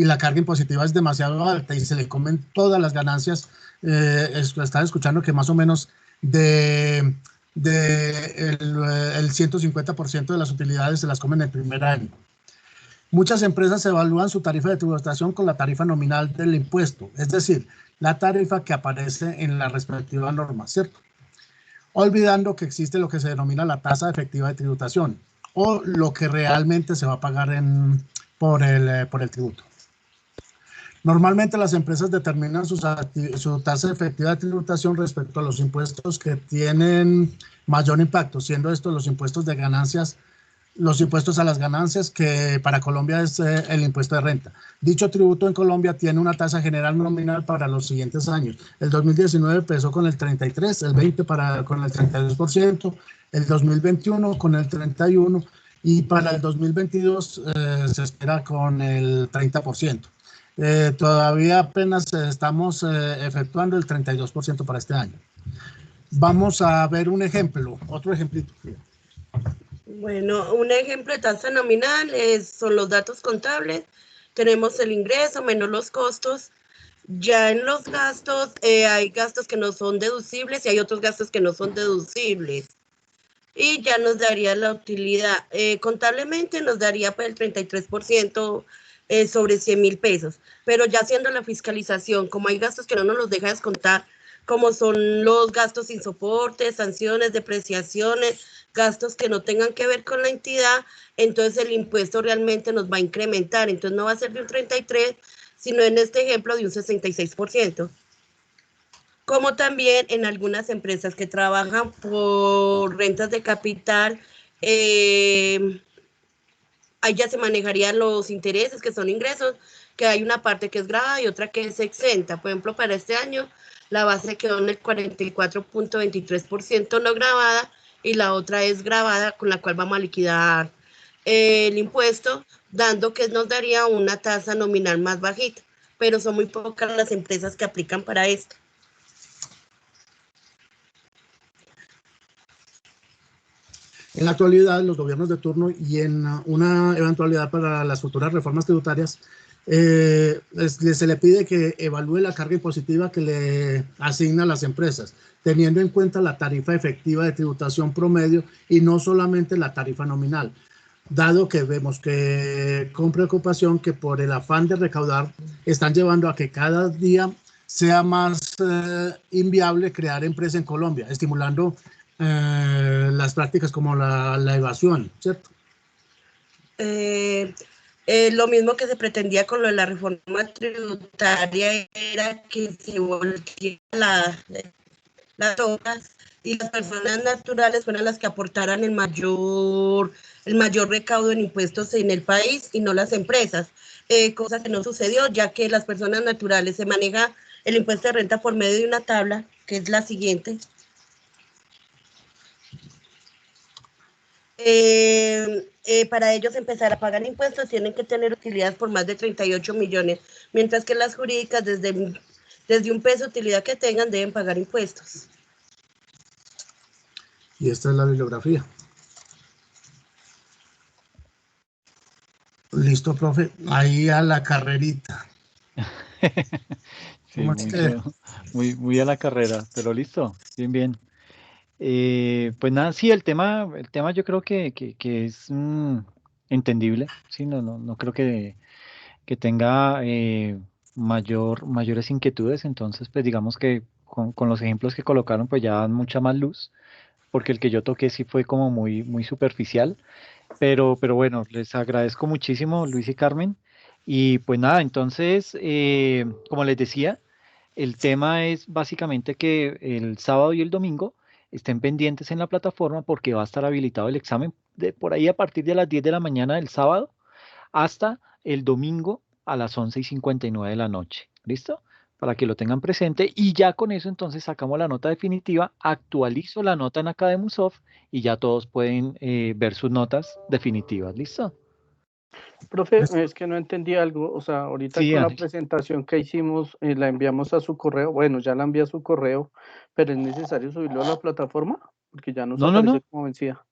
la carga impositiva es demasiado alta y se le comen todas las ganancias. Estaba escuchando que más o menos el 150% de las utilidades se las comen el primer año. Muchas empresas evalúan su tarifa de tributación con la tarifa nominal del impuesto, es decir, la tarifa que aparece en la respectiva norma, ¿cierto? Olvidando que existe lo que se denomina la tasa efectiva de tributación o lo que realmente se va a pagar por el tributo. Normalmente las empresas determinan su tasa efectiva de tributación respecto a los impuestos que tienen mayor impacto, siendo estos los impuestos de ganancias, los impuestos a las ganancias, que para Colombia es el impuesto de renta. Dicho tributo en Colombia tiene una tasa general nominal para los siguientes años. El 2019 empezó con el 33%, el 20 con el 32%, el 2021 con el 31% y para el 2022 se espera con el 30%. Todavía apenas estamos efectuando el 32% para este año. Vamos a ver un ejemplo, otro ejemplito. Bueno, un ejemplo de tasa nominal son los datos contables. Tenemos el ingreso menos los costos. Ya en los gastos, hay gastos que no son deducibles y hay otros gastos que no son deducibles. Y ya nos daría la utilidad. Contablemente nos daría pues, el 33% sobre 100,000 pesos. Pero ya haciendo la fiscalización, como hay gastos que no nos los deja descontar, como son los gastos sin soporte, sanciones, depreciaciones, gastos que no tengan que ver con la entidad, entonces el impuesto realmente nos va a incrementar. Entonces no va a ser de un 33%, sino en este ejemplo de un 66%. Como también en algunas empresas que trabajan por rentas de capital, ahí ya se manejarían los intereses, que son ingresos, que hay una parte que es grabada y otra que es exenta. Por ejemplo, para este año, la base quedó en el 44.23% no grabada y la otra es grabada, con la cual vamos a liquidar el impuesto, dando que nos daría una tasa nominal más bajita, pero son muy pocas las empresas que aplican para esto. En la actualidad, los gobiernos de turno y en una eventualidad para las futuras reformas tributarias, se le pide que evalúe la carga impositiva que le asigna a las empresas, teniendo en cuenta la tarifa efectiva de tributación promedio y no solamente la tarifa nominal, dado que vemos que con preocupación que por el afán de recaudar están llevando a que cada día sea más inviable crear empresa en Colombia, estimulando las prácticas como la evasión, ¿cierto? Lo mismo que se pretendía con lo de la reforma tributaria era que se volviera las obras y las personas naturales fueran las que aportaran el mayor recaudo en impuestos en el país y no las empresas, cosa que no sucedió, ya que las personas naturales se maneja el impuesto de renta por medio de una tabla, que es la siguiente. Para ellos empezar a pagar impuestos tienen que tener utilidades por más de 38 millones, mientras que las jurídicas desde un peso de utilidad que tengan deben pagar impuestos. Y esta es la bibliografía. Listo, profe. Ahí a la carrerita. Sí, muy a la carrera, pero listo, bien, bien. Pues nada, sí, el tema yo creo que es entendible, sí, no creo que tenga mayores inquietudes, entonces pues digamos que con los ejemplos que colocaron pues ya dan mucha más luz, porque el que yo toqué sí fue como muy superficial, pero bueno, les agradezco muchísimo, Luis y Carmen, y pues nada, entonces, como les decía, el tema es básicamente que el sábado y el domingo estén pendientes en la plataforma porque va a estar habilitado el examen de por ahí a partir de las 10 de la mañana del sábado hasta el domingo a las 11:59 de la noche. ¿Listo? Para que lo tengan presente y ya con eso entonces sacamos la nota definitiva, actualizo la nota en Academusoft y ya todos pueden ver sus notas definitivas. ¿Listo? Profe, es que no entendí algo, o sea, ahorita Sí, con la Ángel. presentación que hicimos, la enviamos a su correo, bueno, ya la envié a su correo, pero es necesario subirlo a la plataforma, porque ya nos No, aparece como vencida.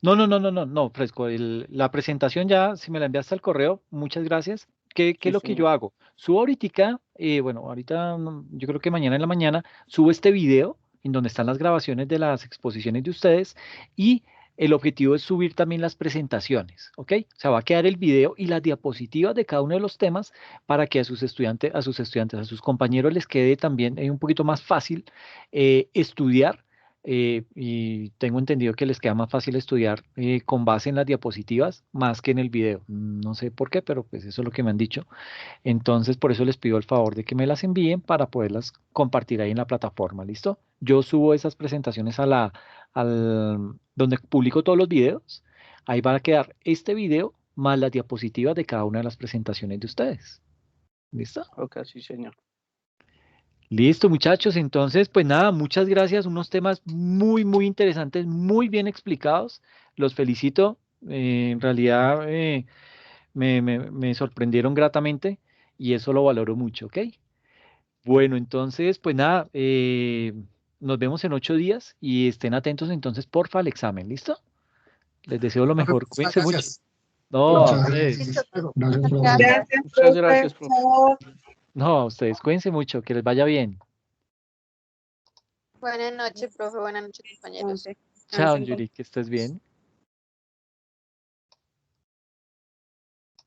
No, Fresco, la presentación ya, si me la enviaste al correo, muchas gracias. ¿Qué Sí, es lo que sí. yo hago? Subo ahorita, bueno, ahorita yo creo que mañana en la mañana subo este video en donde están las grabaciones de las exposiciones de ustedes y el objetivo es subir también las presentaciones, ¿ok? O sea, va a quedar el video y las diapositivas de cada uno de los temas para que a sus estudiantes, a sus compañeros les quede también un poquito más fácil estudiar. Y tengo entendido que les queda más fácil estudiar con base en las diapositivas más que en el video. No sé por qué, pero pues eso es lo que me han dicho. Entonces, por eso les pido el favor de que me las envíen para poderlas compartir ahí en la plataforma. ¿Listo? Yo subo esas presentaciones donde publico todos los videos. Ahí va a quedar este video más las diapositivas de cada una de las presentaciones de ustedes. ¿Listo? Ok, sí, señor. Listo, muchachos. Entonces, pues nada, muchas gracias. Unos temas muy interesantes, muy bien explicados. Los felicito. En realidad me sorprendieron gratamente y eso lo valoro mucho, ¿ok? Bueno, entonces, pues nada, nos vemos en 8 días y estén atentos entonces, porfa, al examen. ¿Listo? Les deseo lo Profe, mejor. muchas Cuídense mucho. gracias. No, a Muchas ustedes. gracias. Listo. Gracias, profe. Gracias. Muchas gracias, profe. No, a ustedes. Cuídense mucho. Que les vaya bien. Buenas noches, profe. Buenas noches, compañeros. Chao, Yuri, que estés bien.